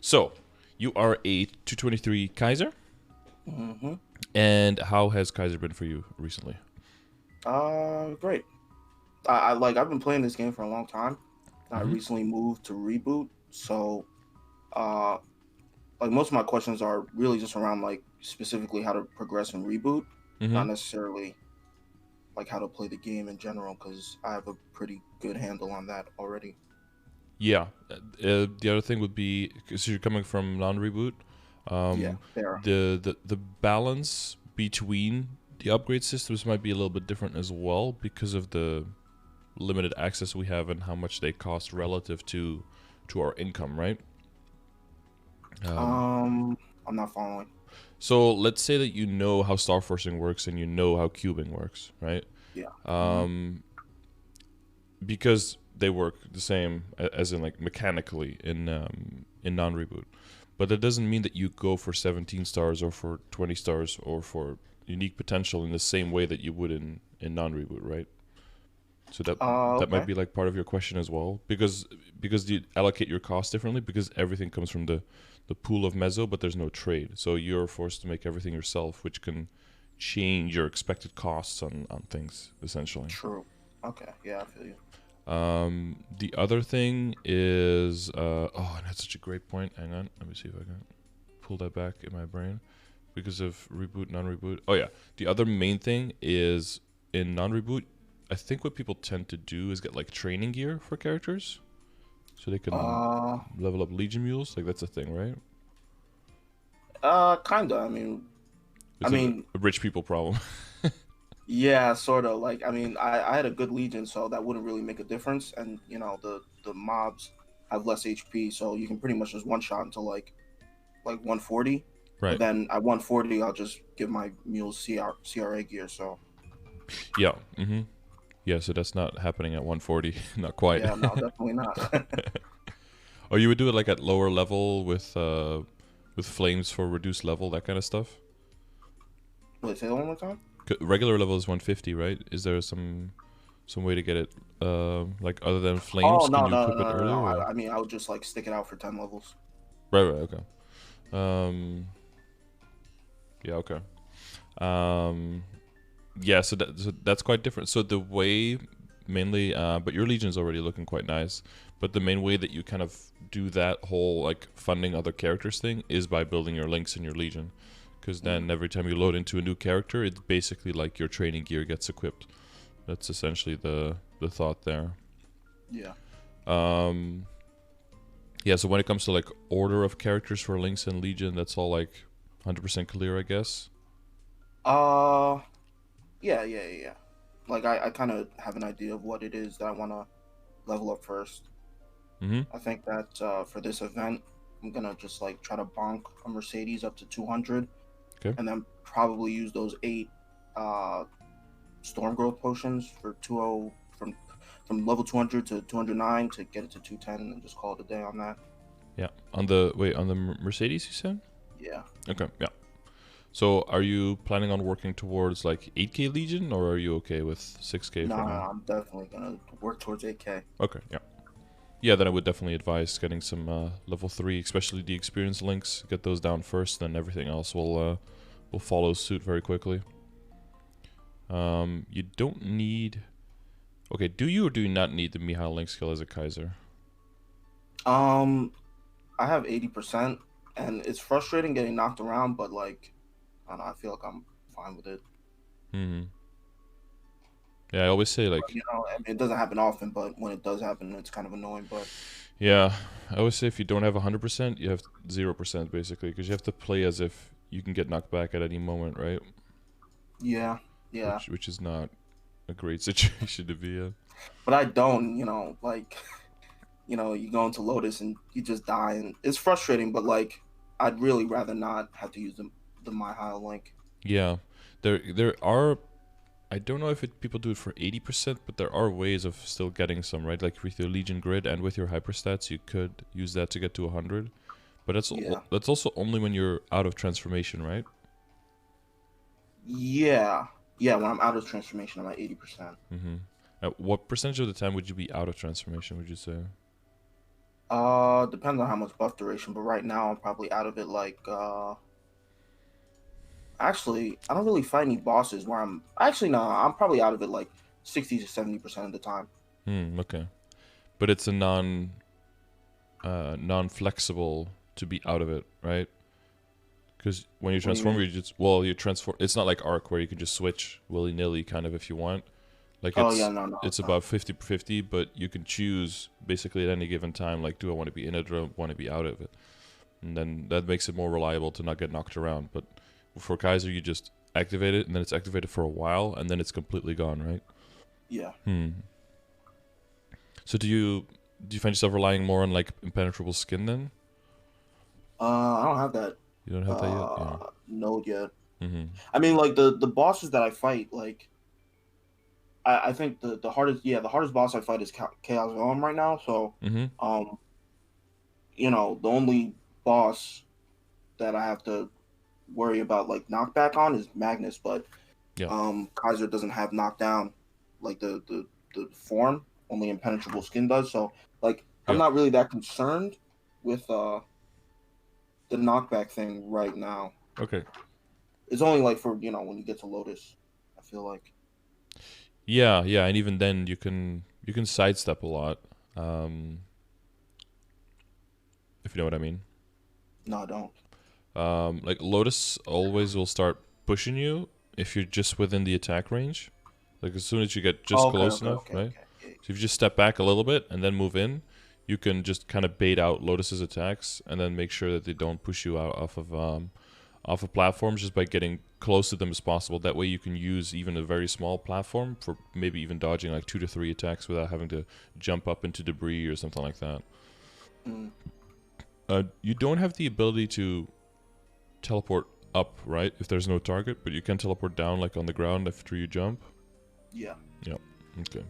So, you are a 223 Kaiser, Mm-hmm. and how has Kaiser been for you recently? Great. I've been playing this game for a long time. I Mm-hmm. recently moved to Reboot, so uh, like most of my questions are really just around like specifically how to progress in Reboot, Mm-hmm. not necessarily like how to play the game in general, because I have a pretty good handle on that already. Yeah. The other thing would be because you're coming from non-reboot, Yeah, um, Bera. the balance between the upgrade systems might be a little bit different as well because of the limited access we have and how much they cost relative to our income, right? Um, Um, I'm not following. so let's say that you know how star forcing works and you know how cubing works, right? Yeah. Mm-hmm. Um, because they work the same as in like mechanically in non-reboot, but that doesn't mean that you go for 17 stars or for 20 stars or for unique potential in the same way that you would in non-reboot, right? So that might Okay. be like part of your question as well, because you allocate your cost differently because everything comes from the pool of mezzo, but there's no trade, so you're forced to make everything yourself, which can change your expected costs on things essentially. True. Okay. Yeah, I feel you. The other thing is, oh, and that's such a great point. Hang on, let me see if I can pull that back in my brain because of reboot, non-reboot. Oh yeah, the other main thing is in non-reboot. I think what people tend to do is get like training gear for characters, so they can Uh, level up Legion mules. Like that's a thing, right? Kinda. I mean, I It's mean, a rich people problem. Yeah, sort of. Like, I mean, I had a good legion, so that wouldn't really make a difference. And the mobs have less HP, so you can pretty much just one shot until like 140. But Right. then at 140, I'll just give my mules CRA gear. So Yeah. Mm-hmm. Yeah. So that's not happening at 140. Not quite. yeah, no, definitely not. Or you would do it like at lower level with flames for reduced level, that kind of stuff. Wait, say that one more time. Regular level is 150, right? Is there some way to get it like other than Oh flames? Can no, you no, no, equip no, it no, no. earlier? Or? I mean, I would just like stick it out for 10 levels. Right, right, okay. Yeah, okay. Um, yeah, so that's quite different. So the way mainly, but your legion's already looking quite nice. But the main way that you kind of do that whole like funding other characters thing is by building your links in your legion, because Mm, then every time you load into a new character, it's basically like your training gear gets equipped. That's essentially the thought there. yeah. Um, yeah. So when it comes to like order of characters for links and legion, that's all like 100% clear, I guess. Uh, yeah. Like I kind of have an idea of what it is that I want to level up first. Mm-hmm. I think that for this event, I'm gonna just like try to bonk a Mercedes up to 200, Okay. and then probably use those 8 uh, Storm Growth potions for 20 from level 200 to 209 to get it to 210, and then just call it a day on that. Yeah. On the Mercedes, you said. Yeah. Okay. Yeah. So are you planning on working towards like 8K Legion, or are you okay with 6K for Nah, now? I'm definitely gonna work towards 8K. Okay. Yeah. Yeah. Then I would definitely advise getting some level 3, especially the experience links. Get those down first, then everything else will follow suit very quickly. You don't need. Okay. Do you or do you not need the Mihail link skill as a Kaiser? Um, I have 80%, and it's frustrating getting knocked around, but like I don't know, I feel like I'm fine with it. Hmm. Yeah. I always say like. I mean, it doesn't happen often, but when it does happen, it's kind of annoying. But Yeah. I always say if you don't have 100%, you have 0% basically, because you have to play as if you can get knocked back at any moment, right? yeah, yeah. Which is not a great situation to be in. But I don't, like, you go into Lotus and you just die, and it's frustrating. But like, I'd really rather not have to use the My Hile link. Yeah, there are. I don't know if people do it for 80%, but there are ways of still getting some, right? Like with your Legion grid and with your hyperstats, you could use that to get to 100. But Yeah, that's also only when you're out of transformation, right? yeah, yeah. When I'm out of transformation, I'm at 80%. Mm-hmm. At what percentage of the time would you be out of transformation? Would you say? Depends on how much buff duration, but right now I'm probably out of it like actually I don't really fight any bosses where I'm actually no, I'm probably out of it like 60 to 70% of the time. Okay. But it's a non-flexible to be out of it, right? Because when you What do you transform, mean? you just well, you transform. It's not like Arc where you can just switch willy-nilly, kind of if you want. Like Oh yeah, no, it's it's not. about 50-50, but you can choose basically at any given time. Like, do I want to be in it or do I want to be out of it? And then that makes it more reliable to not get knocked around. But for Kaiser, you just activate it, and then it's activated for a while, and then it's completely gone, right? Yeah. So do you find yourself relying more on like impenetrable skin then? I don't have that You don't have that yet, yeah. node yet. Mm-hmm. I mean, like the bosses that I fight, like I think the hardest, yeah, the hardest boss I fight is Chaos Golem right now. So, Mm-hmm. um, the only boss that I have to worry about like knockback on is Magnus, but Yeah. Kaiser doesn't have knockdown like the form, only impenetrable skin does. So, like, I'm Yeah. not really that concerned with the knockback thing right now. Okay. It's only like for when you get to Lotus, I feel like. Yeah, yeah, and even then you can sidestep a lot, um, if you know what I mean. No, I don't. Like Lotus always will start pushing you if you're just within the attack range. Like as soon as you get just Oh, okay, close okay, enough, okay, right? okay. Yeah, So if you just step back a little bit and then move in, you can just kind of bait out Lotus's attacks and then make sure that they don't push you out off of platforms just by getting close to them as possible. That way you can use even a very small platform for maybe even dodging like 2 to 3 attacks without having to jump up into debris or something like that. mm, You don't have the ability to teleport up, right? If there's no target, but you can teleport down like on the ground after you jump. yeah. Yeah. Okay.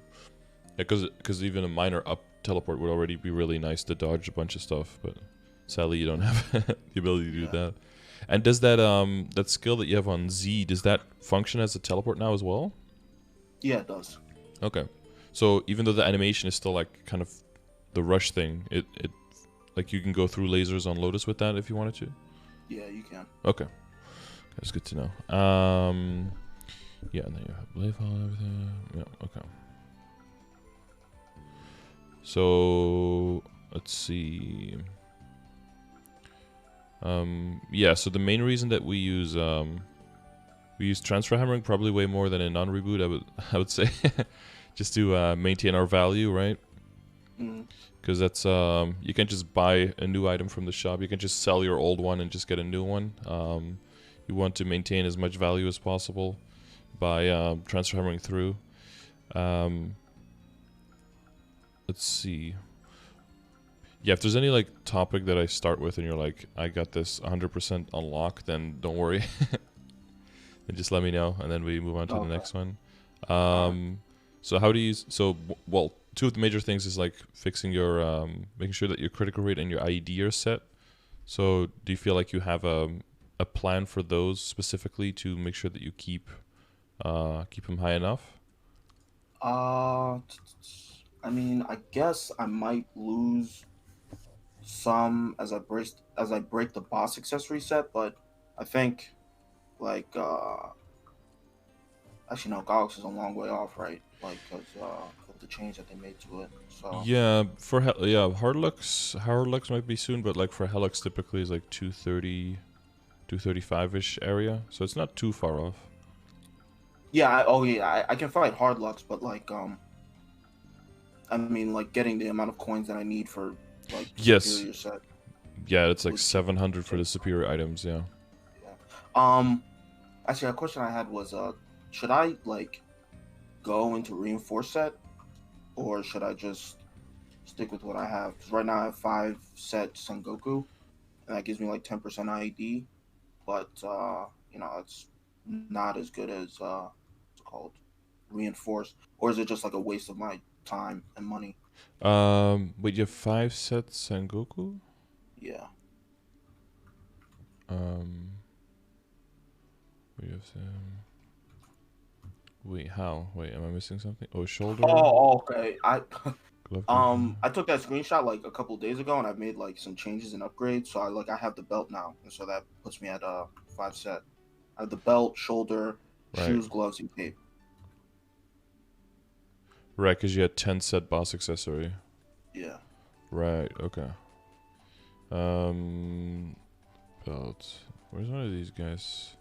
Yeah, because even a minor up teleport would already be really nice to dodge a bunch of stuff, but sadly you don't have the ability to do Yeah. that. And does that skill that you have on Z, does that function as a teleport now as well? Yeah, it does. Okay. So even though the animation is still like kind of the rush thing, it like you can go through lasers on Lotus with that if you wanted to. Yeah, you can. Okay. That's good to know. Yeah, and then you have Blade Fall and everything. Yeah, okay. So let's see. Yeah, so the main reason that we use transfer hammering probably way more than a non-reboot, I would say, just to maintain our value, right? Mm, Because that's you can't just buy a new item from the shop. You can just sell your old one and just get a new one. You want to maintain as much value as possible by transfer hammering through. Let's see. Yeah, if there's any like topic that I start with and you're like, I got this 100% unlocked, then don't worry. Then just let me know, and then we move on to the okay. next one. All right. So how do you? Well, two of the major things is like fixing your, making sure that your critical rate and your IED are set. So do you feel like you have a plan for those specifically to make sure that you keep them high enough? I mean, I guess I might lose some as I break the boss accessory set, but I think like actually no, Galaxy is a long way off, right? Like because of the change that they made to it. So Yeah, yeah, Hardlux might be soon, but like for Helix typically is like 230, 235-ish area, so it's not too far off. yeah, oh yeah, I can fight hard Lux, but like I mean like getting the amount of coins that I need for like the Yes, superior set yeah, it's like would 700 for take. the superior items. Yeah. Yeah. Um, Actually, a question I had was, should I like go into reinforce set, or should I just stick with what I have? Because right now I have 5 set Sengoku, and that gives me like 10% IED, but it's not as good as what's it called reinforce, or is it just like a waste of my time and money? But you have 5 sets Sengoku. Yeah. Um, we have some. Wait, how? Wait, am I missing something? Oh, shoulder. Oh, okay. I Glove gun. I took that screenshot like a couple days ago, and I've made like some changes and upgrades. So I have the belt now, and so that puts me at 5 set. I have the belt, shoulder, Right. shoes, gloves, and cape. Right, because you had 10 set boss accessory. Yeah. Right. Okay. Um, belt. Where's one of these guys?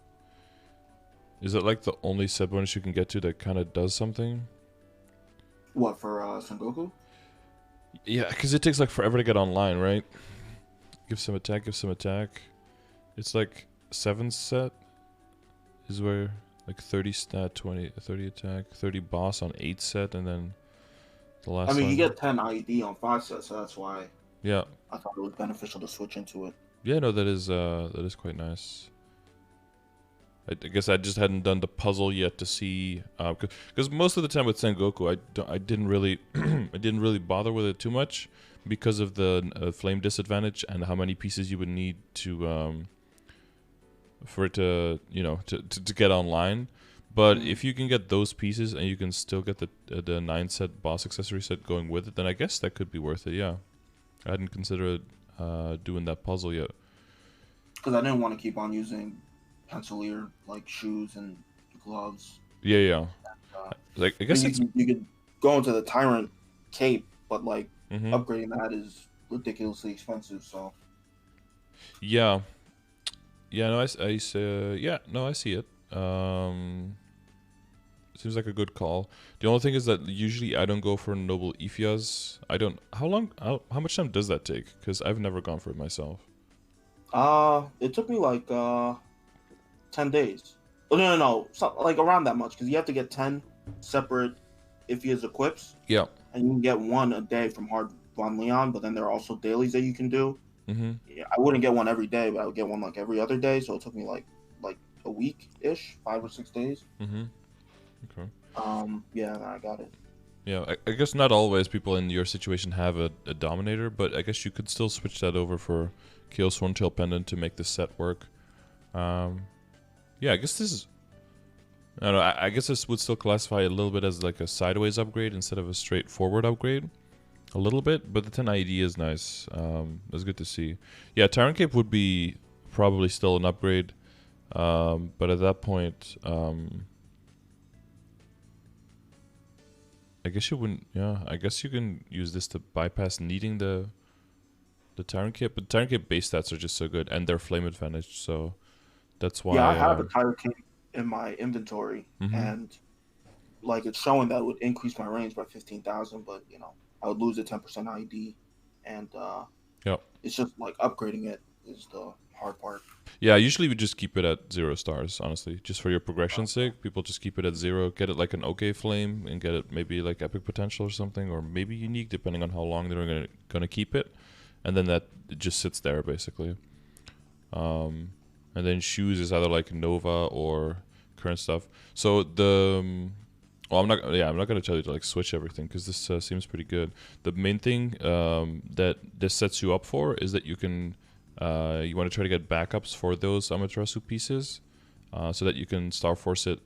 Is it like the only set bonus you can get to that kind of does something? What for Son Goku? Yeah, because it takes like forever to get online, right? Give some attack, give some attack. It's like 7 set is where like 30 stat, 20, 30 attack, 30 boss on 8 set, and then the last I mean, one. you get 10 IED on 5 set, so that's why Yeah. I thought it was beneficial to switch into it. Yeah, no, that is quite nice. I guess I just hadn't done the puzzle yet to see, because most of the time with Sengoku, I didn't really I didn't really bother with it too much because of the flame disadvantage and how many pieces you would need to for it to to get online. But if you can get those pieces and you can still get the 9 set boss accessory set going with it, then I guess that could be worth it. Yeah, I hadn't considered doing that puzzle yet. Because I didn't want to keep on using pencilier like shoes and gloves. Yeah, yeah. Uh, Like I guess it's you could go into the Tyrant cape, but like mhm. upgrading that is ridiculously expensive. So Yeah. Yeah, no, yeah, no, I see it. Seems like a good call. The only thing is that usually I don't go for noble Ephias. I don't. How much time does that take? Because I've never gone for it myself. it took me like 10 days. Oh no, like around that much because you have to get 10 separate Iphias equips. Yeah. And you can get one a day from Hard Von Leon, but then there are also dailies that you can do. Mm-hmm. Yeah, I wouldn't get one every day, but I would get one like every other day. So it took me like a week ish, 5 or 6 days. Mm-hmm. Okay. Yeah, and I got it. Yeah, I guess not always people in your situation have a Dominator, but I guess you could still switch that over for Chaos Horntail Pendant to make the set work. Yeah, I guess this is... I don't know, I guess this would still classify a little bit as like a sideways upgrade instead of a straightforward upgrade. A little bit, but the 10 IED is nice. That's good to see. Yeah, Tyrant Cape would be probably still an upgrade. But at that point, I guess you wouldn't. Yeah, I guess you can use this to bypass needing the Tyrant Cape. But Tyrant Cape base stats are just so good, and they're flame advantage. So that's why. Yeah, I have a Tyrant Cape in my inventory, and like it's showing that it would increase my range by 15,000, but I would lose a 10% ID, and it's just like upgrading it is the hard part. Yeah, usually we just keep it at 0 stars, honestly. Just for your progression's sake, people just keep it at 0, get it like an okay flame, and get it maybe like epic potential or something, or maybe unique, depending on how long they're gonna keep it. And then that it just sits there, basically. And then shoes is either like Nova or current stuff. So the... well, I'm not gonna tell you to like switch everything because this seems pretty good. The main thing that this sets you up for is that you can you want to try to get backups for those Amaterasu pieces, so that you can Star Force it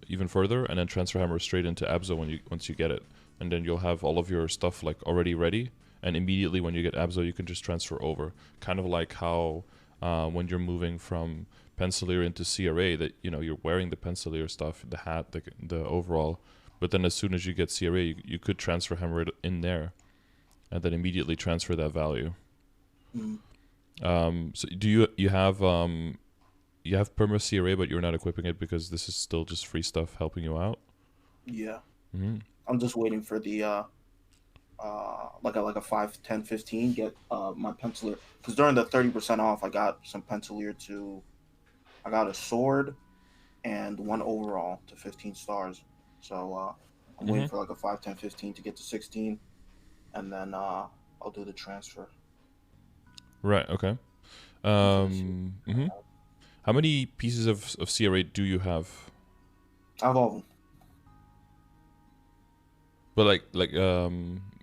even further, and then transfer hammer straight into Abzo once you get it, and then you'll have all of your stuff like already ready, and immediately when you get Abzo, you can just transfer over. Kind of like how when you're moving from Pencilier into CRA, that you're wearing the Pencilier stuff, the hat, the overall, but then as soon as you get CRA, you could transfer hammer it in there, and then immediately transfer that value. So do you have perma CRA, but you're not equipping it because this is still just free stuff helping you out? Yeah. I'm just waiting for the like a 5, 10, 15 get my Pencilier, because during the 30% off I got some Pencilier to... I got a sword and 1 overall to 15 stars. So I'm waiting for like a 5, 10, 15 to get to 16, and then I'll do the transfer. Right. Okay. How many pieces of CRA do you have? I have all of them. But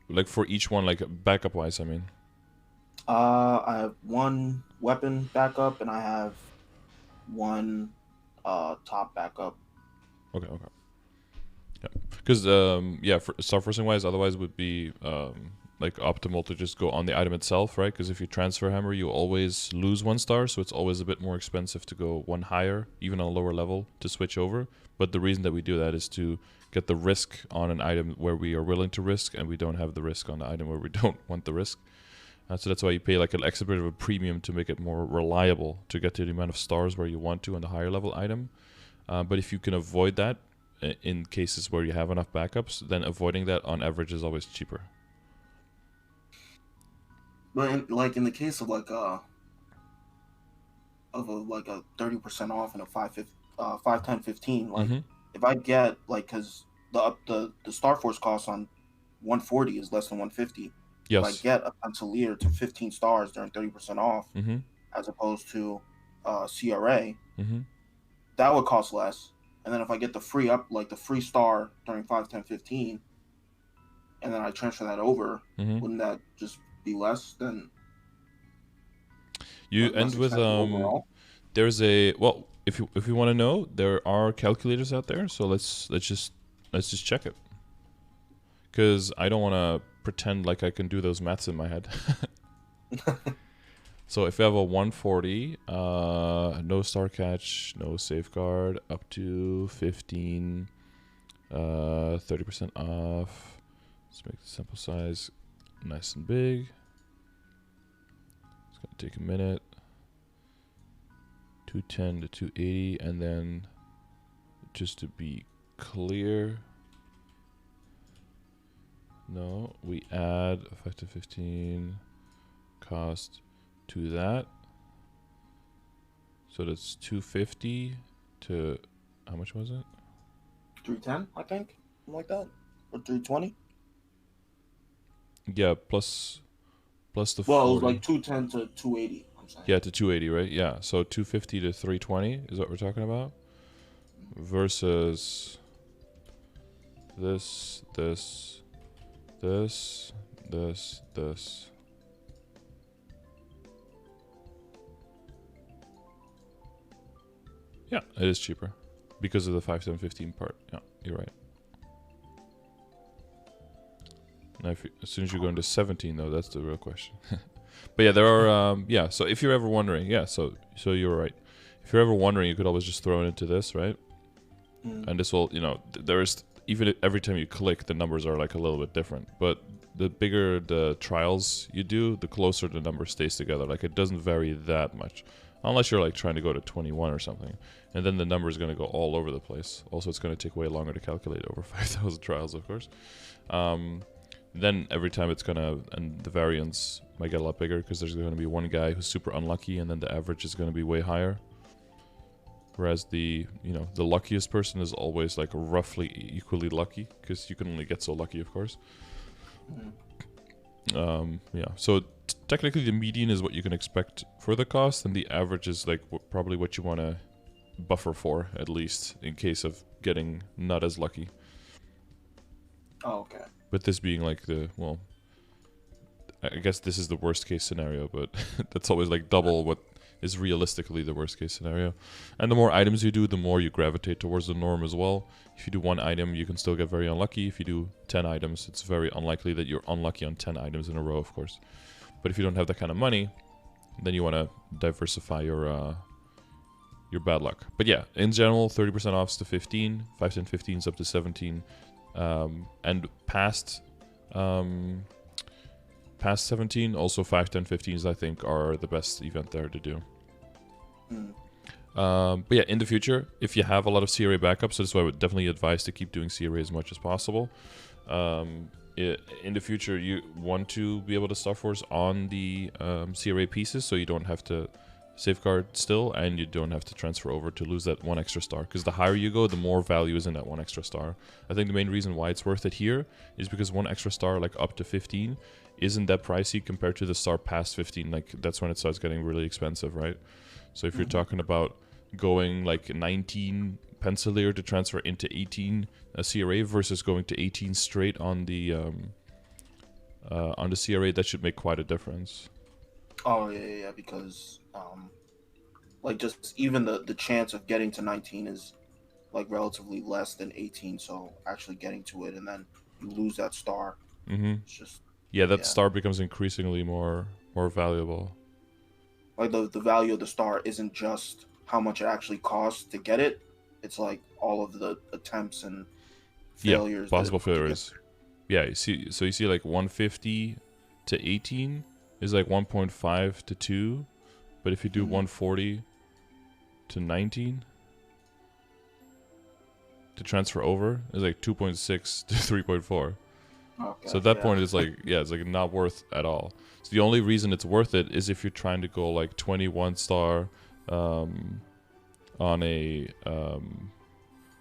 like for each one, like backup wise, I mean. I have 1 weapon backup, and I have 1 top backup. Okay. Because for star forcing wise, otherwise would be like optimal to just go on the item itself, right? Because if you transfer hammer, you always lose 1 star, so it's always a bit more expensive to go one higher, even on a lower level, to switch over. But the reason that we do that is to get the risk on an item where we are willing to risk, and we don't have the risk on the item where we don't want the risk. So that's why you pay like an extra bit of a premium to make it more reliable to get to the amount of stars where you want to on the higher level item. But if you can avoid that in cases where you have enough backups, then avoiding that on average is always cheaper. But in the case of like a 30% off and a 5, 10, 15, like if I get like, because the Star Force cost on 140 is less than 150. Yes. If I get a Pencilier to 15 stars during 30% off, as opposed to CRA, that would cost less. And then if I get the free star during 5, 10, 15, and then I transfer that over, wouldn't that just be less than? You end with overall? There's a, well, if you want to know, there are calculators out there, so let's just check it, because I don't want to pretend like I can do those maths in my head. So if you have a 140, no star catch, no safeguard, up to 15, 30% off. Let's make the sample size nice and big. It's gonna take a minute. 210 to 280, and then just to be clear, no, we add 5 to 15 cost to that, so that's 250 to, how much was it? 310, I think, something like that, or 320. Yeah, plus the 40. Well, it was like 210 to 280. I'm saying. Yeah, to 280, right? Yeah, so 250 to 320 is what we're talking about, versus this. Yeah, it is cheaper because of the 5, 10, 15 part. Yeah, you're right. Now, as soon as you go into 17, though, that's the real question. But yeah, there are, so if you're ever wondering, so you're right. If you're ever wondering, you could always just throw it into this, right? And this will, there's, even every time you click, the numbers are like a little bit different. But the bigger the trials you do, the closer the number stays together. Like, it doesn't vary that much. Unless you're like trying to go to 21 or something. And then the number is going to go all over the place. Also, it's going to take way longer to calculate over 5,000 trials, of course. Then every time it's going to, and the variance might get a lot bigger because there's going to be one guy who's super unlucky, and then the average is going to be way higher. Whereas the luckiest person is always like roughly equally lucky, because you can only get so lucky, of course. So technically the median is what you can expect for the cost, and the average is like probably what you want to buffer for, at least in case of getting not as lucky. Oh, okay. But this being like I guess this is the worst case scenario, but that's always like double what is realistically the worst case scenario. And the more items you do, the more you gravitate towards the norm as well. If you do 1 item, you can still get very unlucky. If you do 10 items, it's very unlikely that you're unlucky on 10 items in a row, of course. But if you don't have that kind of money, then you want to diversify your bad luck. But yeah, in general, 30% offs to 15, 5, 10, 15s up to 17. And past 17, also 5, 10, 15s, I think, are the best event there to do. But yeah, in the future, if you have a lot of CRA backups, so that's why I would definitely advise to keep doing CRA as much as possible. In the future, you want to be able to Star Force on the CRA pieces, so you don't have to safeguard still, and you don't have to transfer over to lose that 1 extra star, because the higher you go, the more value is in that 1 extra star. I think the main reason why it's worth it here is because 1 extra star, like up to 15, isn't that pricey compared to the star past 15. Like, that's when it starts getting really expensive, right? So if you're talking about going like 19 Pencilier to transfer into 18 CRA versus going to 18 straight on the CRA, that should make quite a difference. Oh yeah, because like just even the chance of getting to 19 is like relatively less than 18. So actually getting to it, and then you lose that star. Mm-hmm. It's just Yeah, that yeah. star becomes increasingly more valuable. Like the value of the star isn't just how much it actually costs to get it. It's like all of the attempts and Yeah, failures that possible it put together. failures. Yeah, you see like 150 to 18 is like 1.5 to 2, but if you do Mhm. 140 to 19 to transfer over is like 2.6 to 3.4. So Okay, at that yeah. point it's like it's like not worth at all. So the only reason it's worth it is if you're trying to go like 21 star um, on a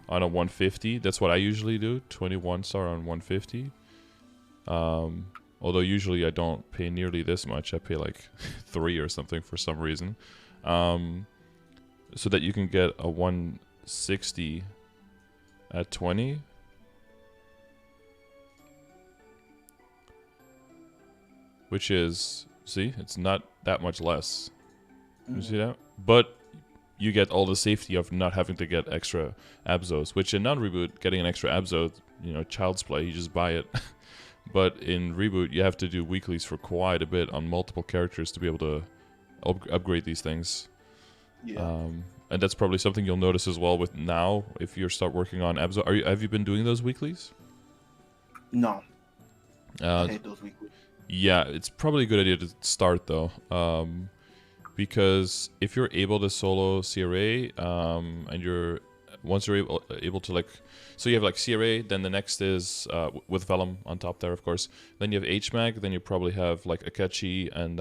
150. That's what I usually do. 21 star on 150. Although usually I don't pay nearly this much. I pay like 3 or something for some reason. So that you can get a 160 at 20. Which is, see, it's not that much less. You see that? But you get all the safety of not having to get extra Abzos, which in non-Reboot, getting an extra Abzo, child's play, you just buy it. But in Reboot, you have to do weeklies for quite a bit on multiple characters to be able to upgrade these things. Yeah. And that's probably something you'll notice as well with now, if you start working on Abzo. Have you been doing those weeklies? No, I Uh, hate those weekly. yeah, it's probably a good idea to start though. Because if you're able to solo CRA, and once you're able to like, so you have like CRA, then the next is with Vellum on top there, of course. Then you have HMAG, then you probably have like Akechi and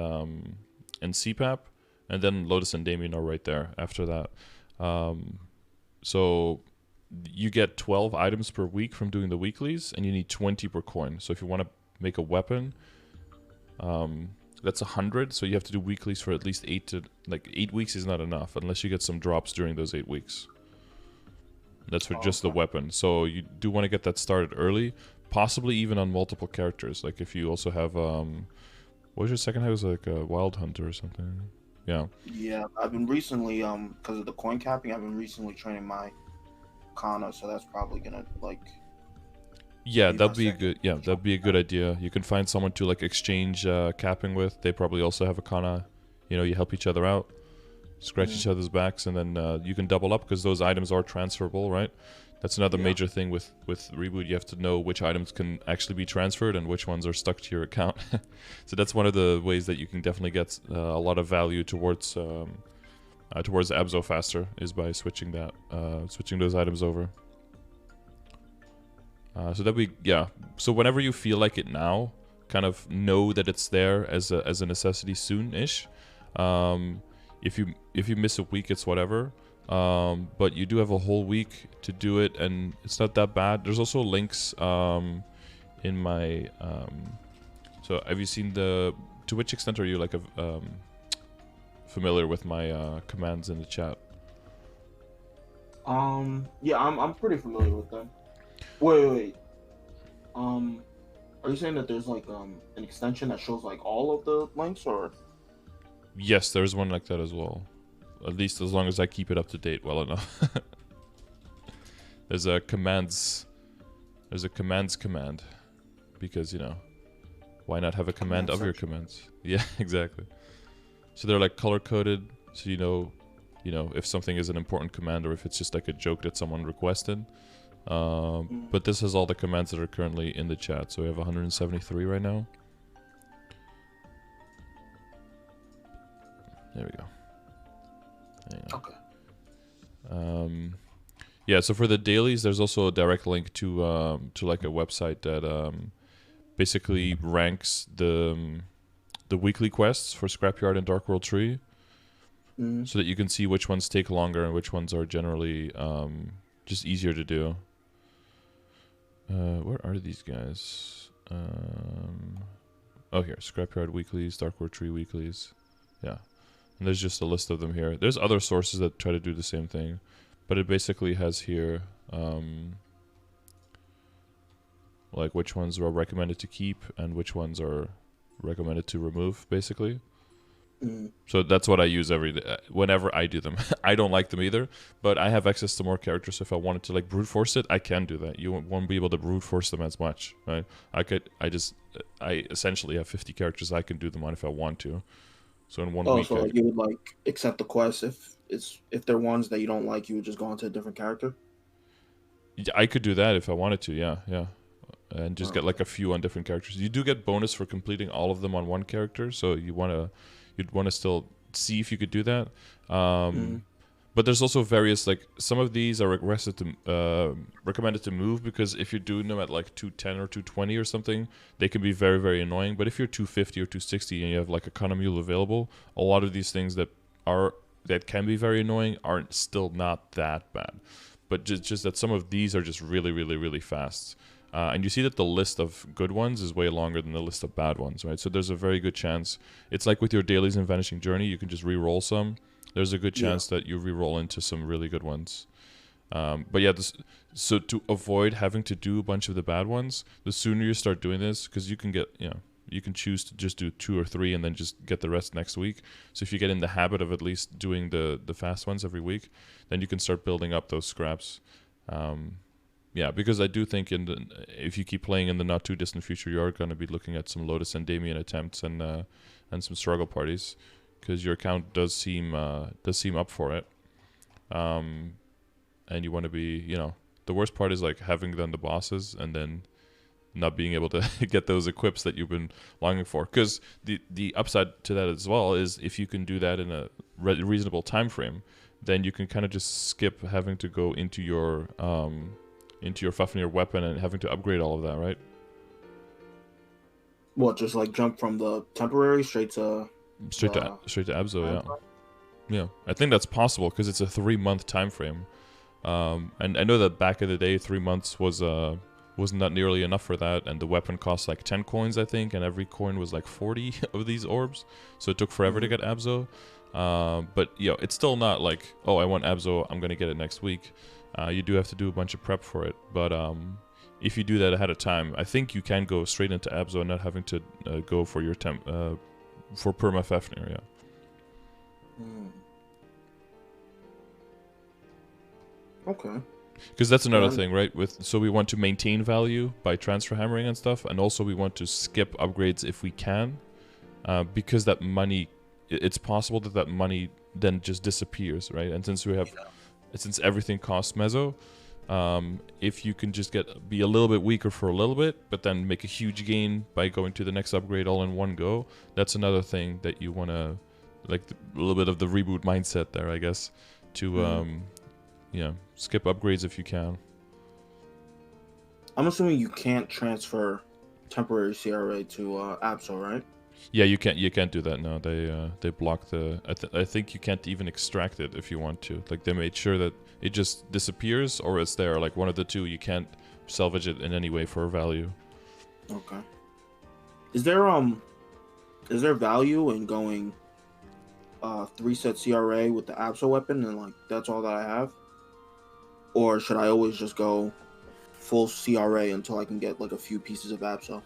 CPAP, and then Lotus and Damien are right there after that. So you get 12 items per week from doing the weeklies, and you need 20 per coin. So if you want to make a weapon, that's 100. So you have to do weeklies for at least 8 weeks is not enough unless you get some drops during those 8 weeks. That's for just the weapon. So you do want to get that started early, possibly even on multiple characters. Like if you also have what was your second house, like a Wild Hunter or something? Yeah. Yeah, I've been recently because of the coin capping, I've been recently training my Kana, so that's probably gonna like Yeah, be my that'd be a second. good. Yeah, that'd be a good idea. You can find someone to like exchange capping with. They probably also have a Kana. You help each other out, scratch each other's backs, and then you can double up because those items are transferable, right? That's another major thing with Reboot. You have to know which items can actually be transferred and which ones are stuck to your account. So that's one of the ways that you can definitely get a lot of value towards Abzo faster is by switching those items over. So that So whenever you feel like it now, kind of know that it's there as a necessity soon-ish. If you miss a week, it's whatever. But you do have a whole week to do it, and it's not that bad. There's also links in my. So have you seen to which extent are you like familiar with my commands in the chat? Yeah, I'm pretty familiar with them. Wait. Are you saying that there's like an extension that shows like all of the links, or? Yes, there's one like that as well. At least as long as I keep it up to date well enough. There's a commands command. Because, why not have a command of your commands? Yeah, exactly. So they're like color coded, so you know if something is an important command or if it's just like a joke that someone requested. But this has all the commands that are currently in the chat. So we have 173 right now. There we go. Okay. Yeah, so for the dailies, there's also a direct link to like a website that basically ranks the weekly quests for Scrapyard and Dark World Tree, so that you can see which ones take longer and which ones are generally just easier to do. Where are these guys? Oh, here, Scrapyard weeklies, Dark World Tree weeklies. Yeah. And there's just a list of them here. There's other sources that try to do the same thing, but it basically has here like which ones are recommended to keep and which ones are recommended to remove, basically. Mm. So that's what I use every day whenever I do them. I don't like them either, but I have access to more characters. So if I wanted to like brute force it, I can do that. You won't be able to brute force them as much, right? I essentially have 50 characters I can do them on if I want to. So in one Oh, week, so like you would like accept the quest if they're ones that you don't like, you would just go into a different character. I could do that if I wanted to. Yeah, yeah, and just get Okay. like a few on different characters. You do get bonus for completing all of them on one character, so you'd want to still see if you could do that. Mm. But there's also various like some of these are recommended to move because if you're doing them at like 210 or 220 or something, they can be very very annoying. But if you're 250 or 260 and you have like a Economule available, a lot of these things that can be very annoying aren't still not that bad. But just that some of these are just really really really fast. And you see that the list of good ones is way longer than the list of bad ones, right? So there's a very good chance. It's like with your dailies and vanishing journey, you can just re-roll some. There's a good Yeah. chance that you re-roll into some really good ones. But yeah, so to avoid having to do a bunch of the bad ones, the sooner you start doing this, because you can choose to just do 2 or 3 and then just get the rest next week. So if you get in the habit of at least doing the fast ones every week, then you can start building up those scraps. Yeah, because I do think if you keep playing in the not too distant future, you are going to be looking at some Lotus and Damien attempts and some struggle parties, because your account does seem up for it. And you want to be, the worst part is like having done the bosses and then not being able to get those equips that you've been longing for. Because the upside to that as well is if you can do that in a reasonable time frame, then you can kind of just skip having to go into your Fafnir weapon and having to upgrade all of that, right? What, just like jump from the temporary straight to the Straight to Abzo, yeah. contract? Yeah, I think that's possible because it's a 3-month time frame. And I know that back in the day, 3 months was not nearly enough for that, and the weapon cost like 10 coins, I think, and every coin was like 40 of these orbs, so it took forever to get Abzo. But it's still not like, oh, I want Abzo, I'm gonna get it next week. You do have to do a bunch of prep for it, but if you do that ahead of time, I think you can go straight into Abzo and not having to go for your for perma Fafnir, yeah. Mm. Okay. Because that's another Yeah. thing, right? So we want to maintain value by transfer hammering and stuff, and also we want to skip upgrades if we can, because that money, it's possible that money then just disappears, right? And since everything costs mezzo, if you can just be a little bit weaker for a little bit, but then make a huge gain by going to the next upgrade all in one go, that's another thing that you want to, like a little bit of the reboot mindset there, I guess, to skip upgrades if you can. I'm assuming you can't transfer temporary CRA to Absol, right? Yeah, you can't do that now. They block the. I think you can't even extract it if you want to. Like they made sure that it just disappears or it's there. Like one of the two. You can't salvage it in any way for a value. Okay. Is there value in going 3-set CRA with the Absol weapon and like that's all that I have? Or should I always just go full CRA until I can get like a few pieces of Absol?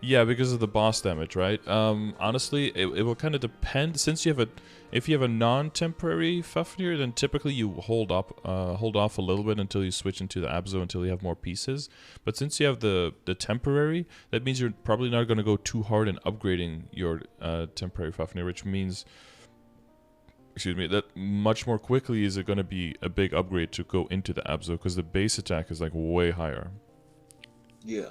Yeah, because of the boss damage, right? Honestly, it will kind of depend. Since if you have a non-temporary Fafnir, then typically you hold off a little bit until you switch into the Abzo until you have more pieces. But since you have the temporary, that means you're probably not going to go too hard in upgrading your temporary Fafnir, which means, excuse me, that much more quickly is it going to be a big upgrade to go into the Abzo because the base attack is like way higher. Yeah.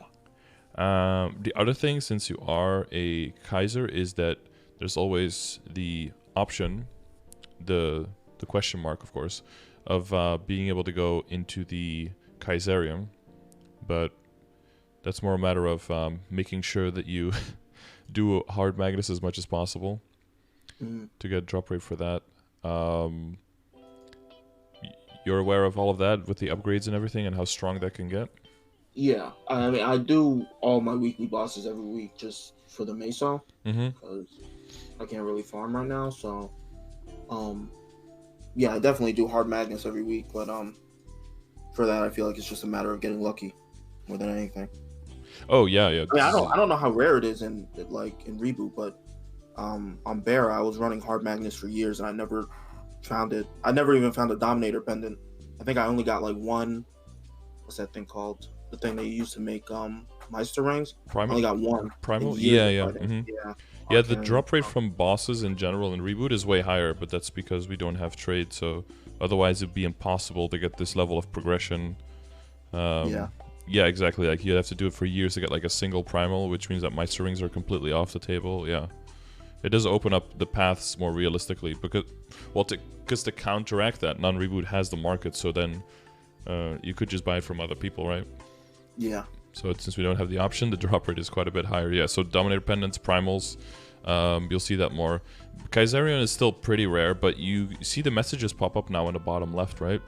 The other thing, since you are a Kaiser, is that there's always the option, the question mark, of course, of being able to go into the Kaiserium, but that's more a matter of making sure that you do hard Magnus as much as possible to get drop rate for that. You're aware of all of that with the upgrades and everything and how strong that can get? Yeah, I mean, I do all my weekly bosses every week just for the Meso because I can't really farm right now. So, yeah, I definitely do hard Magnus every week. But for that, I feel like it's just a matter of getting lucky more than anything. Oh yeah. I mean, I don't know how rare it is in Reboot, but on Bera, I was running hard magnets for years, and I never found it. I never even found a Dominator pendant. I think I only got like one. What's that thing called? The thing they used to make Meister rings. I Primal? only got one. Primal? In years Yeah, of yeah. fighting. hmm Yeah. Yeah, the Arcane. drop rate from bosses in general in Reboot is way higher, but that's because we don't have trade, so otherwise it'd be impossible to get this level of progression. Yeah. Yeah, exactly. Like, you'd have to do it for years to get like a single Primal, which means that Meister rings are completely off the table. Yeah. It does open up the paths more realistically, because, well, to counteract that, non-Reboot has the market, so then you could just buy it from other people, right? Yeah. So since we don't have the option, the drop rate is quite a bit higher. Yeah, so Dominator Pendants, Primals, you'll see that more. Kaiserion is still pretty rare, but you see the messages pop up now in the bottom left, right?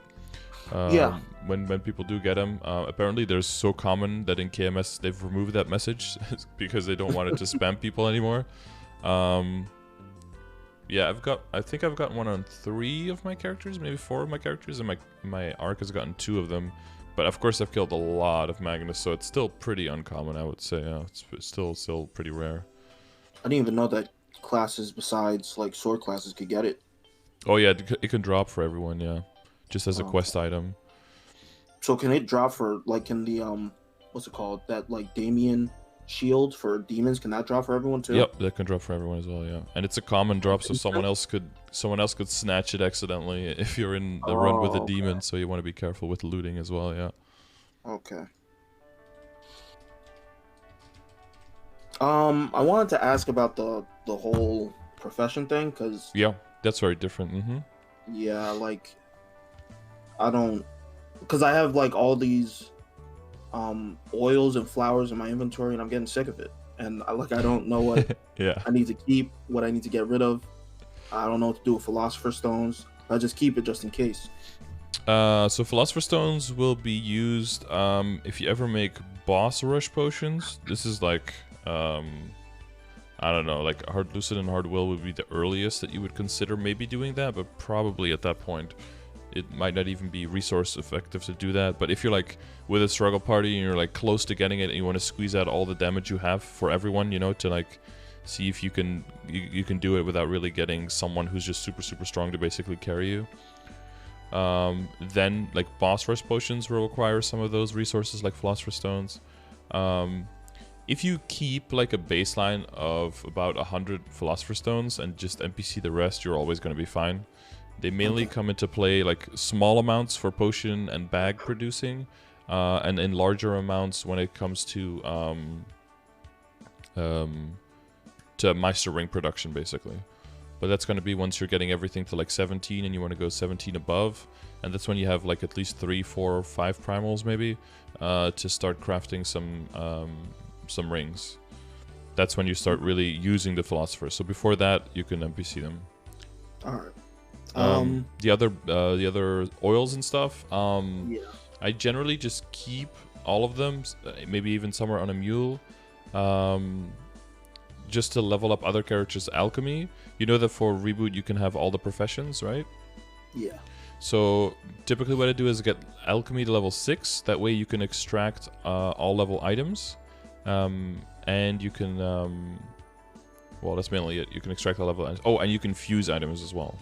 Yeah. When people do get them, apparently they're so common that in KMS they've removed that message because they don't want it to spam people anymore. Yeah, I think I've gotten one on 3 of my characters, maybe 4 of my characters, and my arc has gotten 2 of them. But of course, I've killed a lot of Magnus, so it's still pretty uncommon, I would say. Yeah, it's still pretty rare. I didn't even know that classes besides like sword classes could get it. Oh yeah, it can drop for everyone. Yeah, just as a quest item. So can it drop for like in the what's it called? That like Damien shield for demons, can that drop for everyone too? Yep, that can drop for everyone as well. Yeah, and it's a common drop, so someone else could snatch it accidentally if you're in the run with a demon. So you want to be careful with looting as well. Yeah. Okay. I wanted to ask about the whole profession thing, because Yeah, that's very different. yeah, like I don't, because I have like all these oils and flowers in my inventory, and I'm getting sick of it, and I don't know what Yeah. I need to keep, what I need to get rid of. I don't know what to do with Philosopher's Stones. I just keep it just in case. So Philosopher's Stones will be used if you ever make boss rush potions. This is like, I don't know, like Hard Lucid and Hard Will would be the earliest that you would consider maybe doing that, but probably at that point it might not even be resource effective to do that. But if you're like with a struggle party and you're like close to getting it and you want to squeeze out all the damage you have for everyone, you know, to like see if you can do it without really getting someone who's just super strong to basically carry you. Then like boss rush potions will require some of those resources like Philosopher's Stones. If you keep like a baseline of about 100 Philosopher's Stones and just NPC the rest, you're always going to be fine. They mainly come into play like small amounts for potion and bag producing, and in larger amounts when it comes to Meister ring production basically. But that's going to be once you're getting everything to like 17 and you want to go 17 above, and that's when you have like at least 3, 4, 5 primals maybe to start crafting some rings. That's when you start really using the philosophers. So before that, you can NPC them. All right. The other oils and stuff. Yeah. I generally just keep all of them, maybe even somewhere on a mule, just to level up other characters' alchemy. You know that for Reboot you can have all the professions, right? Yeah. So typically what I do is get alchemy to level 6. That way you can extract all level items, and you can well, that's mainly it. You can extract all level items. Oh, and you can fuse items as well.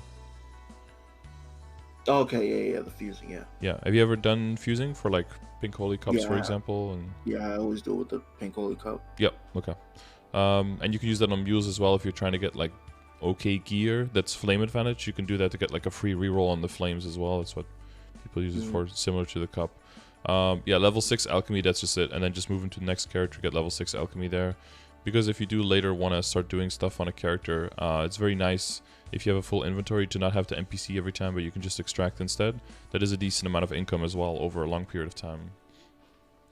Okay, yeah, the fusing, yeah. Yeah. Have you ever done fusing for like pink holy cups, for Yeah. example? And Yeah, I always do it with the pink holy cup. yep. Okay. And you can use that on mules as well if you're trying to get like okay gear that's flame advantage. You can do that to get like a free reroll on the flames as well. That's what people use it for, similar to the cup. Yeah, level 6 alchemy, that's just it. And then just move into the next character, get level 6 alchemy there. Because if you do later want to start doing stuff on a character, it's very nice if you have a full inventory to not have to NPC every time, but you can just extract instead. That is a decent amount of income as well over a long period of time.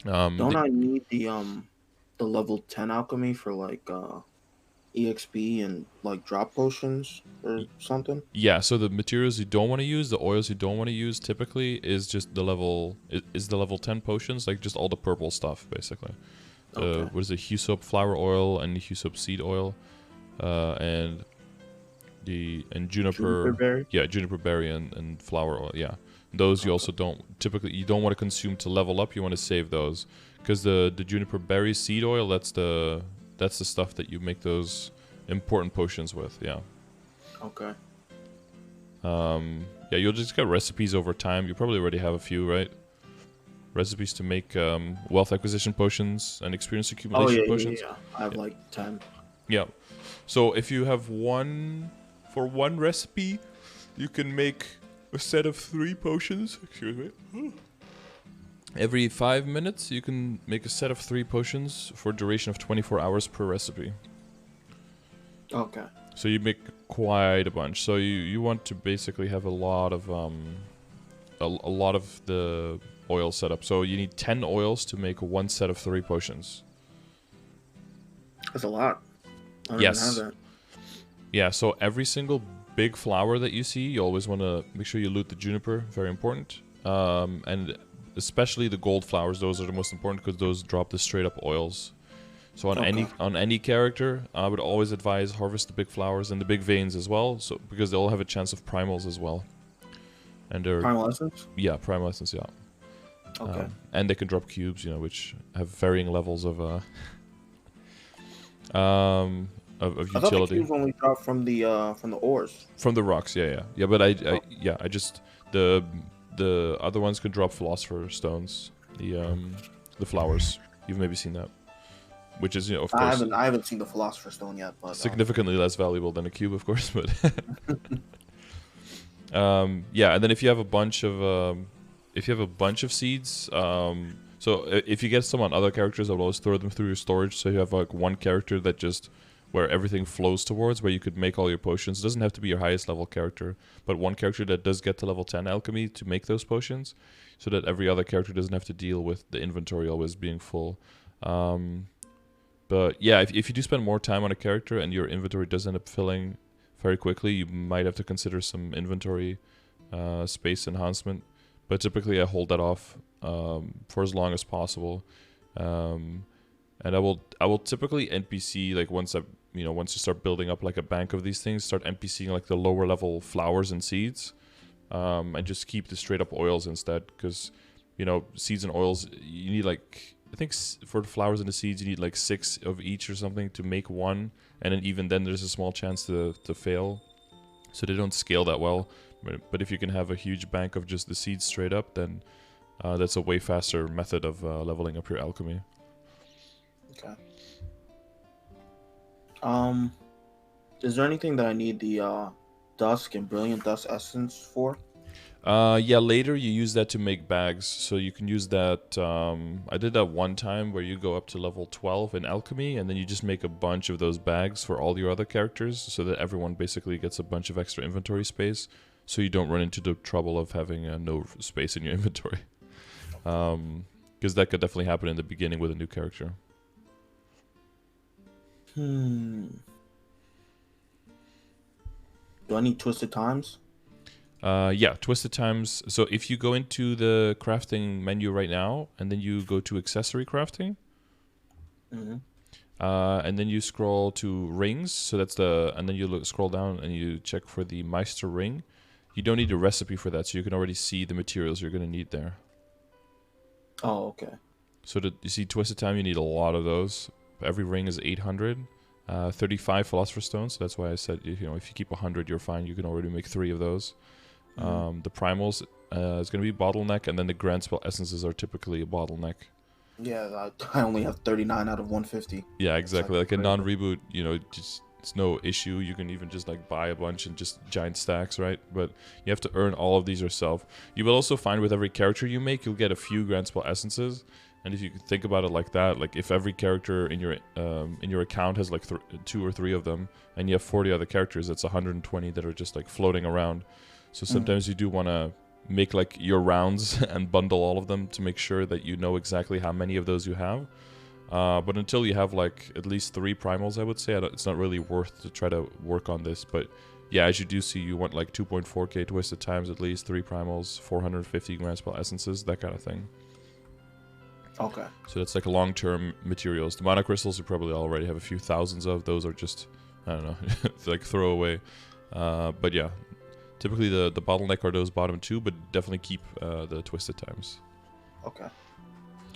Don't I need the level 10 alchemy for like EXP and like drop potions or something? Yeah, so the materials you don't want to use, the oils you don't want to use typically is just the level 10 potions, like just all the purple stuff basically. Okay. What is it? Hyssop flower oil and Hyssop seed oil, and juniper berry? Yeah, juniper berry and flower oil. Yeah, those you also don't want to consume to level up. You want to save those because the juniper berry seed oil, that's the stuff that you make those important potions with. Yeah. Okay. Yeah, you'll just get recipes over time. You probably already have a few, right? Recipes to make wealth acquisition potions and experience Oh accumulation yeah, yeah, potions. yeah. I have Yeah. like 10. Yeah. So if you have for one recipe, you can make a set of 3 potions. Excuse me. Every 5 minutes, you can make a set of 3 potions for a duration of 24 hours per recipe. Okay. So you make quite a bunch. So you want to basically have a lot of a lot of the oil set up. So you need 10 oils to make one set of 3 potions. That's a lot. I don't Yes. even have that. Yeah, so every single big flower that you see, you always want to make sure you loot the juniper. Very important. And especially the gold flowers, those are the most important because those drop the straight up oils. So on any character, I would always advise harvest the big flowers and the big veins as well, so because they all have a chance of primals as well. And they're Primal Essence? yeah, primal essence, yeah. Okay. And they can drop cubes, which have varying levels of I thought the utility. cubes only drop from the ores. From the rocks, yeah. But I just the other ones could drop philosopher stones, the flowers. You've maybe seen that, which is of course I haven't seen the Philosopher Stone yet, but significantly less valuable than a cube, of course. But yeah, and then if you have a bunch of seeds, so if you get some on other characters, I would always throw them through your storage. So you have like one character that just where everything flows towards, where you could make all your potions. It doesn't have to be your highest level character, but one character that does get to level 10 alchemy to make those potions, so that every other character doesn't have to deal with the inventory always being full. But yeah, if you do spend more time on a character and your inventory does end up filling very quickly, you might have to consider some inventory space enhancement. But typically I hold that off for as long as possible. And I will typically NPC, like once you start building up like a bank of these things, start NPCing like the lower level flowers and seeds, and just keep the straight up oils instead, because seeds and oils, you need like, I think for the flowers and the seeds you need like 6 of each or something to make one, and then even then there's a small chance to fail, so they don't scale that well. But if you can have a huge bank of just the seeds straight up, then that's a way faster method of leveling up your alchemy. Okay. Is there anything that I need the Dusk and Brilliant Dust Essence for? Yeah, later you use that to make bags, so you can use that. I did that one time where you go up to level 12 in alchemy, and then you just make a bunch of those bags for all your other characters, so that everyone basically gets a bunch of extra inventory space, so you don't run into the trouble of having no space in your inventory. Because that could definitely happen in the beginning with a new character. Do I need Twisted Times? Yeah, Twisted Times. So if you go into the crafting menu right now, and then you go to accessory crafting, and then you scroll to rings. So that's and then you scroll down and you check for the Meister ring. You don't need a recipe for that, so you can already see the materials you're going to need there. Oh, okay. So you see Twisted Time, you need a lot of those. Every ring is 800. 35 Philosopher Stones, so that's why I said, if you keep 100, you're fine. You can already make 3 of those. The primals is going to be bottleneck, and then the grand spell essences are typically a bottleneck. Yeah, I only have 39 out of 150. Yeah, exactly. Like a non-reboot, just it's no issue. You can even just like buy a bunch and just giant stacks, right? But you have to earn all of these yourself. You will also find with every character you make, you'll get a few grand spell essences. And if you think about it like that, like if every character in your account has like 2 or 3 of them, and you have 40 other characters, that's 120 that are just like floating around. So sometimes you do want to make like your rounds and bundle all of them to make sure that you know exactly how many of those you have. But until you have like at least 3 primals, I would say it's not really worth to try to work on this. But yeah, as you do see, you want like 2.4k Twisted Times at least, 3 primals, 450 grand spell essences, that kind of thing. Okay. So that's like long-term materials. The mana crystals you probably already have a few thousands of. Those are just, I don't know, like throwaway. But yeah, typically the bottleneck are those bottom 2, but definitely keep the Twisted Times. Okay.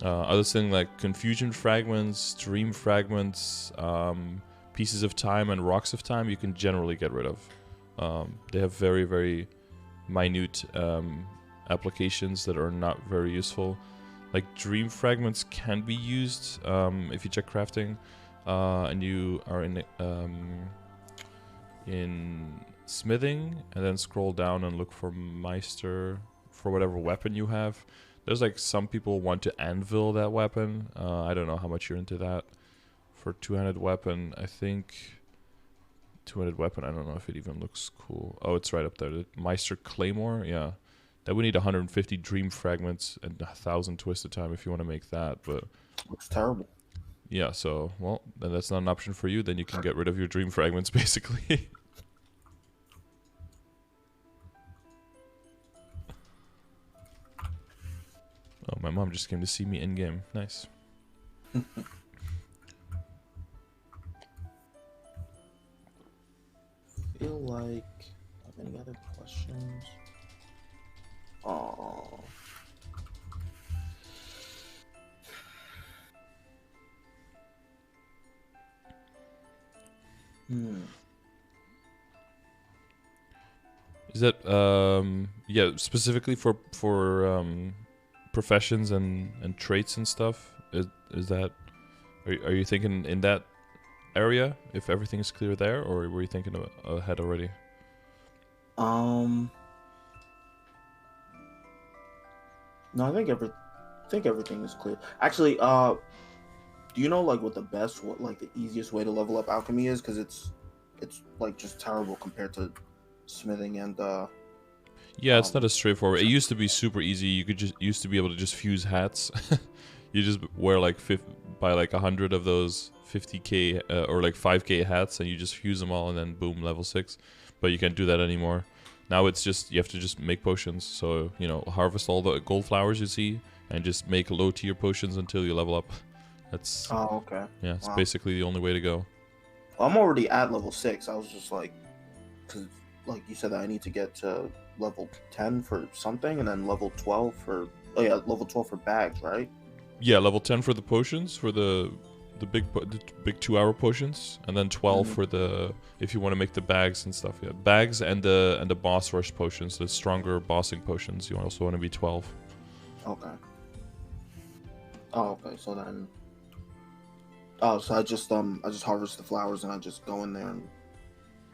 Other things like Confusion Fragments, Dream Fragments, pieces of time and rocks of time, you can generally get rid of. They have very, very minute applications that are not very useful. Like dream fragments can be used if you check crafting and you are in smithing, and then scroll down and look for Meister for whatever weapon you have. There's like some people want to anvil that weapon. I don't know how much you're into that. For two-handed weapon, I think two-handed weapon, I don't know if it even looks cool. Oh, it's right up there. The Meister Claymore, yeah. That would need 150 dream fragments and 1,000 twisted time if you want to make that, but Looks terrible. yeah, so, well, then that's not an option for you. Then you can get rid of your dream fragments, basically. Oh, my mom just came to see me in-game. Nice. Feel like I have any other questions? Oh. Is that yeah, specifically for professions and traits and stuff? Is that are you thinking in that area if everything is clear there, or were you thinking ahead already? No, I think everything is clear. Actually, do you know like what the easiest way to level up alchemy is? Because it's like just terrible compared to smithing and Yeah, it's not as straightforward. It used to be super easy. You could used to be able to just fuse hats. You just wear like buy like 100 of those 50k or like 5k hats, and you just fuse them all, and then boom, level 6. But you can't do that anymore. Now it's just you have to just make potions. So harvest all the gold flowers you see, and just make low tier potions until you level up. That's okay. Yeah, it's basically the only way to go. Well, I'm already at level 6. I was just like, because like you said that I need to get to level 10 for something, and then level 12 for level 12 for bags, right? Yeah, level 10 for the potions, for the big 2-hour potions, and then 12 for the if you want to make the bags and stuff. Yeah, bags and the boss rush potions, the stronger bossing potions. You also want to be 12. Okay. Oh, okay. So then, so I just harvest the flowers and I just go in there and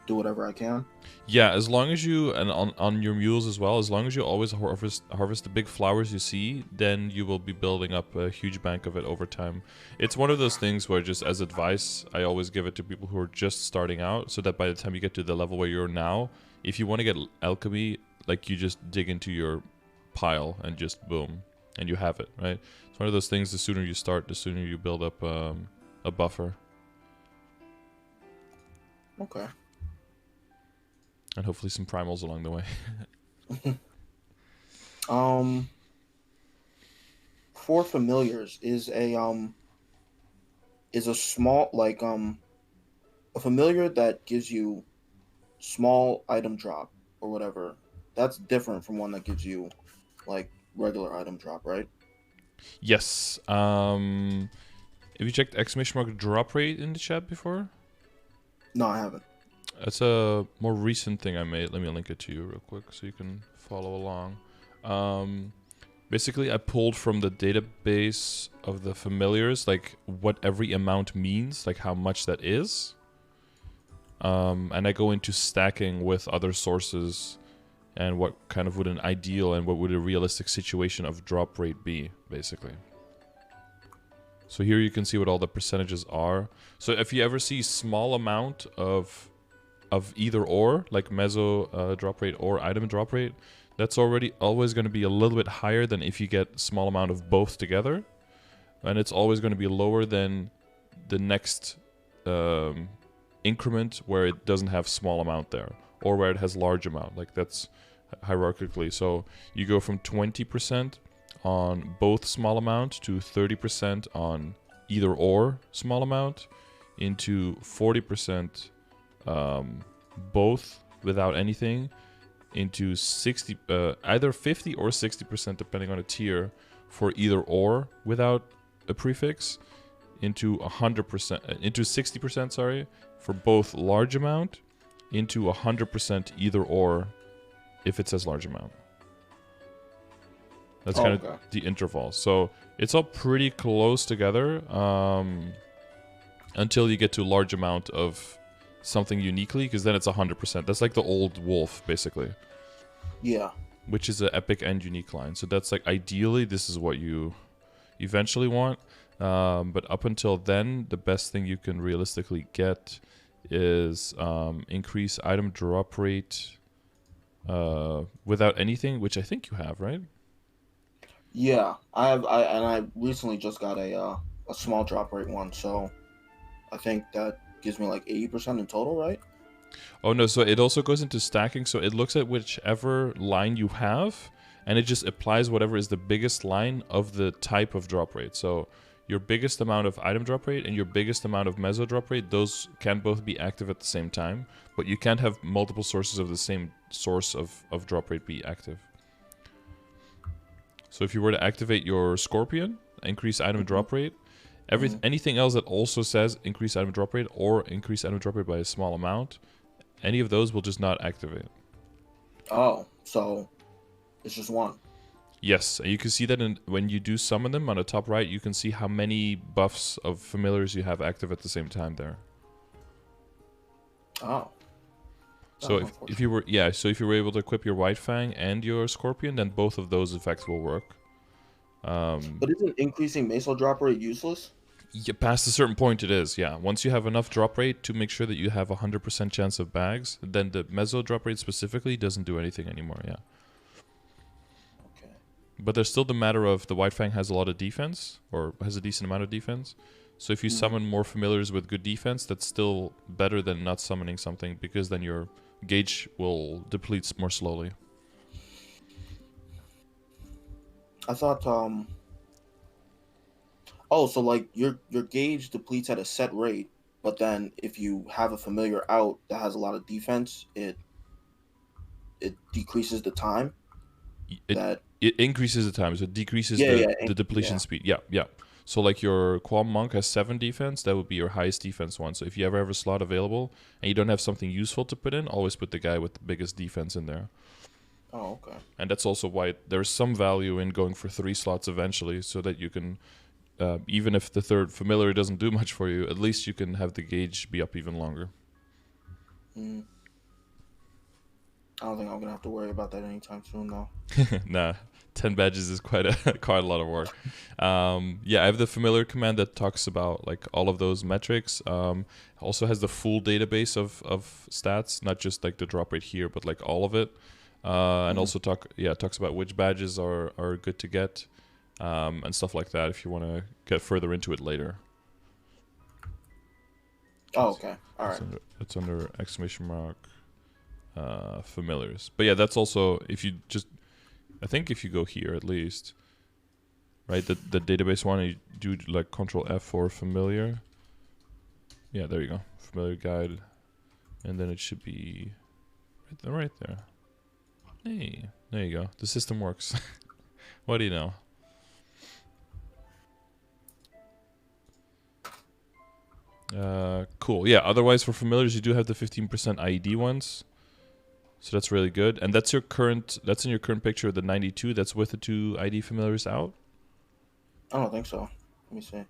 do whatever I can. Yeah, as long as you, and on your mules as well, as long as you always harvest the big flowers you see, then you will be building up a huge bank of it over time. It's one of those things where, just as advice, I always give it to people who are just starting out, so that by the time you get to the level where you're now, if you want to get alchemy, like, you just dig into your pile and just boom, and you have it, right? It's one of those things, the sooner you start, the sooner you build up a buffer. Okay. And hopefully some primals along the way. For familiars is a small, like a familiar that gives you small item drop or whatever. That's different from one that gives you like regular item drop, right? Yes. Have you checked !mark drop rate in the chat before? No, I haven't. It's a more recent thing I made. Let me link it to you real quick so you can follow along. Basically, I pulled from the database of the familiars, like, what every amount means, like how much that is. And I go into stacking with other sources and what kind of would an ideal and what would a realistic situation of drop rate be, basically. So here you can see what all the percentages are. So if you ever see small amount of either or, like meso drop rate or item drop rate, that's always going to be a little bit higher than if you get small amount of both together, and it's always going to be lower than the next increment where it doesn't have small amount there, or where it has large amount. Like, that's hierarchically. So you go from 20% on both small amount to 30% on either or small amount, into 40% both without anything, into 60 either 50 or 60% depending on a tier for either or without a prefix, into 100% into 60%, sorry, for both large amount into 100% either or if it says large amount. That's kind of the interval. So it's all pretty close together until you get to a large amount of something uniquely, because then it's 100%. That's like the old wolf, basically. Yeah. Which is an epic and unique line. So that's like, ideally, this is what you eventually want. But up until then, the best thing you can realistically get is increase item drop rate without anything, which I think you have, right? Yeah, I recently just got a small drop rate one, so I think that gives me like 80% in total, right? Oh no, so it also goes into stacking, so it looks at whichever line you have, and it just applies whatever is the biggest line of the type of drop rate. So your biggest amount of item drop rate and your biggest amount of meso drop rate, those can both be active at the same time, but you can't have multiple sources of the same source of drop rate be active. So if you were to activate your Scorpion, increase item drop rate, anything else that also says increase item drop rate or increase item drop rate by a small amount, any of those will just not activate. Oh, so it's just one. Yes, and you can see that when you do summon them on the top right, you can see how many buffs of familiars you have active at the same time there. Oh. So if you were able to equip your White Fang and your Scorpion, then both of those effects will work. But isn't increasing meso drop rate useless? Yeah, past a certain point it is, yeah. Once you have enough drop rate to make sure that you have 100% chance of bags, then the meso drop rate specifically doesn't do anything anymore, yeah. Okay. But there's still the matter of the White Fang has a lot of defense, or has a decent amount of defense. So if you summon more familiars with good defense, that's still better than not summoning something, because then your gauge will deplete more slowly. I thought oh, so like your gauge depletes at a set rate, but then if you have a familiar out that has a lot of defense, it decreases the time. It increases the time, so it decreases the depletion speed. Yeah. So like your Qualm Monk has 7 defense, that would be your highest defense one. So if you ever have a slot available and you don't have something useful to put in, always put the guy with the biggest defense in there. Oh, okay. And that's also why there's some value in going for 3 slots eventually, so that you can, even if the third familiar doesn't do much for you, at least you can have the gauge be up even longer. I don't think I'm gonna have to worry about that anytime soon, though. Nah, 10 badges is quite a lot of work. Yeah, I have the familiar command that talks about like all of those metrics. Also has the full database of stats, not just like the drop rate here, but like all of it. And also talks about which badges are good to get, and stuff like that if you want to get further into it later. Oh, okay. All right. It's under exclamation mark familiars. But yeah, that's also I think if you go here at least, right, the database one, you do like Control F for familiar. Yeah, there you go, familiar guide, and then it should be right there. Hey, there you go. The system works. What do you know? Cool. Yeah. Otherwise, for familiars, you do have the 15% IED ones. So that's really good. And that's in your current picture of the 92. That's with the 2 ID familiars out? I don't think so. Let me see.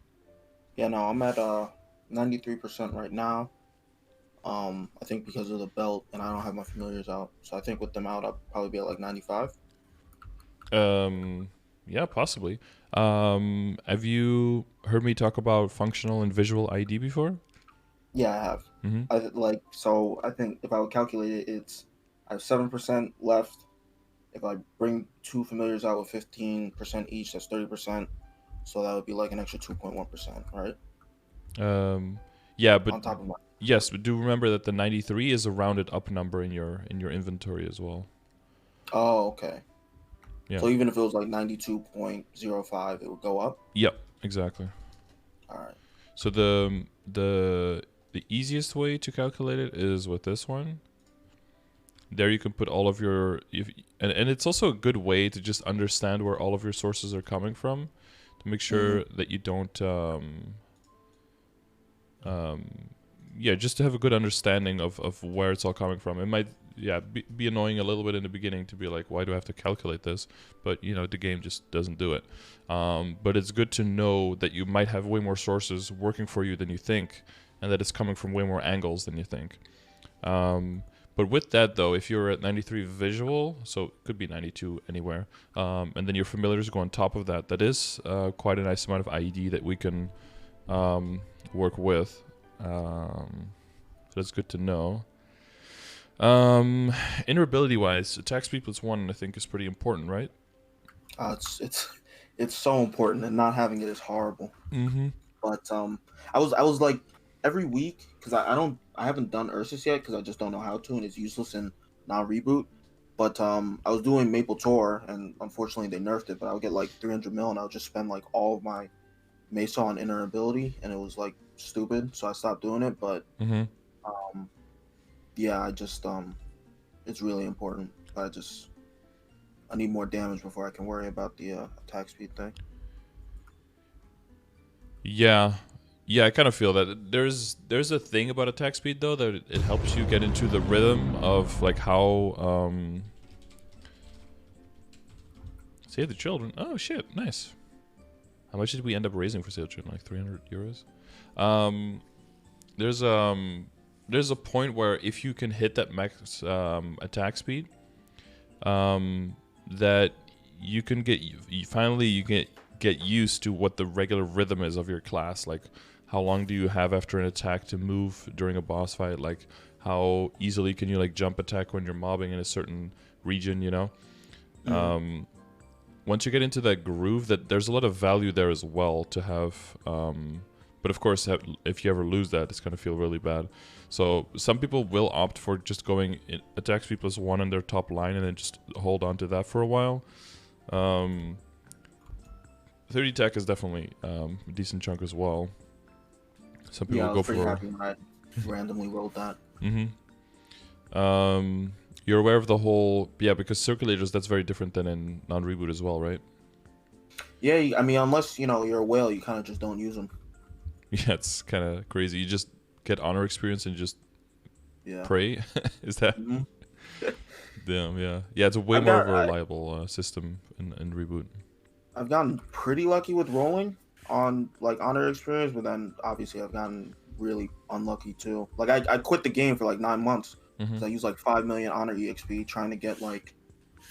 Yeah, no, I'm at 93% right now. I think because of the belt, and I don't have my familiars out. So I think with them out, I'll probably be at like 95. Yeah, possibly. Have you heard me talk about functional and visual ID before? Yeah, I have. I think if I would calculate it, I have 7% left. If I bring 2 familiars out with 15% each, that's 30%. So that would be like an extra 2.1%, right? Yeah, but on top of my. Yes, but do remember that the 93 is a rounded up number in your inventory as well. Oh, okay. Yeah. So even if it was like 92.05, it would go up? Yep, exactly. All right. So the easiest way to calculate it is with this one. There you can put all of your and it's also a good way to just understand where all of your sources are coming from, to make sure that you don't just to have a good understanding of where it's all coming from. It might be annoying a little bit in the beginning to be like, why do I have to calculate this? But the game just doesn't do it. But it's good to know that you might have way more sources working for you than you think, and that it's coming from way more angles than you think. But with that, though, if you're at 93 visual, so it could be 92 anywhere, and then your familiars go on top of that, that is quite a nice amount of IED that we can work with. So that's good to know. Interoperability-wise, attack speed +1, I think, is pretty important, right? It's so important, and not having it is horrible. Mm-hmm. But I was like every week, because I haven't done Ursus yet because I just don't know how to, and it's useless in non-reboot. But I was doing Maple Tour, and unfortunately they nerfed it. But I would get like 300 mil, and I would just spend like all of my Mesa on interoperability, and it was like stupid. So I stopped doing it. But yeah, I just it's really important. I need more damage before I can worry about the attack speed thing. Yeah, I kind of feel that there's a thing about attack speed though that it helps you get into the rhythm of like how Save the Children. Oh shit, nice. How much did we end up raising for Save the Children? Like 300 euros. There's a point where if you can hit that max attack speed, that you can get get used to what the regular rhythm is of your class. Like, how long do you have after an attack to move during a boss fight? Like, how easily can you like jump attack when you're mobbing in a certain region? Once you get into that groove, that there's a lot of value there as well to have. But of course, if you ever lose that, it's gonna feel really bad. So some people will opt for just going attack speed +1 in their top line and then just hold on to that for a while. 30 attack is definitely a decent chunk as well. Some people go for. Happy when I randomly rolled that. You're aware of the whole because circulators, that's very different than in non-reboot as well, right? Yeah, I mean, unless you're a whale, you kind of just don't use them. Yeah, it's kind of crazy. You just get honor experience and just pray. Is that? Damn, yeah. It's a way more of a reliable system in Reboot. I've gotten pretty lucky with rolling on like honor experience, but then obviously I've gotten really unlucky too. Like I quit the game for like 9 months because I used like 5 million honor EXP trying to get like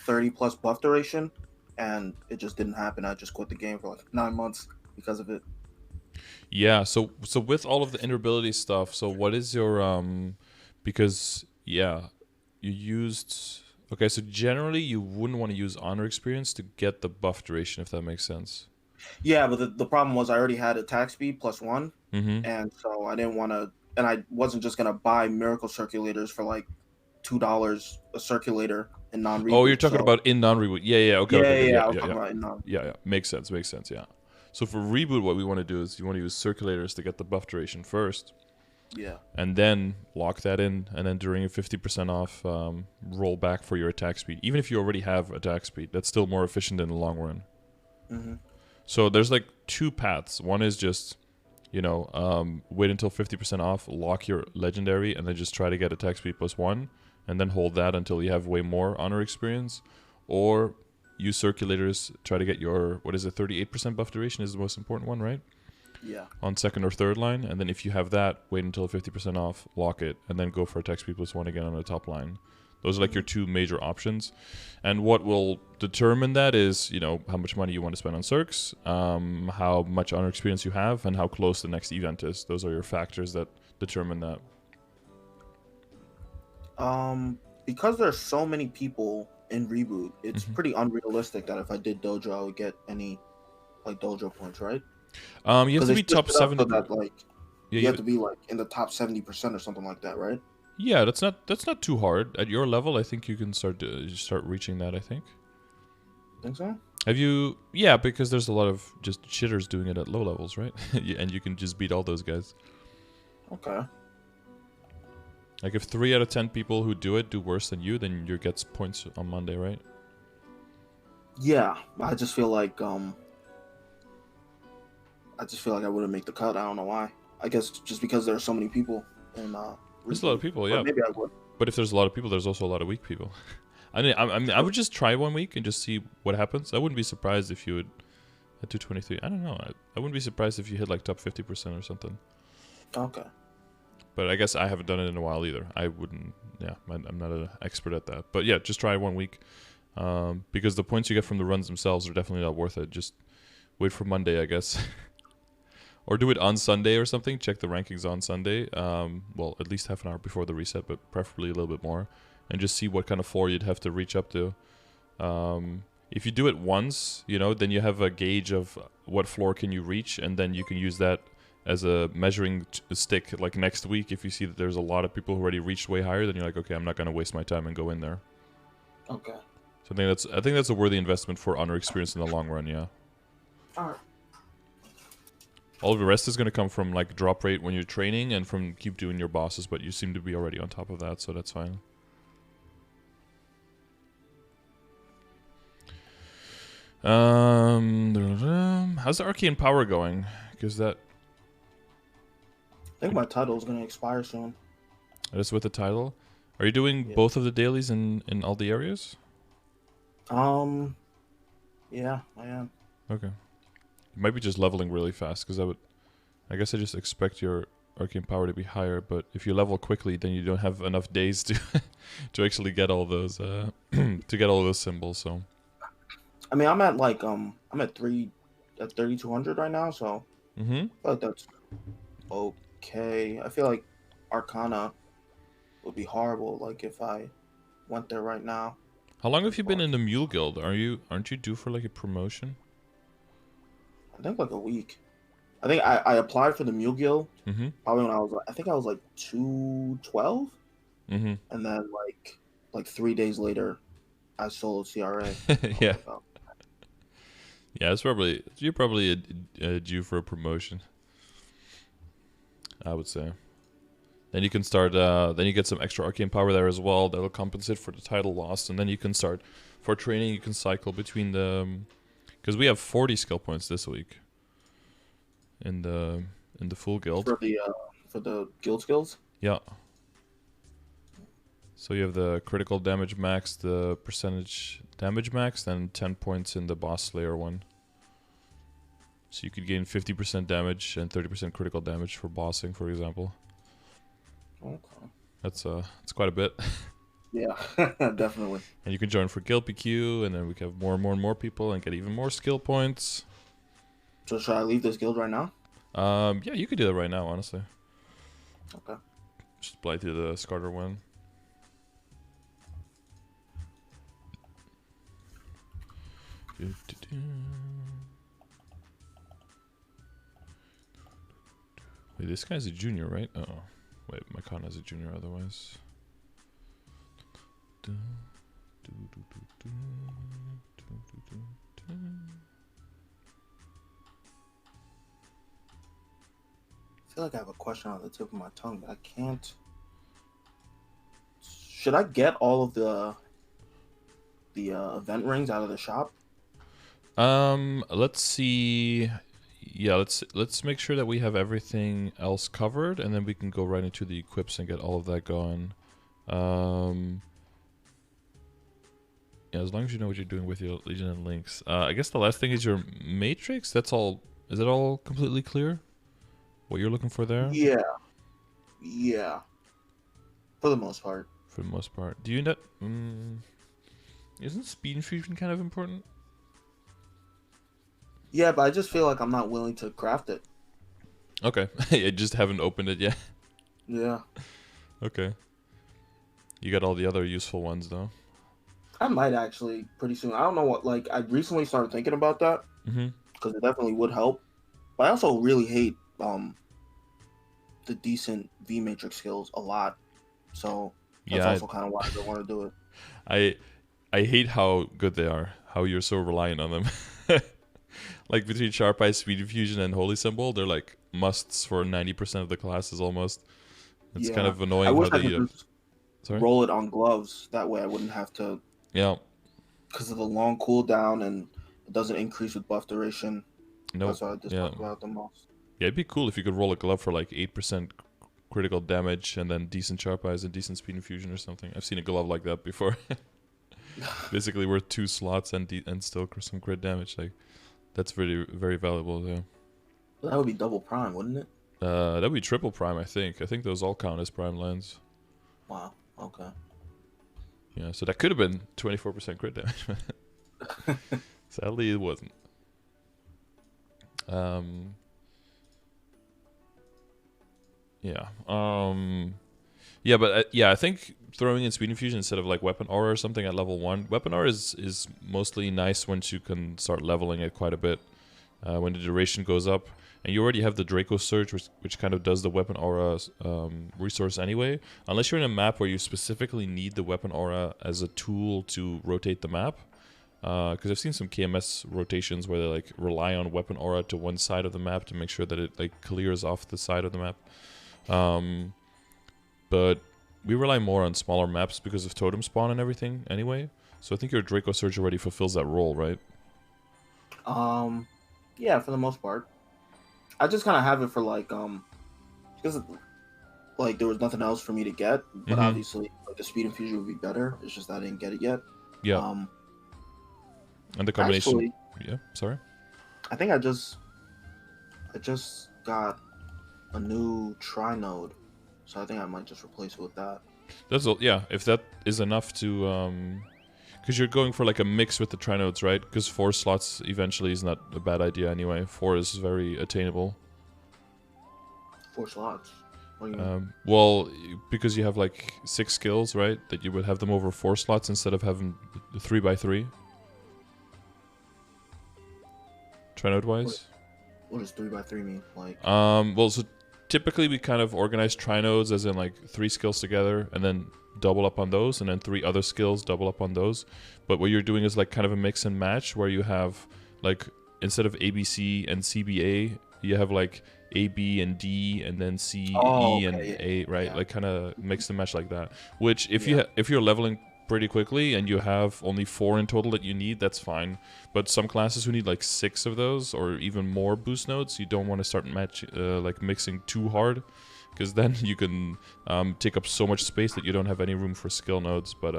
30 plus buff duration, and it just didn't happen. I just quit the game for like 9 months because of it. Yeah, so with all of the interoperability stuff, so what is your because you used so generally you wouldn't want to use honor experience to get the buff duration, if that makes sense. Yeah, but the problem was I already had attack speed +1, and so I didn't want to, and I wasn't just gonna buy miracle circulators for like $2 a circulator in non-reboot. Oh, you're talking about in non-reboot. Yeah, okay. I was talking about in non-reboot. Yeah, makes sense, yeah. So for reboot, what we want to do is you want to use circulators to get the buff duration first. Yeah. And then lock that in, and then during a 50% off, roll back for your attack speed. Even if you already have attack speed, that's still more efficient in the long run. So there's like two paths. One is just, wait until 50% off, lock your legendary, and then just try to get attack speed +1, and then hold that until you have way more honor experience. Or use circulators, try to get your 38% buff duration is the most important one, right? Yeah. On second or third line, and then if you have that, wait until 50% off, lock it, and then go for attack speed +1 again on the top line. Those are like your two major options. And what will determine that is, how much money you want to spend on circs, how much honor experience you have, and how close the next event is. Those are your factors that determine that. Because there's so many people in Reboot, it's pretty unrealistic that if I did dojo, I would get any like dojo points, right? You have to be top 70. You have to be like in the top 70% or something like that, right? Yeah, that's not too hard. At your level, I think you can start reaching that, I think. Think so? Have you? Yeah, because there's a lot of just shitters doing it at low levels, right? And you can just beat all those guys. Okay. Like if 3 out of 10 people who do it do worse than you, then you get points on Monday, right? Yeah, I just feel like I wouldn't make the cut. I don't know why. I guess just because there are so many people. in There's a lot of Reboot. people, But yeah. maybe I would. But if there's a lot of people, there's also a lot of weak people. I would just try 1 week and just see what happens. I wouldn't be surprised if you would at 223. I don't know. I wouldn't be surprised if you hit like top 50% or something. Okay. But I guess I haven't done it in a while either. I wouldn't. Yeah, I'm not an expert at that. But yeah, just try 1 week, because the points you get from the runs themselves are definitely not worth it. Just wait for Monday, I guess, or do it on Sunday or something. Check the rankings on Sunday. Well, at least half an hour before the reset, but preferably a little bit more, and just see what kind of floor you'd have to reach up to. If you do it once, then you have a gauge of what floor can you reach, and then you can use that as a measuring stick. Like next week, if you see that there's a lot of people who already reached way higher, then you're like, okay, I'm not going to waste my time and go in there. Okay. So I think that's a worthy investment for honor experience in the long run. Yeah. All right. All of the rest is going to come from like drop rate when you're training and from keep doing your bosses, but you seem to be already on top of that, so that's fine. How's the arcane power going? Because that I think my title is gonna expire soon. is with the title. Are you doing both of the dailies in all the areas? Yeah, I am. Okay. You might be just leveling really fast, because I guess I just expect your arcane power to be higher, but if you level quickly, then you don't have enough days to to actually get all those to get all those symbols. So I mean, I'm at 3,200 right now, so I feel like that's okay. I feel like Arcana would be horrible, like if I went there right now. How long have you been in the Mule Guild? Aren't you due for like a promotion? I think like a week. I think I applied for the Mule Guild probably when I was like 212, and then like 3 days later, I soloed CRA. Yeah. Yeah, you're probably due for a promotion, I would say. Then you can start. Then you get some extra arcane power there as well. That'll compensate for the title loss, and then you can start for training. You can cycle between the, because we have 40 skill points this week. In the full guild. For the guild skills. Yeah. So you have the critical damage max, the percentage damage max, then 10 points in the boss slayer one. So you could gain 50% damage and 30% critical damage for bossing, for example. Okay. That's quite a bit. Yeah, definitely. And you can join for guild PQ, and then we can have more and more people and get even more skill points. So should I leave this guild right now? Yeah, you could do that right now, honestly. Okay. Just apply to the Scardor one. Wait, this guy's a junior, right? Oh, wait, my con is a junior otherwise. I feel like I have a question on the tip of my tongue, but I can't. Should I get all of the event rings out of the shop? Let's see. Yeah, let's make sure that we have everything else covered, and then we can go right into the equips and get all of that going. Yeah, as long as you know what you're doing with your Legion and Links. I guess the last thing is your Matrix. That's all. Is it all completely clear? What you're looking for there? Yeah. For the most part. For the most part. Do you not? Isn't speed infusion kind of important? Yeah, but I just feel like I'm not willing to craft it. Okay. I just haven't opened it yet. Yeah. Okay. You got all the other useful ones though. I might actually pretty soon. I don't know what. Like, I recently started thinking about that because it definitely would help. But I also really hate the decent V Matrix skills a lot. So that's also kind of why I don't want to do it. I hate how good they are. How you're so reliant on them. Like between Sharp Eye, Speed Infusion, and Holy Symbol, they're like musts for 90% of the classes almost. It's kind of annoying. I wish I could just roll it on gloves. That way I wouldn't have to. Yeah. Because of the long cooldown and it doesn't increase with buff duration. No. That's what I just talked about the most. Yeah, it'd be cool if you could roll a glove for like 8% critical damage and then decent sharp eyes and decent speed infusion or something. I've seen a glove like that before. Basically worth 2 slots and still some crit damage. Like that's very, very valuable. Yeah. Well, that would be double prime, wouldn't it? That would be triple prime, I think. I think those all count as prime lands. Wow. Okay. Yeah, so that could have been 24% crit damage. Sadly, it wasn't. Yeah. Yeah, but I think throwing in speed infusion instead of like weapon aura or something at level 1. Weapon aura is mostly nice once you can start leveling it quite a bit. When the duration goes up. And you already have the Draco Surge, which kind of does the weapon aura resource anyway. Unless you're in a map where you specifically need the weapon aura as a tool to rotate the map. Because I've seen some KMS rotations where they like rely on weapon aura to one side of the map to make sure that it like clears off the side of the map. But we rely more on smaller maps because of totem spawn and everything anyway. So I think your Draco Surge already fulfills that role, right? Yeah, for the most part. I just kind of have it for like because like there was nothing else for me to get, but obviously like, the speed infusion would be better. It's just I didn't get it yet. Yeah. And the combination. Actually, yeah. Sorry. I think I just got a new trinode, so I think I might just replace it with that. That's all. Yeah. If that is enough to because you're going for like a mix with the trinodes, right? Because 4 slots eventually is not a bad idea anyway. 4 is very attainable. 4 slots? What do you mean? Well, because you have like 6 skills, right? That you would have them over 4 slots instead of having the 3x3. Trinode-wise. What does 3x3 mean? Like. Well, so typically we kind of organize trinodes as in like 3 skills together and then double up on those, and then 3 other skills, double up on those. But what you're doing is like kind of a mix and match where you have like instead of ABC and CBA, you have like A, B, and D, and then C, E, and A, right? Yeah. Like kind of mix and match like that. Which if you're leveling pretty quickly and you have only 4 in total that you need, that's fine. But some classes who need like 6 of those or even more boost nodes, you don't want to start like mixing too hard. Because then you can take up so much space that you don't have any room for skill nodes. But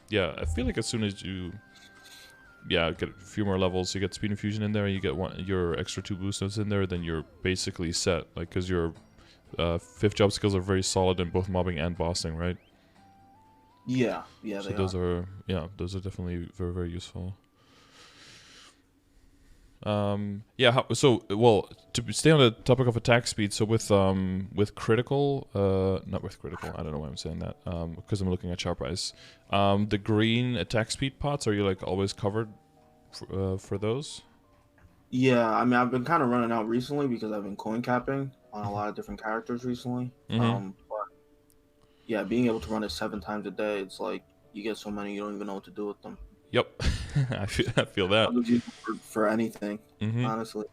yeah, I feel like as soon as you get a few more levels, you get speed infusion in there, you get your extra 2 boost nodes in there, then you're basically set. Like, because your 5th job skills are very solid in both mobbing and bossing, right? Yeah, so those are definitely very, very useful. Well, to stay on the topic of attack speed, so with critical, not with critical, I don't know why I'm saying that, because I'm looking at sharp eyes. The green attack speed pots, are you like always covered for those? Yeah, I mean, I've been kind of running out recently because I've been coin capping on a lot of different characters recently. But yeah, being able to run it 7 times a day, it's like you get so many you don't even know what to do with them. Yep, I feel that. I'll use it for anything, honestly.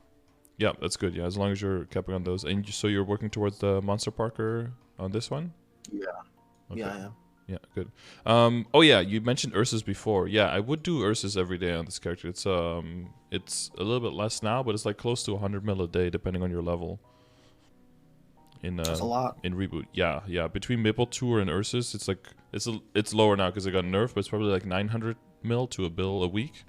Yeah, that's good. Yeah, as long as you're capping on those, and so you're working towards the Monster Parker on this one. Yeah. Okay. Yeah, I am. Yeah, good. Oh yeah, you mentioned Ursus before. Yeah, I would do Ursus every day on this character. It's a little bit less now, but it's like close to 100 mil a day, depending on your level. That's a lot. In Reboot. Yeah. Between MapleStory and Ursus, it's like it's lower now because it got nerfed, but it's probably like 900 mil to a bill a week,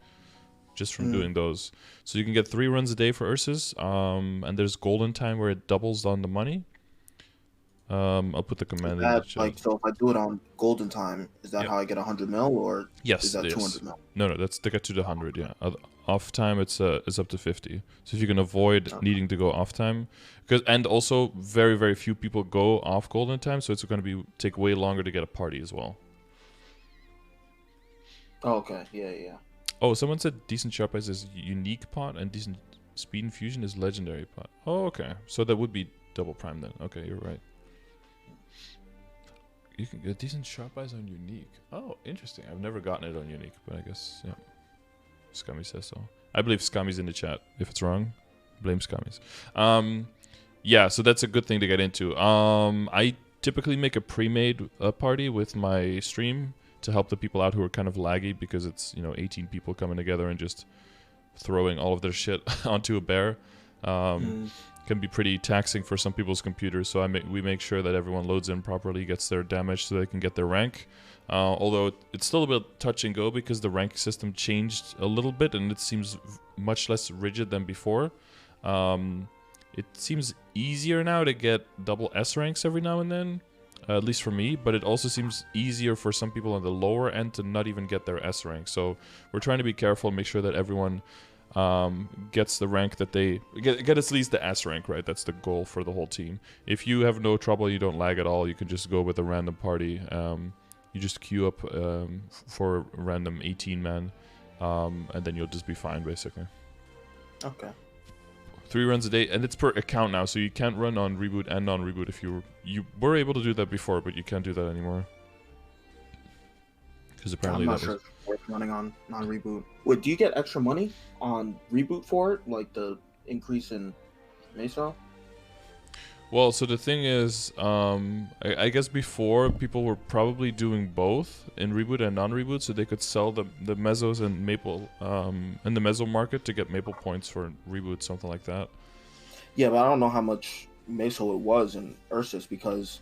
just from doing those. So you can get 3 runs a day for Ursus. And there's golden time where it doubles on the money. I'll put the command in the chat. Like, so if I do it on golden time, is that how I get 100 mil, or yes, is that 200 mil? No, that's to get to the 100. Yeah, off time it's up to 50. So if you can avoid needing to go off time, and also very, very few people go off golden time, so it's going to take way longer to get a party as well. Oh, okay, yeah. Oh, someone said decent sharp eyes is unique pot and decent speed infusion is legendary pot. Oh, okay, so that would be double prime then. Okay, you're right. You can get decent sharp eyes on unique. Oh, interesting. I've never gotten it on unique, but I guess, yeah. Scummy says so. I believe Scummy's in the chat. If it's wrong, blame Scummies. Yeah, so that's a good thing to get into. I typically make a pre-made party with my stream to help the people out who are kind of laggy, because it's 18 people coming together and just throwing all of their shit onto a bear. can be pretty taxing for some people's computers. So we make sure that everyone loads in properly, gets their damage so they can get their rank. Although it's still a bit touch and go because the rank system changed a little bit and it seems much less rigid than before. It seems easier now to get double S ranks every now and then, at least for me, but it also seems easier for some people on the lower end to not even get their S rank. So we're trying to be careful and make sure that everyone gets the rank that they get at least the S rank, right? That's the goal for the whole team. If you have no trouble, you don't lag at all, you can just go with a random party. You just queue up for a random 18-man, and then you'll just be fine, basically. Okay. 3 runs a day, and it's per account now, so you can't run on Reboot and non-Reboot. If you were able to do that before, but you can't do that anymore. Because apparently I'm not sure if it's worth running on non-Reboot. Wait, do you get extra money on Reboot for it? Like the increase in Mesa? Well, so the thing is, I guess before people were probably doing both in Reboot and non-Reboot, so they could sell the Mesos and Maple in the Meso market to get Maple points for Reboot, something like that. Yeah, but I don't know how much Meso it was in Ursus, because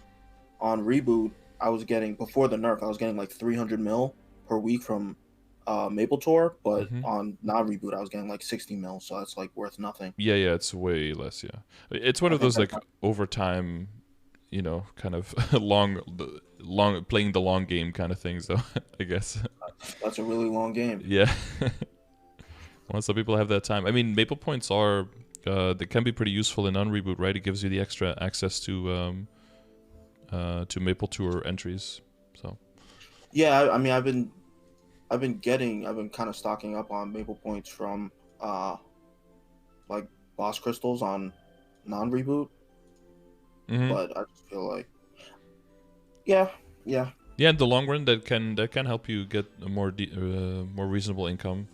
on Reboot I was getting, before the nerf, I was getting like 300 mil per week from Maple Tour, but on non-Reboot I was getting like 60 mil, so that's like worth nothing. Yeah, it's way less. Yeah, it's one of those like overtime, kind of long playing the long game kind of things, though. I guess that's a really long game. Yeah. Well, some people have that time. I mean, Maple points are they can be pretty useful in non-Reboot, right? It gives you the extra access to Maple Tour entries. So yeah, I mean, I've been kind of stocking up on Maple points from like boss crystals on non-Reboot, but I just feel like yeah, in the long run that can help you get a more reasonable income,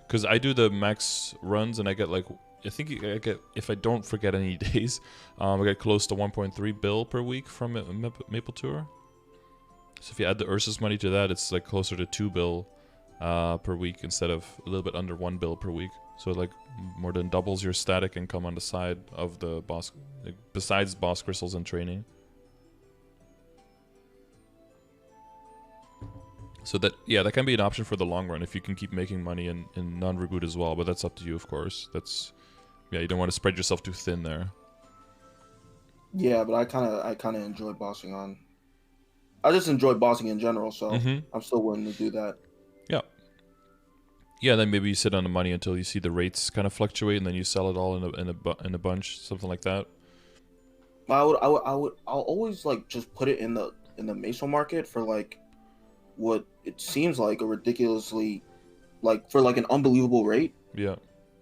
because I do the max runs and I get like, I think I get, if I don't forget any days, I get close to 1.3 bill per week from Maple Tour. So if you add the Ursus money to that, it's like closer to 2 bill per week instead of a little bit under 1 bill per week. So like more than doubles your static income on the side of the boss, like, besides boss crystals and training. So that can be an option for the long run if you can keep making money in non-Reboot as well, but that's up to you, of course. You don't want to spread yourself too thin there. Yeah, but I kind of enjoy bossing on. I just enjoy bossing in general, so I'm still willing to do that. Yeah. Yeah, then maybe you sit on the money until you see the rates kind of fluctuate, and then you sell it all in a bunch, something like that. I'll always like just put it in the Meso market for like what it seems like a ridiculously, like, for like an unbelievable rate. Yeah.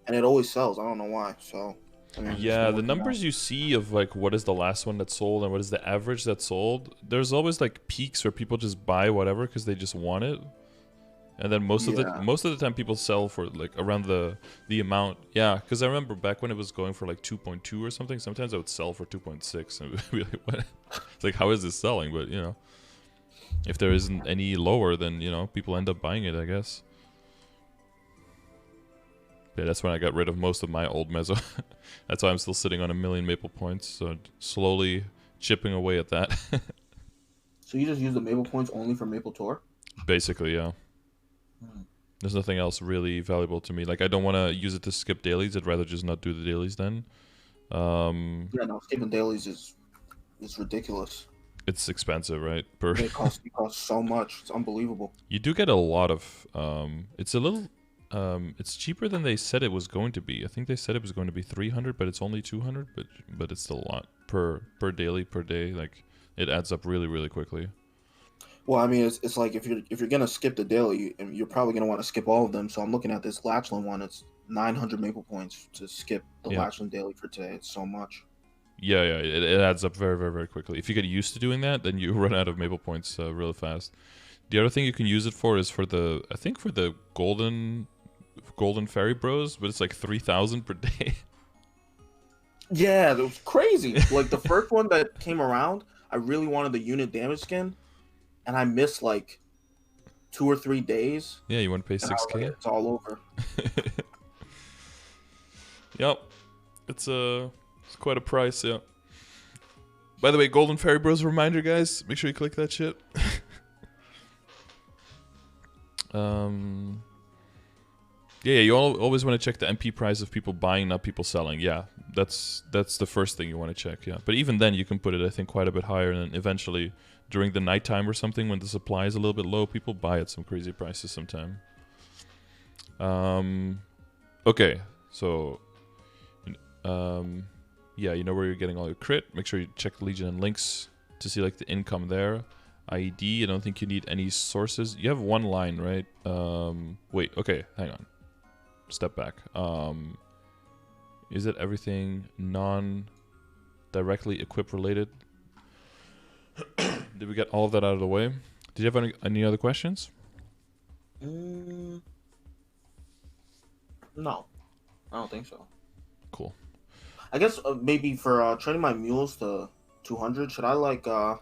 And it always sells. I don't know why. So I mean, yeah, the numbers you see of like what is the last one that sold and what is the average that sold, there's always like peaks where people just buy whatever because they just want it. And then most of the time people sell for like around the amount. Yeah, because I remember back when it was going for like 2.2 or something, sometimes I would sell for 2.6 and be like, what? It's like, how is this selling? But if there isn't any lower, then people end up buying it, I guess. Yeah, that's when I got rid of most of my old Meso. That's why I'm still sitting on 1 million Maple points, so slowly chipping away at that. So you just use the Maple points only for Maple Tour? Basically, yeah. There's nothing else really valuable to me. Like, I don't want to use it to skip dailies. I'd rather just not do the dailies then. Yeah, no, skipping dailies is ridiculous. It's expensive, right? It costs so much. It's unbelievable. You do get a lot of... it's a little... it's cheaper than they said it was going to be. I think they said it was going to be 300, but it's only 200. But it's still a lot per daily, per day. Like, it adds up really, really quickly. Well, I mean, it's like if you're gonna skip the daily, you're probably gonna want to skip all of them. So I'm looking at this Latchland one. It's 900 Maple points to skip the Latchland daily for today. It's so much. Yeah, it adds up very, very, very quickly. If you get used to doing that, then you run out of Maple points really fast. The other thing you can use it for is for the golden fairy bros, but it's like 3,000 per day. Yeah, that was crazy. Like the first one that came around, I really wanted the unit damage skin, and I missed like 2 or 3 days. Yeah, you want to pay 6K? It's all over. Yep. It's It's quite a price, yeah. By the way, Golden Fairy Bros reminder, guys. Make sure you click that shit. Yeah, you always want to check the MP price of people buying, not people selling. Yeah, that's the first thing you want to check, yeah. But even then, you can put it, I think, quite a bit higher, and then eventually, during the nighttime or something, when the supply is a little bit low, people buy at some crazy prices sometime. Okay, so... yeah, you know where you're getting all your crit. Make sure you check Legion and links to see like the income there. IED, I don't think you need any sources. You have one line, right? Wait, okay, hang on. Step back. Is it everything non-directly equip related? Did we get all of that out of the way? Did you have any other questions? No, I don't think so. Cool. I guess maybe for training my mules to 200, should I like I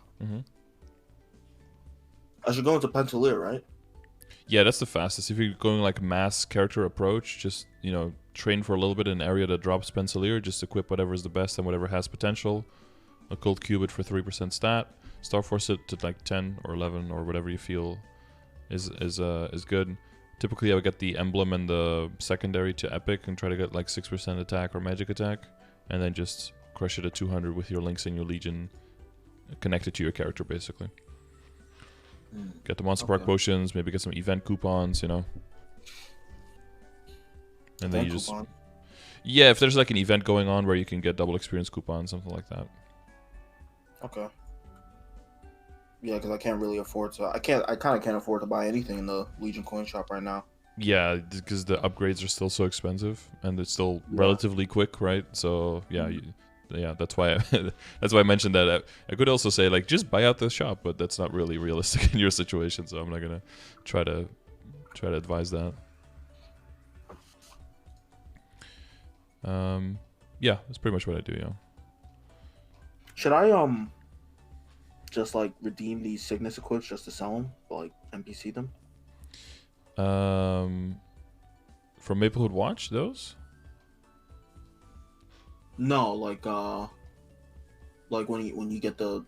should go into Pentalier, right? Yeah, that's the fastest. If you're going like mass character approach, just, you know, train for a little bit in an area that drops Pencilier, just equip whatever is the best and whatever has potential. Occult Cubit for 3% stat. Star Force it to like 10 or 11 or whatever you feel is good. Typically I would get the emblem and the secondary to epic and try to get like 6% attack or magic attack, and then just crush it at 200 with your links and your legion connected to your character basically. Get the Monster Park potions, maybe get some event coupons, you know. And then you just... Coupon. Yeah, if there's like an event going on where you can get double experience coupons, something like that. Okay. Yeah, because I can't really afford to... I kind of can't afford to buy anything in the Legion coin shop right now. Yeah, because the upgrades are still so expensive, and it's still relatively quick, right? So, yeah, yeah, that's why I mentioned that. I could also say like just buy out the shop, but that's not really realistic in your situation. So I'm not gonna try to advise that. Yeah, that's pretty much what I do. Yeah. Should I just like redeem these Cygnus equips just to sell them, or, like NPC them? From Maplewood Watch, those? No, like when you get the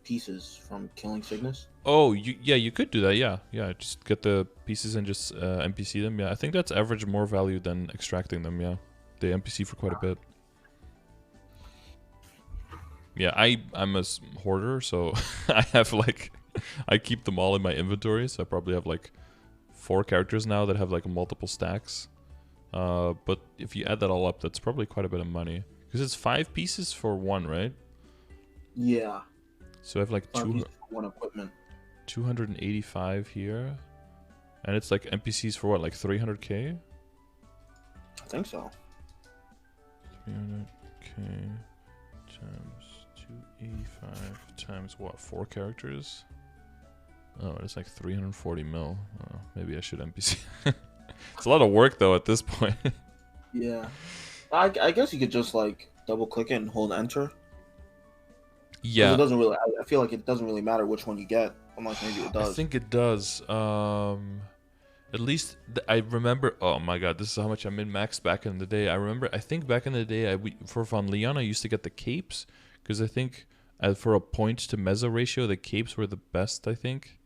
pieces from killing Cygnus. Oh, you could do that. Yeah, just get the pieces and just NPC them. Yeah, I think that's average more value than extracting them. Yeah, they NPC for quite a bit. Yeah, I'm a hoarder, so I have like I keep them all in my inventory. So I probably have like 4 characters now that have like multiple stacks. But if you add that all up, that's probably quite a bit of money. Because it's 5 pieces for 1, right? Yeah. So I have like 1 equipment. 285 here. And it's like NPCs for what, like 300k? I think so. 300k times 285 times what, 4 characters? Oh, it's like 340 mil. Oh, maybe I should NPC. It's a lot of work though at this point. Yeah. I guess you could just like double click it and hold enter. Yeah. It doesn't really. I feel like it doesn't really matter which one you get, unless maybe it does. I think it does. At least I remember. Oh my god, this is how much I min-maxed back in the day. I think back in the day, for Von Leon, I used to get the capes because I think for a point to meso ratio, the capes were the best. I think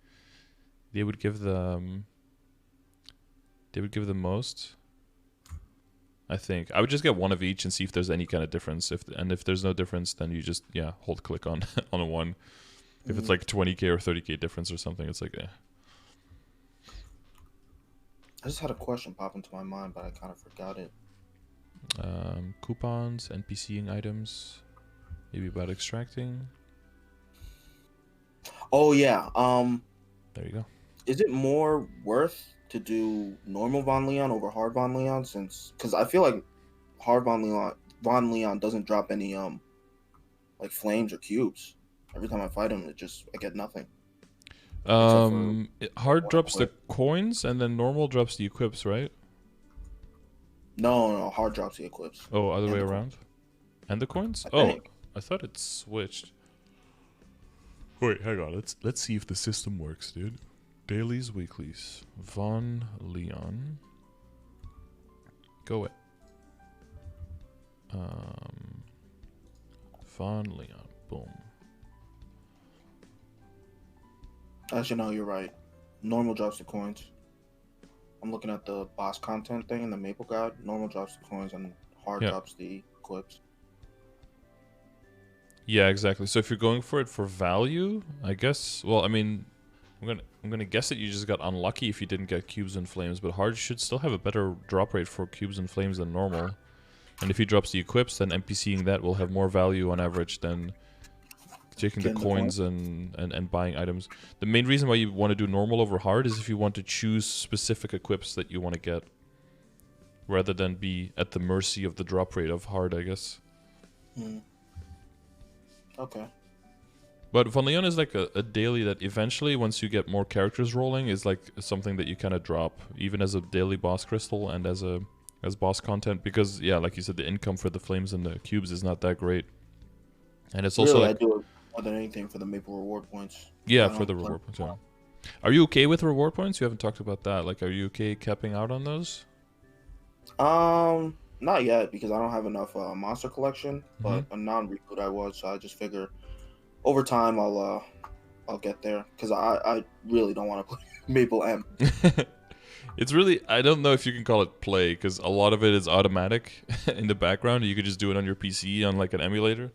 they would give the most. I think I would just get one of each and see if there's any kind of difference. If there's no difference, then you just hold click on on a one. If it's like 20k or 30k difference or something, it's like I just had a question pop into my mind, but I kind of forgot it. Coupons, NPCing items, maybe about extracting. Oh yeah. There you go. Is it more worth to do normal Von Leon over hard Von Leon, because I feel like hard Von Leon doesn't drop any like flames or cubes. Every time I fight him, I get nothing. Hard drops the coins and then normal drops the equips, right? No, hard drops the equips. Oh, other way around. And the coins? I thought it switched. Wait, hang on. Let's see if the system works, dude. Dailies, weeklies. Von Leon. Go away. Von Leon. Boom. Actually, no, you're right. Normal drops the coins. I'm looking at the boss content thing in the Maple Guide. Normal drops the coins and hard Yeah. drops the equips. Yeah, exactly. So if you're going for it for value, I guess. Well, I mean, I'm gonna guess that you just got unlucky if you didn't get cubes and flames, but hard should still have a better drop rate for cubes and flames than normal. And if he drops the equips, then NPCing that will have more value on average than taking the coins and buying items. The main reason why you want to do normal over hard is if you want to choose specific equips that you want to get, rather than be at the mercy of the drop rate of hard, I guess. Okay. But Von Leon is like a daily that eventually, once you get more characters rolling, is like something that you kind of drop, even as a daily boss crystal and as boss content, because yeah, like you said, the income for the flames and the cubes is not that great, and it's also really, like, I do it more than anything for the Maple reward points. yeah, for the reward points. Yeah. Are you okay with reward points? You haven't talked about that. Like, are you okay capping out on those? Not yet because I don't have enough monster collection, but a non-reboot I was, so I just figure over time I'll get there because I really don't want to play Maple M. It's really, I don't know if you can call it play, because a lot of it is automatic in the background. You could just do it on your PC on like an emulator.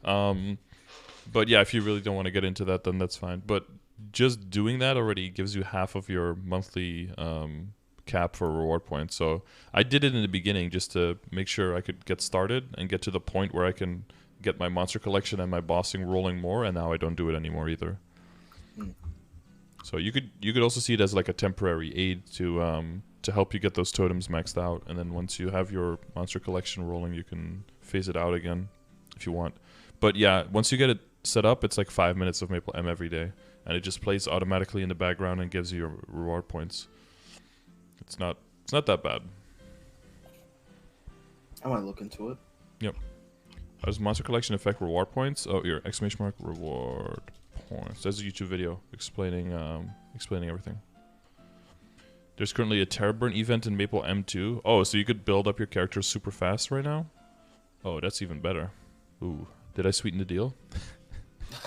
But yeah, if you really don't want to get into that, then that's fine. But just doing that already gives you half of your monthly cap for reward points. So I did it in the beginning just to make sure I could get started and get to the point where I can get my monster collection and my bossing rolling more, and now I don't do it anymore either. So you could also see it as like a temporary aid to help you get those totems maxed out, and then once you have your monster collection rolling, you can phase it out again if you want. But yeah, once you get it set up, it's like 5 minutes of Maple M every day, and it just plays automatically in the background and gives you your reward points. It's not that bad. I might look into it. Yep. How does monster collection affect reward points? Oh, here, exclamation mark reward points. There's a YouTube video explaining everything. There's currently a Terror Burn event in Maple M2. Oh, so you could build up your character super fast right now? Oh, that's even better. Ooh, did I sweeten the deal?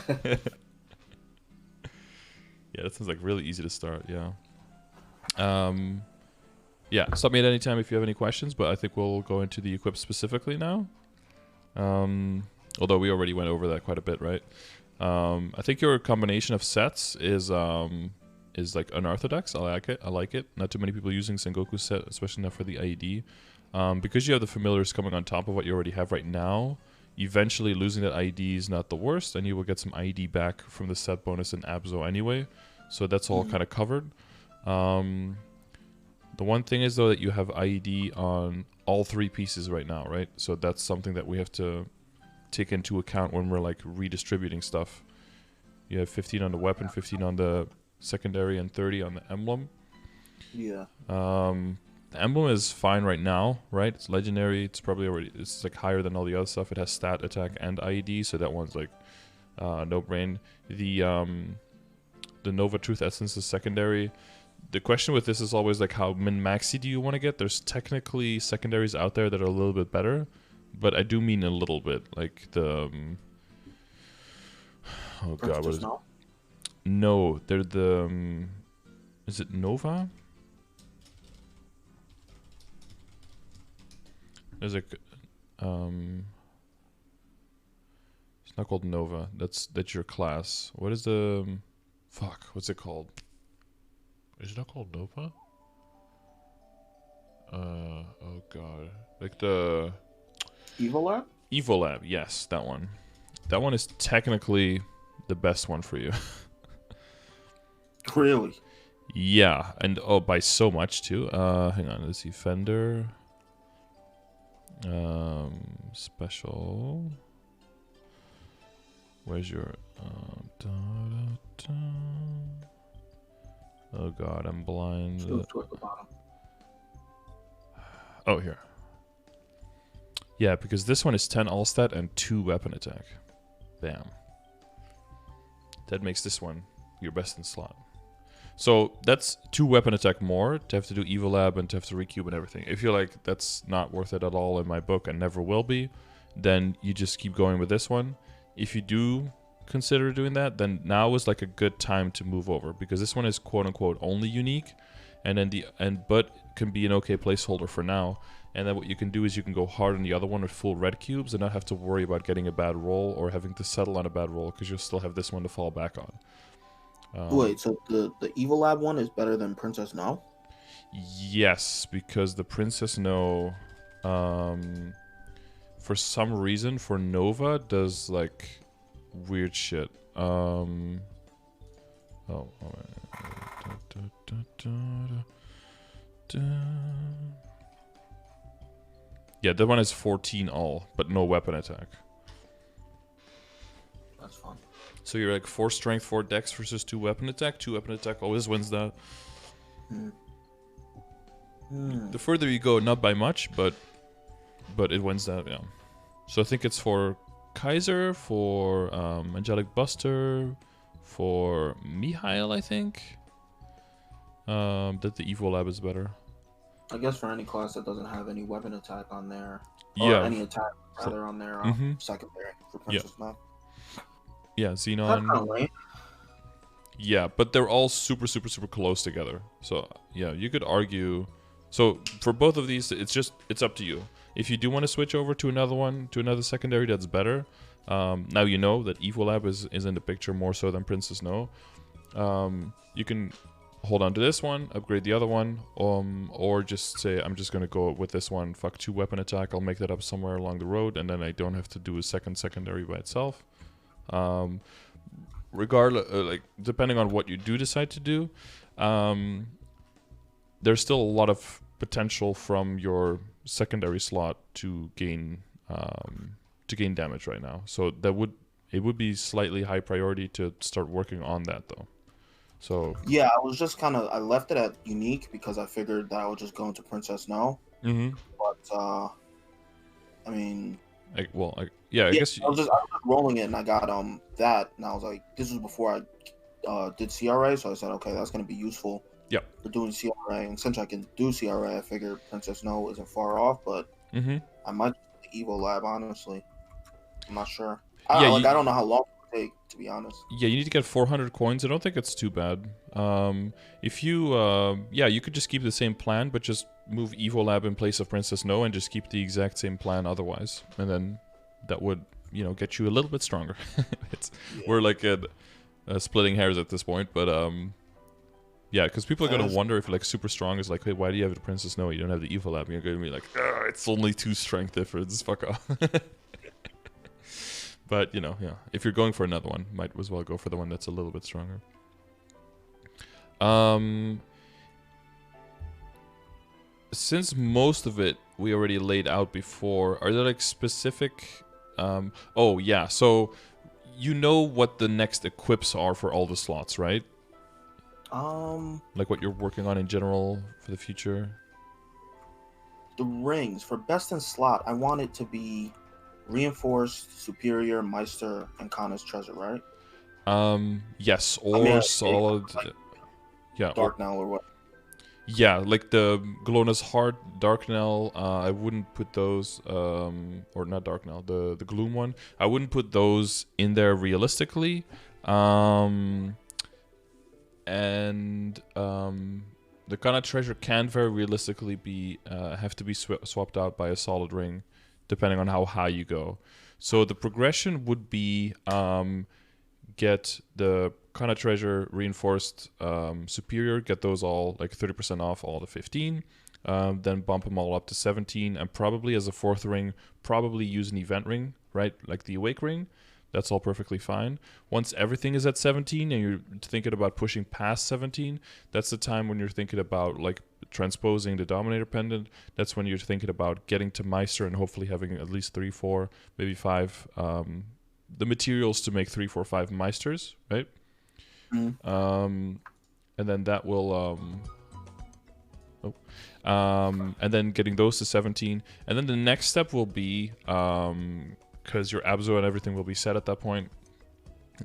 Yeah, that sounds like really easy to start, yeah. Yeah, stop me at any time if you have any questions, but I think we'll go into the equip specifically now. Although we already went over that quite a bit, right? I think your combination of sets is like unorthodox. I like it. Not too many people using Sengoku set, especially not for the IED. Because you have the familiars coming on top of what you already have right now, eventually losing that IED is not the worst, and you will get some IED back from the set bonus in Abzo anyway. So that's all kind of covered. The one thing is, though, that you have IED on all three pieces right now, right? So that's something that we have to take into account when we're like redistributing stuff. You have 15 on the weapon, 15 on the secondary, and 30 on the emblem. Yeah. The emblem is fine right now, right? It's legendary. It's probably already, it's like higher than all the other stuff. It has stat, attack, and IED, so that one's like no brain. The Nova Truth Essence is secondary. The question with this is always like, how min-maxy do you want to get? There's technically secondaries out there that are a little bit better, but I do mean a little bit. Like the oh god, what is it? No, they're the is it Nova? There's like it's not called Nova. That's your class. What is the fuck? What's it called? Is it not called Nova? Oh god. Like the Evolab? Evolab, yes, that one. That one is technically the best one for you. Really? Yeah, and oh, by so much too. Hang on, let's see. Fender. Special. Where's your oh god, I'm blind. Towards the bottom. Oh, here. Yeah, because this one is 10 all stat and 2 weapon attack. Bam. That makes this one your best in slot. So that's 2 weapon attack more to have to do Evolab and to have to recube and everything. If you're like, that's not worth it at all in my book and never will be, then you just keep going with this one. If you do consider doing that, then now is like a good time to move over, because this one is quote unquote only unique, and then but can be an okay placeholder for now. And then what you can do is you can go hard on the other one with full red cubes and not have to worry about getting a bad roll or having to settle on a bad roll, because you'll still have this one to fall back on. Wait, so the Evil Lab one is better than Princess No? Yes, because the Princess No, for some reason, for Nova, does like weird shit. Yeah, that one is 14 all, but no weapon attack. That's fun. So you're like 4 strength, 4 dex versus 2 weapon attack. 2 weapon attack always wins that. The further you go, not by much, but it wins that, yeah. So I think it's for Kaiser, for Angelic Buster, for Mihail, I think. That the Evil Lab is better. I guess for any class that doesn't have any weapon attack on there, yeah, or any attack rather on their secondary for Princess No. Yeah, Xenon. Yeah, but they're all super, super, super close together. So yeah, you could argue. So for both of these, it's up to you. If you do want to switch over to another one, to another secondary, that's better. Now you know that Evil Lab is in the picture more so than Princess No. You can hold on to this one, upgrade the other one, or just say, I'm just going to go with this one, fuck 2 weapon attack, I'll make that up somewhere along the road, and then I don't have to do a second secondary by itself. Regardless, like, depending on what you do decide to do, there's still a lot of potential from your secondary slot to gain damage right now. So it would be slightly high priority to start working on that, though. So yeah, I was just I left it at unique because I figured that I would just go into Princess No. But I mean, I guess I was just rolling it, and I got that, and I was like, this was before I did CRA, so I said, okay, that's gonna be useful. Yep. For doing CRA, and since I can do CRA, I figured Princess No isn't far off, but I might do the Evil Lab, honestly. I'm not sure. I don't know how long it will take, to be honest. Yeah, you need to get 400 coins. I don't think it's too bad. If you, you could just keep the same plan, but just move Evil Lab in place of Princess No and just keep the exact same plan otherwise. And then that would, get you a little bit stronger. We're like splitting hairs at this point, but yeah, because people are going to wonder if like super strong is like, hey, why do you have the Princess No? You don't have the Evil Lab. And you're going to be like, it's only 2 strength difference. Fuck off. But, if you're going for another one, might as well go for the one that's a little bit stronger. Since most of it we already laid out before, are there like specific... so you know what the next equips are for all the slots, right? Like what you're working on in general for the future? The rings. For best in slot, I want it to be Reinforced, Superior, Meister, and Kana's Treasure, right? Yes, or solid... Dark-Knell or what? Yeah, like the Glona's Heart, Dark-Knell, I wouldn't put those... or not Dark-Knell, the Gloom one. I wouldn't put those in there realistically. The Kana Treasure can very realistically be have to be swapped out by a solid ring, depending on how high you go. So the progression would be get the Kana Treasure Reinforced Superior, get those all like 30% off all the 15, then bump them all up to 17, and probably as a 4th ring, probably use an event ring, right? Like the Awake ring. That's all perfectly fine. Once everything is at 17 and you're thinking about pushing past 17, that's the time when you're thinking about like transposing the Dominator Pendant. That's when you're thinking about getting to Meister and hopefully having at least 3, 4, maybe 5 the materials to make 3, 4, 5 Meisters, right? And then that will and then getting those to 17, and then the next step will be because your Abzo and everything will be set at that point.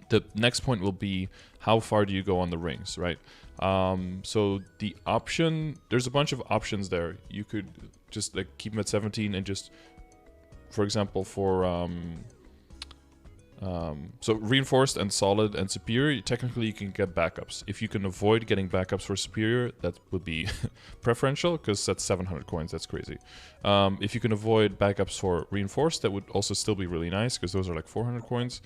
The next point will be how far do you go on the rings, right? So the option, there's a bunch of options there. You could just like keep them at 17 and just for example, for so reinforced and solid and superior, technically you can get backups. If you can avoid getting backups for superior, that would be preferential, because that's 700 coins. That's crazy. If you can avoid backups for reinforced, that would also still be really nice, because those are like 400 coins.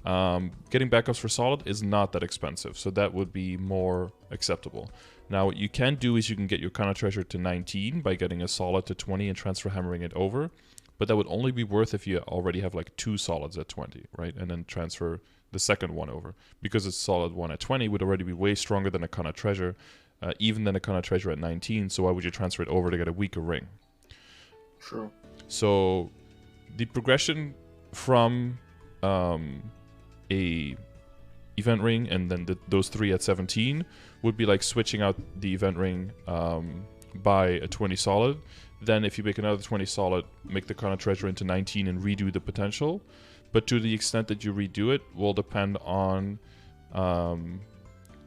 Getting backups for solid is not that expensive, so that would be more acceptable. Now, what you can do is you can get your Kana treasure to 19 by getting a solid to 20 and transfer hammering it over. But that would only be worth if you already have like 2 solids at 20, right? And then transfer the second one over. Because a solid one at 20 would already be way stronger than a Kana treasure, even than a Kana treasure at 19. So why would you transfer it over to get a weaker ring? True. So the progression from a event ring and then those 3 at 17 would be like switching out the event ring by a 20 solid. Then if you make another 20 solid, make the Kana treasure into 19 and redo the potential. But to the extent that you redo it will depend on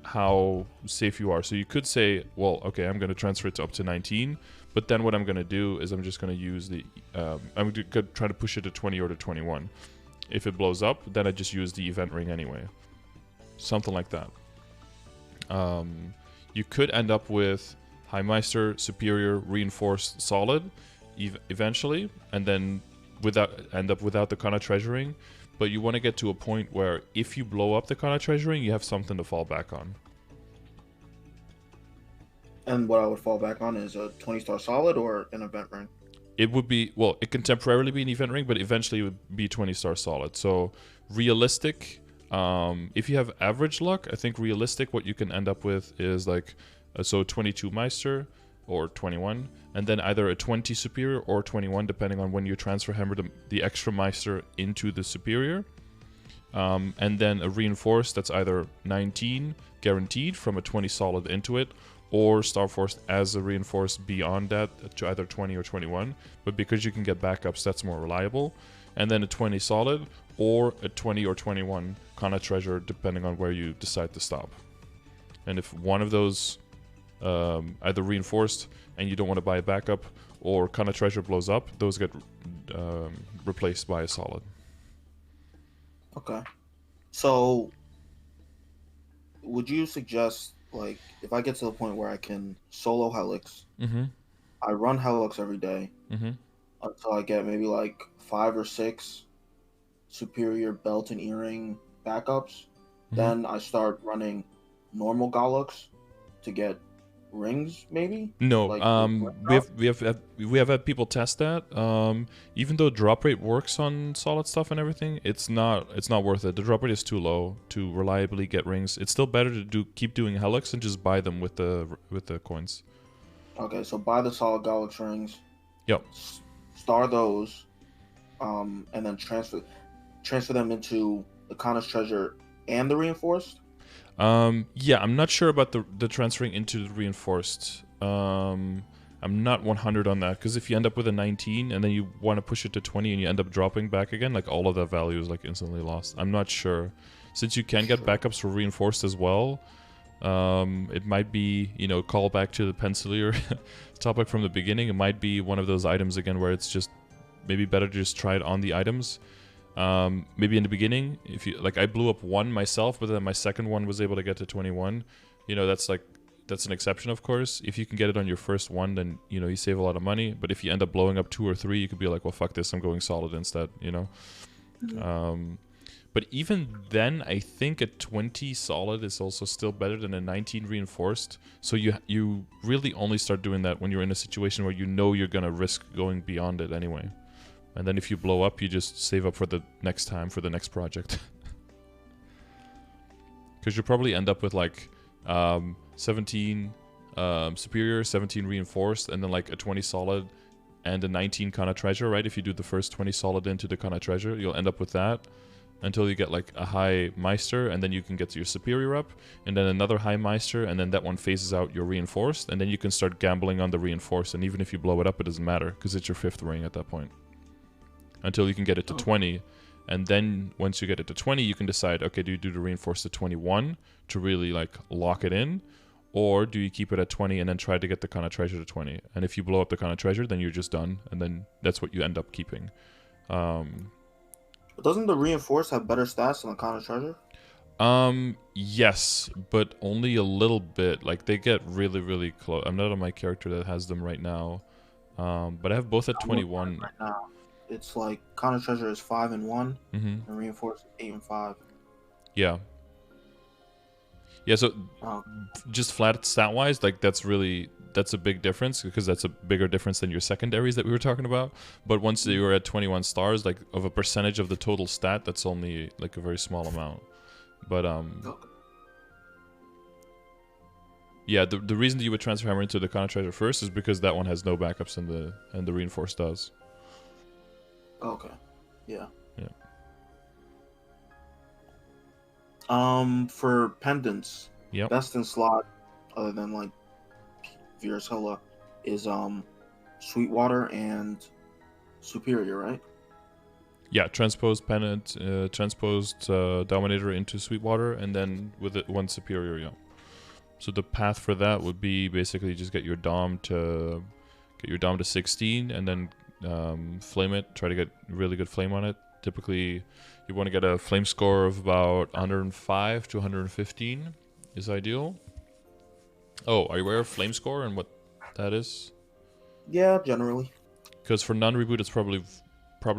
how safe you are. So you could say, well, okay, I'm going to transfer it to up to 19. But then what I'm going to do is I'm just going to use the... I'm going to try to push it to 20 or to 21. If it blows up, then I just use the event ring anyway. Something like that. You could end up with High Meister, Superior, Reinforced, Solid, eventually, and then end up without the Kana treasuring. But you want to get to a point where if you blow up the Kana treasuring, you have something to fall back on. And what I would fall back on is a 20-star solid or an event ring? It would be, well, it can temporarily be an event ring, but eventually it would be 20-star solid. So realistic, if you have average luck, I think realistic what you can end up with is like, so 22 Meister or 21, and then either a 20 Superior or 21, depending on when you transfer hammer the extra Meister into the Superior. And then a Reinforced that's either 19 guaranteed from a 20 solid into it, or Starforced as a Reinforced beyond that to either 20 or 21. But because you can get backups, that's more reliable. And then a 20 solid or a 20 or 21 Kana treasure, depending on where you decide to stop. And if one of those either reinforced and you don't want to buy a backup, or Kana treasure blows up, those get replaced by a solid. Okay. So would you suggest, like, if I get to the point where I can solo Helix, I run Helix every day until I get maybe like 5 or 6 superior belt and earring backups, then I start running normal Galux to get rings, maybe? No, like we have had people test that. Even though drop rate works on solid stuff and everything, it's not worth it. The drop rate is too low to reliably get rings. It's still better to keep doing Helix and just buy them with the coins. Okay, so buy the solid Galux rings. Yep. Star those, and then transfer them into the Kana's treasure and the reinforced. Yeah, I'm not sure about the transferring into the reinforced. I'm not 100 on that, because if you end up with a 19 and then you want to push it to 20 and you end up dropping back again, like all of that value is like instantly lost. I'm not sure. Since you can get backups for reinforced as well, it might be, call back to the pencilier topic from the beginning. It might be one of those items again where it's just maybe better to just try it on the items. Maybe in the beginning, if you like, I blew up one myself, but then my second one was able to get to 21. That's an exception, of course. If you can get it on your first one, then you save a lot of money. But if you end up blowing up 2 or 3, you could be like, well, fuck this, I'm going solid instead. But even then, I think a 20 solid is also still better than a 19 reinforced. So you really only start doing that when you're in a situation where you're gonna risk going beyond it anyway. And then if you blow up, you just save up for the next time, for the next project. Because you'll probably end up with like 17 superior, 17 reinforced, and then like a 20 solid and a 19 Kana treasure, right? If you do the first 20 solid into the Kana treasure, you'll end up with that until you get like a high Meister, and then you can get to your superior up, and then another high Meister, and then that one phases out your reinforced, and then you can start gambling on the reinforced, and even if you blow it up, it doesn't matter, because it's your 5th ring at that point. Until you can get it to 20, and then once you get it to 20, you can decide, okay, do you do the reinforced to 21 to really like lock it in, or do you keep it at 20 and then try to get the Kana treasure to 20? And if you blow up the Kana treasure, then you're just done, and then that's what you end up keeping. But doesn't the Reinforce have better stats than the Counter Treasure? Yes, but only a little bit. Like they get really, really close. I'm not on my character that has them right now. But I have both at I'm looking at it 21. right now. It's like Counter Treasure is 5 and 1, Mm-hmm. and Reinforce is 8 and 5. Yeah. Yeah, so Oh, just flat stat wise, like that's a big difference because that's a bigger difference than your secondaries that we were talking about. But once you're at 21 stars, like of a percentage of the total stat, that's only like a very small amount. But okay. yeah, the reason that you would transfer hammer into the Counter Treasure first is because that one has no backups and the reinforce does. Okay. Yeah. Yeah. For pendants, Yep. best in slot, other than like Viracilla, is Sweetwater and Superior, right? Yeah, transposed Pendant, transposed Dominator into Sweetwater, and then with it one Superior, yeah. So the path for that would be basically just get your Dom to 16, and then flame it. Try to get really good flame on it. Typically, you want to get a flame score of about 105 to 115 is ideal. Oh, are you aware of flame score and what that is? Yeah, generally. Because for non-reboot, it's probably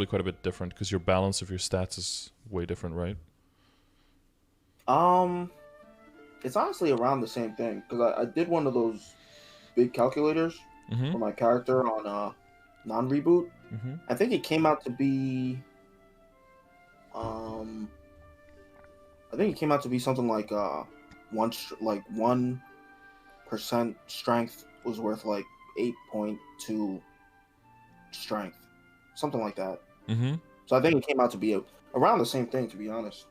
quite a bit different because your balance of your stats is way different, right? Um, it's honestly around the same thing because I did one of those big calculators Mm-hmm. for my character on non-reboot. Mm-hmm. I think it came out to be um I think it came out to be something like 1% strength was worth like 8.2 strength, something like that. Mm-hmm. So I think it came out to be around the same thing, to be honest.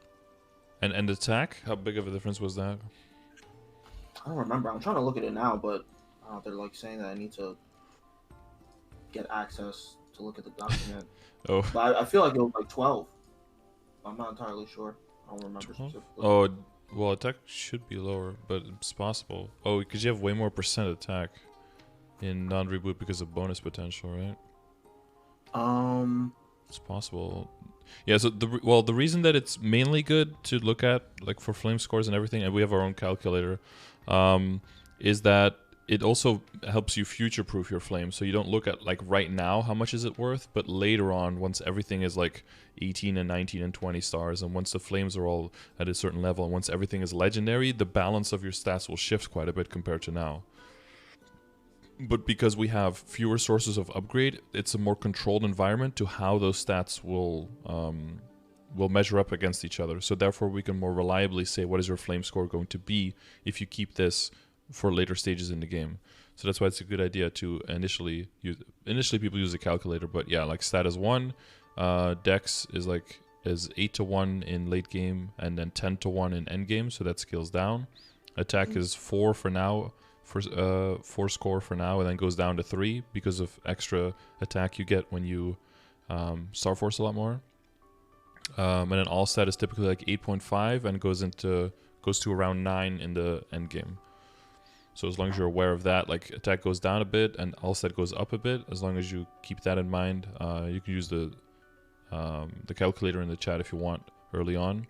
And attack, how big of a difference was that? I don't remember. I'm trying to look at it now, but they're like saying that I need to get access to look at the document. Oh, But I feel like it was like 12. I'm not entirely sure. I don't remember 12? specifically. Oh, well, attack should be lower, but it's possible. Oh, because you have way more percent attack in non-reboot because of bonus potential, right? It's possible. Yeah, so the reason that it's mainly good to look at, like for flame scores and everything, and we have our own calculator, is that it also helps you future-proof your flame. So you don't look at like right now how much is it worth, but later on, once everything is like 18 and 19 and 20 stars, and once the flames are all at a certain level, and once everything is legendary, the balance of your stats will shift quite a bit compared to now. But because we have fewer sources of upgrade, it's a more controlled environment to how those stats will measure up against each other. So therefore, we can more reliably say what is your flame score going to be if you keep this for later stages in the game. So that's why it's a good idea to initially use. Initially, people use a calculator, but yeah, like stat is 1, Dex is 8 to 1 in late game, and then 10 to 1 in end game. So that scales down. Attack is 4 for now. For 4 score for now, and then goes down to 3 because of extra attack you get when you Star Force a lot more. And then all stat is typically like 8.5 and goes to around 9 in the end game. So as long as you're aware of that, like attack goes down a bit and all stat goes up a bit. As long as you keep that in mind, you can use the calculator in the chat if you want early on.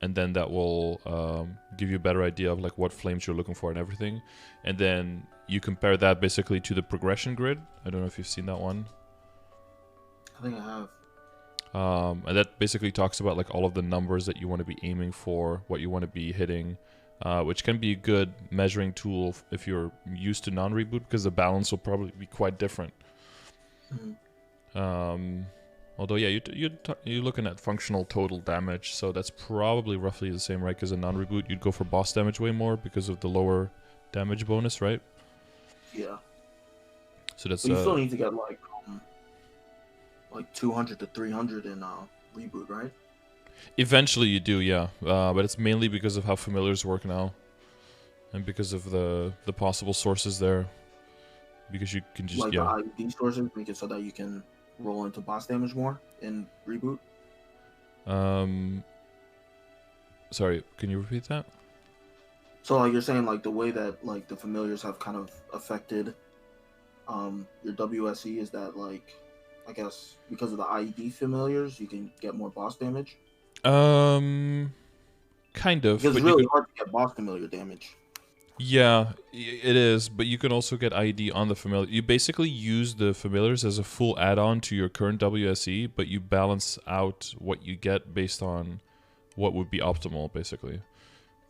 And then that will give you a better idea of like what flames you're looking for and everything. And then you compare that basically to the progression grid. I don't know if you've seen that one. I think I have. And that basically talks about like all of the numbers that you want to be aiming for, what you want to be hitting, which can be a good measuring tool if you're used to non-reboot, because the balance will probably be quite different. Although, yeah, you're looking at functional total damage, so that's probably roughly the same, right? Because in non-reboot, you'd go for boss damage way more because of the lower damage bonus, right? Yeah. So that's. But you still need to get like 200 to 300 in reboot, right? Eventually, you do, yeah. But it's mainly because of how familiars work now, and because of the possible sources there. Because you can just like the IUD sources, because so that you can roll into boss damage more in reboot. Sorry, can you repeat that? So like you're saying like the way that like the familiars have kind of affected your WSE is that like I guess because of the IED familiars, you can get more boss damage. Um, kind of, Because it's but you really could. hard to get boss familiar damage. Yeah, it is, but you can also get ID on the familiar. You basically use the familiars as a full add-on to your current WSE, but you balance out what you get based on what would be optimal, basically.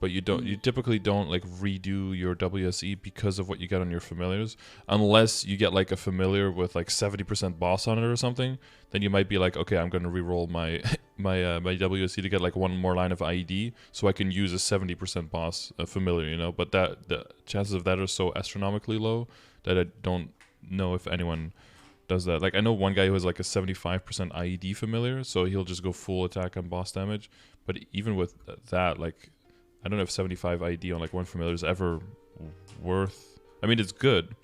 But you typically don't like redo your WSE because of what you get on your familiars, unless you get like a familiar with like 70% boss on it or something. Then you might be like, okay, I'm gonna re-roll my my WSE to get like one more line of IED, so I can use a 70% boss familiar, you know. But that the chances of that are so astronomically low that I don't know if anyone does that. Like I know one guy who has like a 75% IED familiar, so he'll just go full attack on boss damage. But even with that, like I don't know if 75 ID on like one familiar is ever worth. I mean, it's good,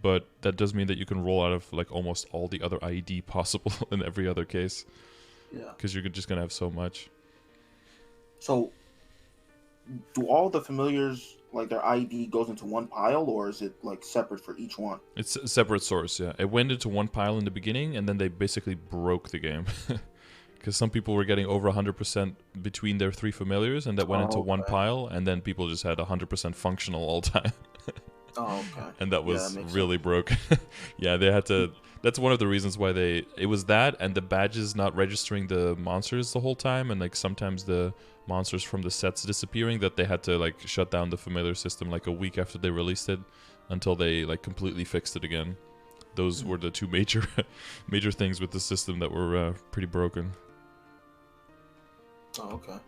but that does mean that you can roll out of like almost all the other ID possible in every other case. Yeah. Because you're just gonna have so much. So, do all the familiars like their ID goes into one pile, or is it like separate for each one? It's a separate source. Yeah, it went into one pile in the beginning, and then they basically broke the game. Because some people were getting over 100% between their 3 familiars, and that went into one pile, and then people just had 100% functional all time. Oh, okay. And that was that really sense. broken. Yeah, they had to. That's one of the reasons why it was that, and the badges not registering the monsters the whole time, and like sometimes the monsters from the sets disappearing, that they had to like shut down the familiar system like a week after they released it, until they like completely fixed it again. Those were the 2 major major things with the system that were pretty broken. Oh, okay.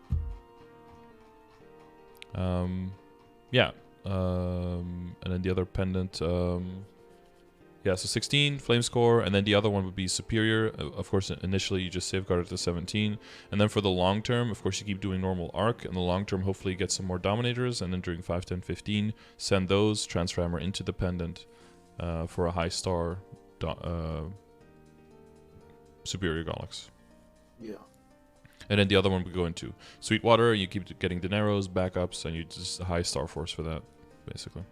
Yeah. And then the other pendant, yeah, so 16 flame score, and then the other one would be superior. Of course, initially you just safeguard it to 17, and then for the long term, of course, you keep doing normal arc, and the long term, hopefully, you get some more dominators, and then during 5, 10, 15, send those transfer hammer into the pendant for a high star superior Galax. Yeah. And then the other one would go into Sweetwater. You keep getting Dineros, backups, and you just high Star Force for that, basically.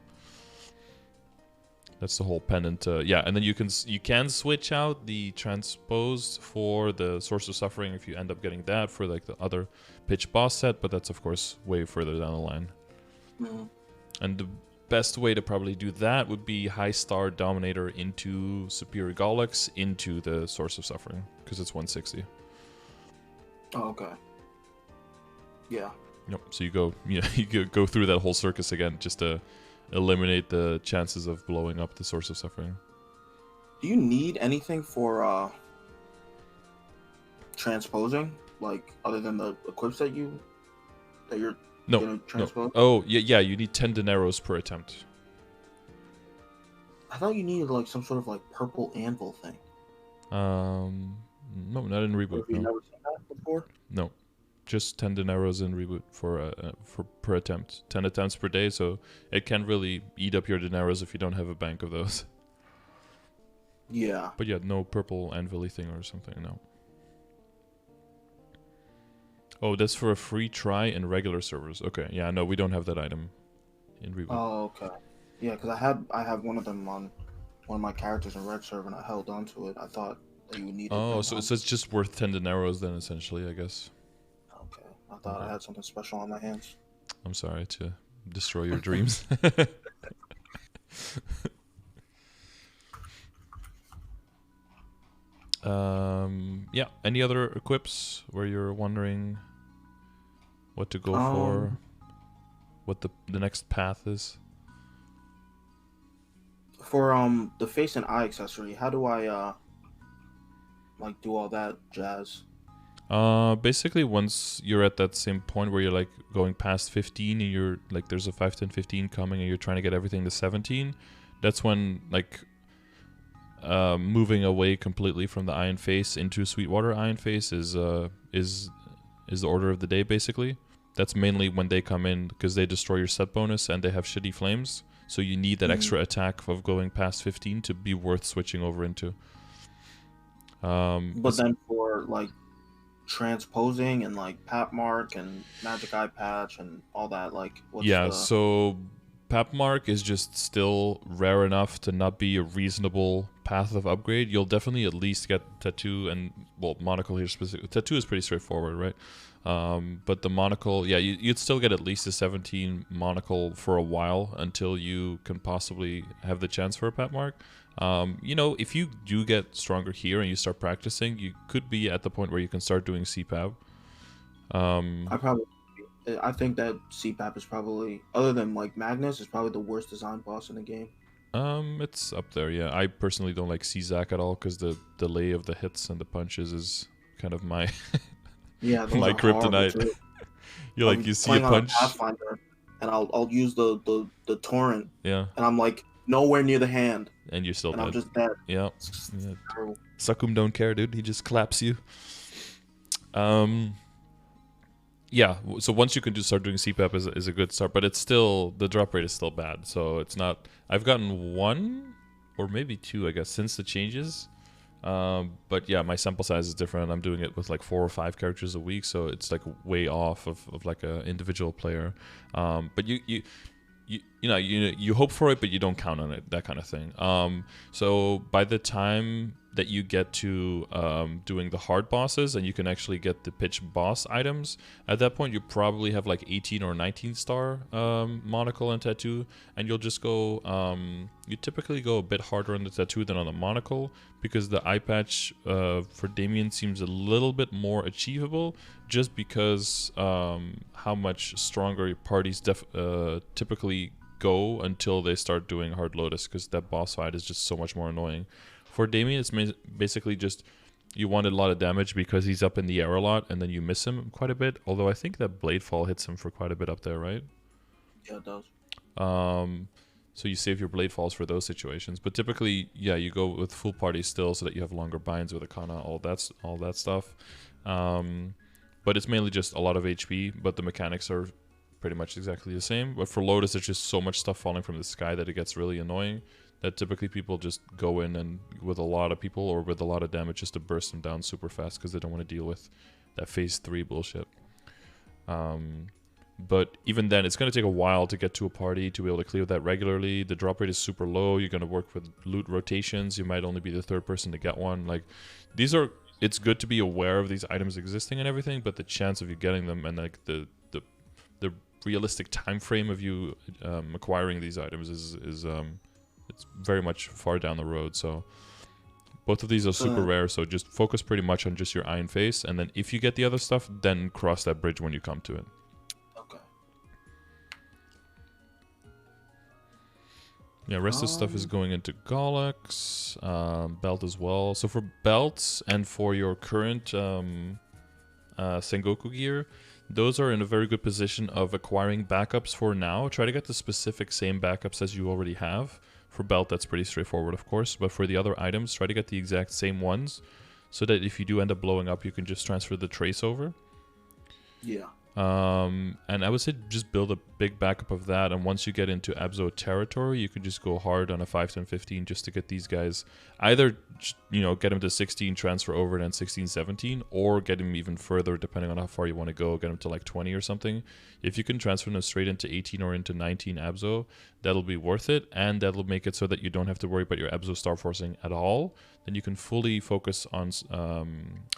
That's the whole pendant. Yeah, and then you can switch out the transposed for the Source of Suffering if you end up getting that for like the other pitch boss set, but that's of course way further down the line. Mm-hmm. And the best way to probably do that would be high Star Dominator into Superior Galax into the Source of Suffering, because it's 160. Oh, okay. Yeah. Yep. So you go through that whole circus again just to eliminate the chances of blowing up the Source of Suffering. Do you need anything for transposing, like other than the equips that you're gonna transpose? No. Oh yeah. You need 10 dineros per attempt. I thought you needed like some sort of like purple anvil thing. No, not in Reboot. Have you never seen that before? No, just 10 dineros in Reboot for per attempt. 10 attempts per day, so it can really eat up your dineros if you don't have a bank of those. Yeah. But yeah, no purple anvil thing or something. No. Oh, that's for a free try in regular servers. Okay, yeah, no, we don't have that item in Reboot. Oh, okay. Yeah, because I have one of them on one of my characters in Red server, and I held on to it. I thought that you would need it. Oh, so it's just worth 10 dineros then, essentially, I guess. Okay, I thought I had something special on my hands. I'm sorry to destroy your dreams. Yeah. Any other equips where you're wondering what to go for? What the next path is? For the face and eye accessory, how do I like do all that jazz? Basically once you're at that same point where you're like going past 15 and you're like there's a 5, 10, 15 coming and you're trying to get everything to 17, that's when like moving away completely from the Iron Face into Sweetwater Iron Face is the order of the day, basically. That's mainly when they come in because they destroy your set bonus and they have shitty flames. So you need that extra attack of going past 15 to be worth switching over into. But then for like transposing and like Pap Mark and Magic Eye Patch and all that, like so Pap Mark is just still rare enough to not be a reasonable path of upgrade, you'll definitely at least get tattoo and, well, monocle here specifically. Tattoo is pretty straightforward, right? But the monocle, yeah, you'd still get at least a 17 monocle for a while until you can possibly have the chance for a pet mark. You know, if you do get stronger here and you start practicing, you could be at the point where you can start doing CPAP. I think that CPAP is probably, other than like Magnus, is probably the worst designed boss in the game. It's up there, yeah. I personally don't like Czak at all because the delay of the hits and the punches is kind of my Yeah, those my are horrible kryptonite. too. You like, you see a punch, on a Pathfinder, and I'll use the torrent, yeah, and I'm like nowhere near the hand, and you're still and dead. I'm just dead. Yeah. It's Yeah. terrible. Sakum don't care, dude. He just claps you. Yeah. So once you can start doing CPAP is a good start, but it's still, the drop rate is still bad. So it's not. I've gotten 1 or maybe 2, I guess, since the changes. But yeah, my sample size is different. I'm doing it with like 4 or 5 characters a week, so it's like way off of like a individual player. But you hope for it, but you don't count on it, that kind of thing. So by the time that you get to doing the hard bosses and you can actually get the pitch boss items, at that point you probably have like 18 or 19 star monocle and tattoo, and you'll just go, you typically go a bit harder on the tattoo than on the monocle, because the eye patch for Damien seems a little bit more achievable, just because how much stronger your parties typically go until they start doing Hard Lotus, because that boss fight is just so much more annoying. For Damien, it's basically just you want a lot of damage because he's up in the air a lot, and then you miss him quite a bit. Although I think that Blade Fall hits him for quite a bit up there, right? Yeah, it does. So you save your Blade Falls for those situations. But typically, yeah, you go with full party still so that you have longer binds with Akana, all that stuff. But it's mainly just a lot of HP, but the mechanics are pretty much exactly the same. But for Lotus, there's just so much stuff falling from the sky that it gets really annoying, that typically people just go in and with a lot of people or with a lot of damage just to burst them down super fast because they don't want to deal with that phase 3 bullshit. But even then, it's going to take a while to get to a party to be able to clear that regularly. The drop rate is super low. You're going to work with loot rotations. You might only be the 3rd person to get one. Like, it's good to be aware of these items existing and everything, but the chance of you getting them and like the realistic time frame of you acquiring these items is it's very much far down the road. So both of these are super rare, so just focus pretty much on just your Iron Face, and then if you get the other stuff, then cross that bridge when you come to it. Okay. Yeah, rest of the stuff is going into Golex, belt as well. So for belts and for your current Sengoku gear, those are in a very good position of acquiring backups for now. Try to get the specific same backups as you already have. For belt, that's pretty straightforward, of course. But for the other items, try to get the exact same ones, so that if you do end up blowing up, you can just transfer the trace over. Yeah. And I would say just build a big backup of that, and once you get into Abzo territory, you can just go hard on a 5, 10, 15 just to get these guys, either, get them to 16, transfer over, and then 16, 17, or get them even further depending on how far you want to go, get them to like 20 or something. If you can transfer them straight into 18 or into 19 Abzo, that'll be worth it, and that'll make it so that you don't have to worry about your Abzo star forcing at all. Then you can fully focus on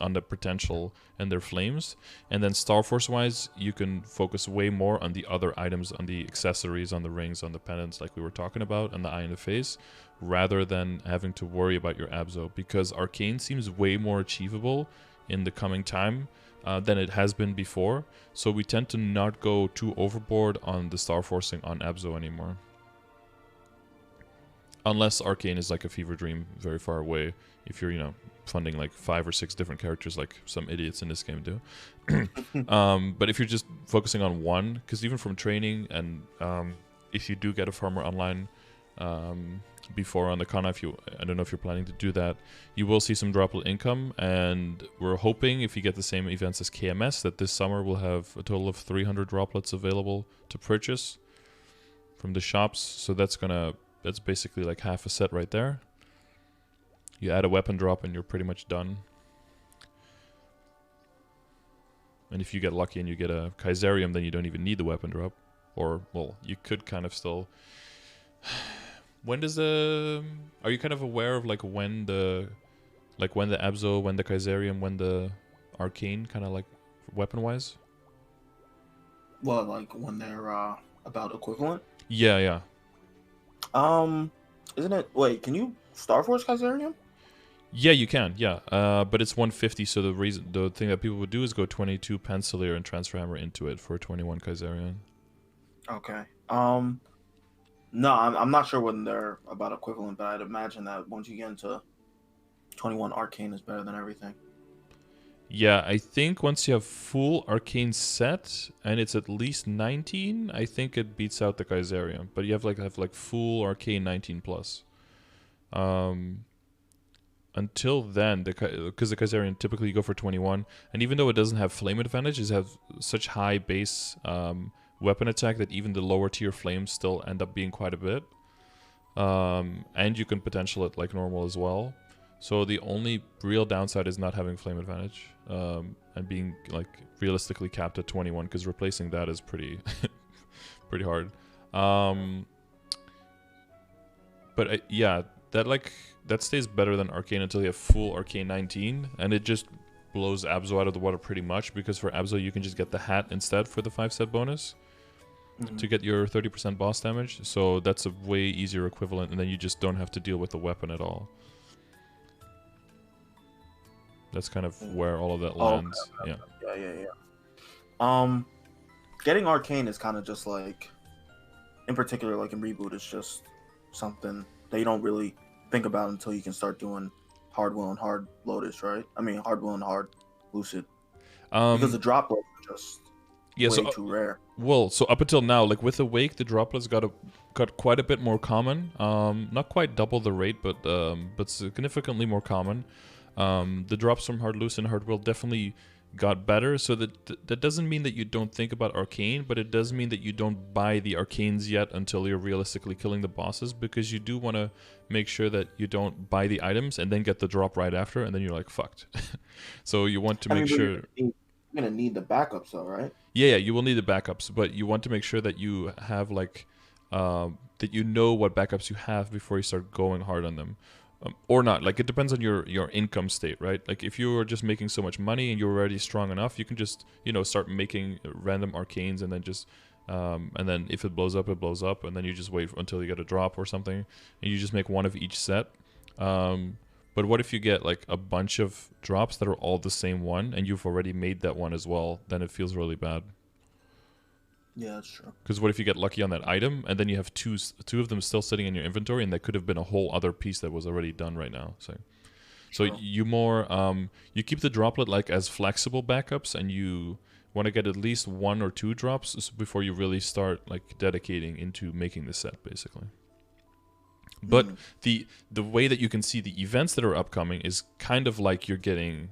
the potential and their flames, and then star force wise, you can focus way more on the other items, on the accessories, on the rings, on the pendants, like we were talking about, and the eye in the face, rather than having to worry about your Abzo, because Arcane seems way more achievable in the coming time than it has been before. So we tend to not go too overboard on the star forcing on Abzo anymore. Unless Arcane is like a fever dream very far away. If you're, funding like 5 or 6 different characters like some idiots in this game do. But if you're just focusing on one, because even from training, and if you do get a farmer online before on the Kana, I don't know if you're planning to do that, you will see some droplet income, and we're hoping if you get the same events as KMS that this summer we'll have a total of 300 droplets available to purchase from the shops. So that's basically like half a set right there. You add a weapon drop and you're pretty much done. And if you get lucky and you get a Kaiserium, then you don't even need the weapon drop. Or, well, you could kind of still... When does the... Are you kind of aware of like when the Abzo, when the Kaiserium, when the Arcane, kind of like weapon-wise? Well, like when they're about equivalent. Yeah, yeah. Isn't it? Wait, can you Star Force Kaiserium? Yeah, you can, yeah. But it's 150, so the thing that people would do is go 22 Pencilier and Transfer Hammer into it for 21 Kaiserian. Okay. No, I'm not sure when they're about equivalent, but I'd imagine that once you get into 21, Arcane is better than everything. Yeah, I think once you have full Arcane set and it's at least 19, I think it beats out the Kaiserium. But you have like full Arcane 19 plus. Until then, because the Kaiserian typically go for 21, and even though it doesn't have flame advantage, it has such high base weapon attack that even the lower tier flames still end up being quite a bit. And you can potential it like normal as well. So the only real downside is not having flame advantage and being like realistically capped at 21, because replacing that is pretty pretty hard. But yeah, that stays better than Arcane until you have full Arcane 19, and it just blows Abzo out of the water pretty much, because for Abzo you can just get the hat instead for the 5-set bonus to get your 30% boss damage. So that's a way easier equivalent, and then you just don't have to deal with the weapon at all. That's kind of where all of that lands. Okay. Yeah. Getting Arcane is kind of just like, in particular, like in Reboot, it's just something that you don't really think about until you can start doing Hard Will and Hard Lotus, right? I mean, Hard Will and Hard Lucid. Because the droplets are just way too rare. Well, so up until now, like with Awake, the droplets got quite a bit more common. Not quite double the rate, but significantly more common. The drops from Hard Lucid and Hard Will definitely got better, so that doesn't mean that you don't think about Arcane, but it does mean that you don't buy the Arcanes yet until you're realistically killing the bosses, because you do want to make sure that you don't buy the items and then get the drop right after, and then you're like fucked. So you want to make sure... You're going to need the backups though, right? Yeah, you will need the backups, but you want to make sure that you have like that you know what backups you have before you start going hard on them. Or not, like it depends on your income state, right? Like if you are just making so much money and you're already strong enough, you can just, start making random arcanes, and then just and then if it blows up, it blows up, and then you just wait until you get a drop or something, and you just make one of each set. But what if you get like a bunch of drops that are all the same one, and you've already made that one as well? Then it feels really bad. Yeah, that's true. Because what if you get lucky on that item, and then you have two of them still sitting in your inventory, and that could have been a whole other piece that was already done right now. So you you keep the droplet like as flexible backups, and you want to get at least 1 or 2 drops before you really start like dedicating into making the set, basically. But the way that you can see the events that are upcoming is kind of like you're getting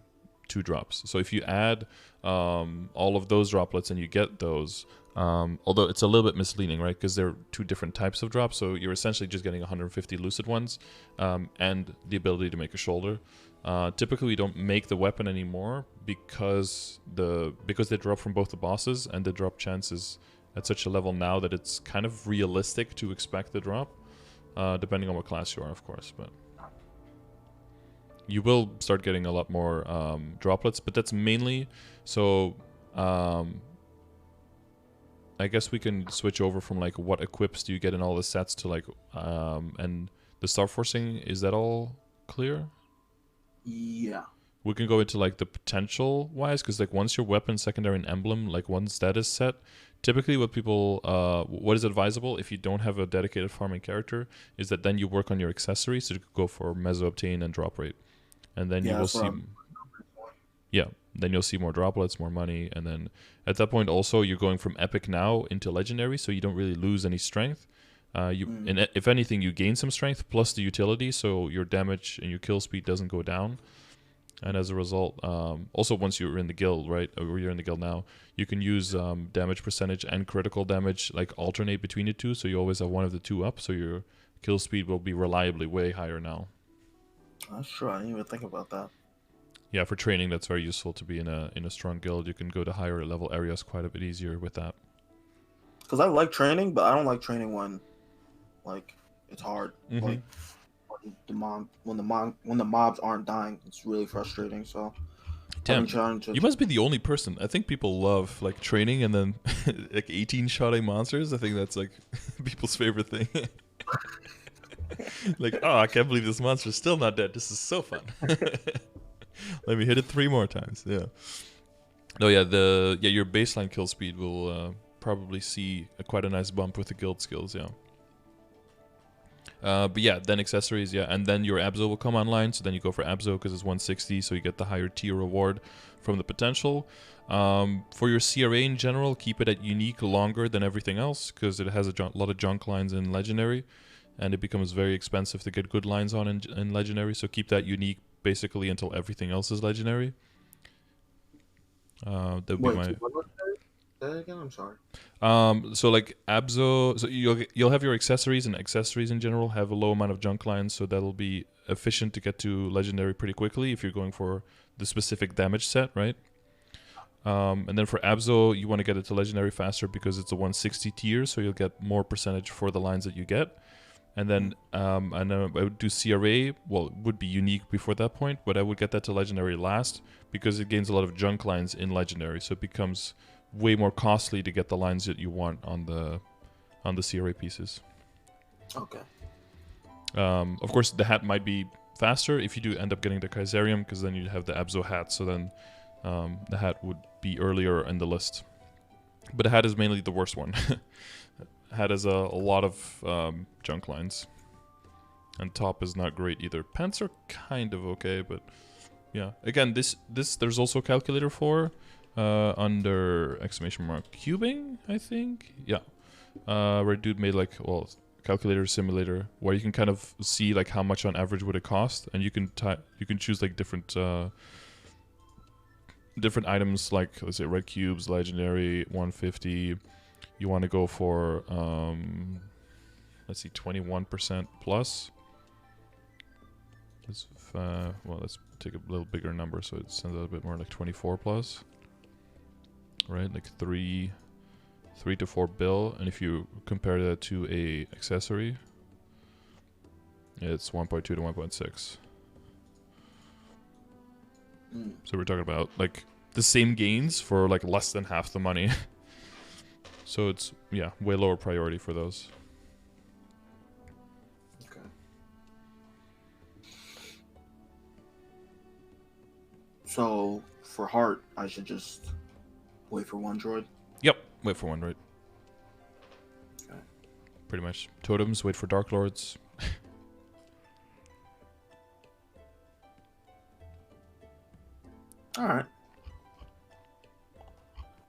2 drops. So if you add all of those droplets and you get those, although it's a little bit misleading, right? Because they're 2 different types of drops. So you're essentially just getting 150 lucid ones and the ability to make a shoulder. Typically, we don't make the weapon anymore because they drop from both the bosses, and the drop chance is at such a level now that it's kind of realistic to expect the drop, depending on what class you are, of course. But you will start getting a lot more droplets, but that's mainly so. I guess we can switch over from like what equips do you get in all the sets to like and the star forcing. Is that all clear? Yeah. We can go into like the potential wise, because like once your weapon, secondary, and emblem, like once that is set, typically what is advisable if you don't have a dedicated farming character is that then you work on your accessories to go for meso obtain and drop rate, and then you will see. Yeah, then you'll see more droplets, more money, and then at that point also you're going from epic now into legendary, so you don't really lose any strength. And if anything, you gain some strength plus the utility, so your damage and your kill speed doesn't go down. And as a result, also once you're in the guild, right, or you're in the guild now, you can use damage percentage and critical damage like alternate between the two, so you always have one of the two up, so your kill speed will be reliably way higher now. That's true. I didn't even think about that. Yeah, for training, that's very useful to be in a strong guild. You can go to higher level areas quite a bit easier with that. Because I like training, but I don't like training when, like, it's hard. Mm-hmm. Like when the mobs aren't dying, it's really frustrating. So Damn, trying to you must be the only person. I think people love like training and then like 18-shotting monsters. I think that's like people's favorite thing. Like, oh, I can't believe this monster's still not dead. This is so fun. Let me hit it 3 more times. Yeah. No, yeah, your baseline kill speed will probably see quite a nice bump with the guild skills, yeah. But yeah, then accessories, yeah, and then your Abzo will come online. So then you go for Abzo because it's 160, so you get the higher tier reward from the potential. For your CRA in general, keep it at unique longer than everything else because it has a lot of junk lines in legendary, and it becomes very expensive to get good lines on in legendary. So keep that unique basically until everything else is legendary. That would be my. Say that again. I'm sorry. So like Abzo, so you'll have your accessories, and accessories in general have a low amount of junk lines, so that'll be efficient to get to legendary pretty quickly if you're going for the specific damage set, right? And then for Abzo, you want to get it to legendary faster because it's a 160 tier, so you'll get more percentage for the lines that you get. And then I would do CRA. Well, it would be unique before that point, but I would get that to legendary last because it gains a lot of junk lines in legendary, so it becomes way more costly to get the lines that you want on the CRA pieces. Okay. Of course, the hat might be faster if you do end up getting the Kaiserium, because then you'd have the Abzo hat, so then the hat would be earlier in the list. But the hat is mainly the worst one. Hat has a lot of junk lines. And top is not great either. Pants are kind of okay, but yeah. Again, this there's also a calculator for under ! Cubing, I think. Yeah. Where dude made like, well, calculator simulator where you can kind of see like how much on average would it cost, and you can choose like different items, like let's say red cubes, legendary, 150. You want to go for let's see, 21% plus. Let's take a little bigger number so it sends out a bit more, like 24 plus. Right, like 3 to 4 bill, and if you compare that to a accessory, it's 1.2 to 1.6. So we're talking about like the same gains for like less than half the money. So it's, yeah, way lower priority for those. Okay. So for heart, I should just wait for one droid? Yep, wait for one droid. Okay. Pretty much. Totems, wait for Dark Lords. Alright.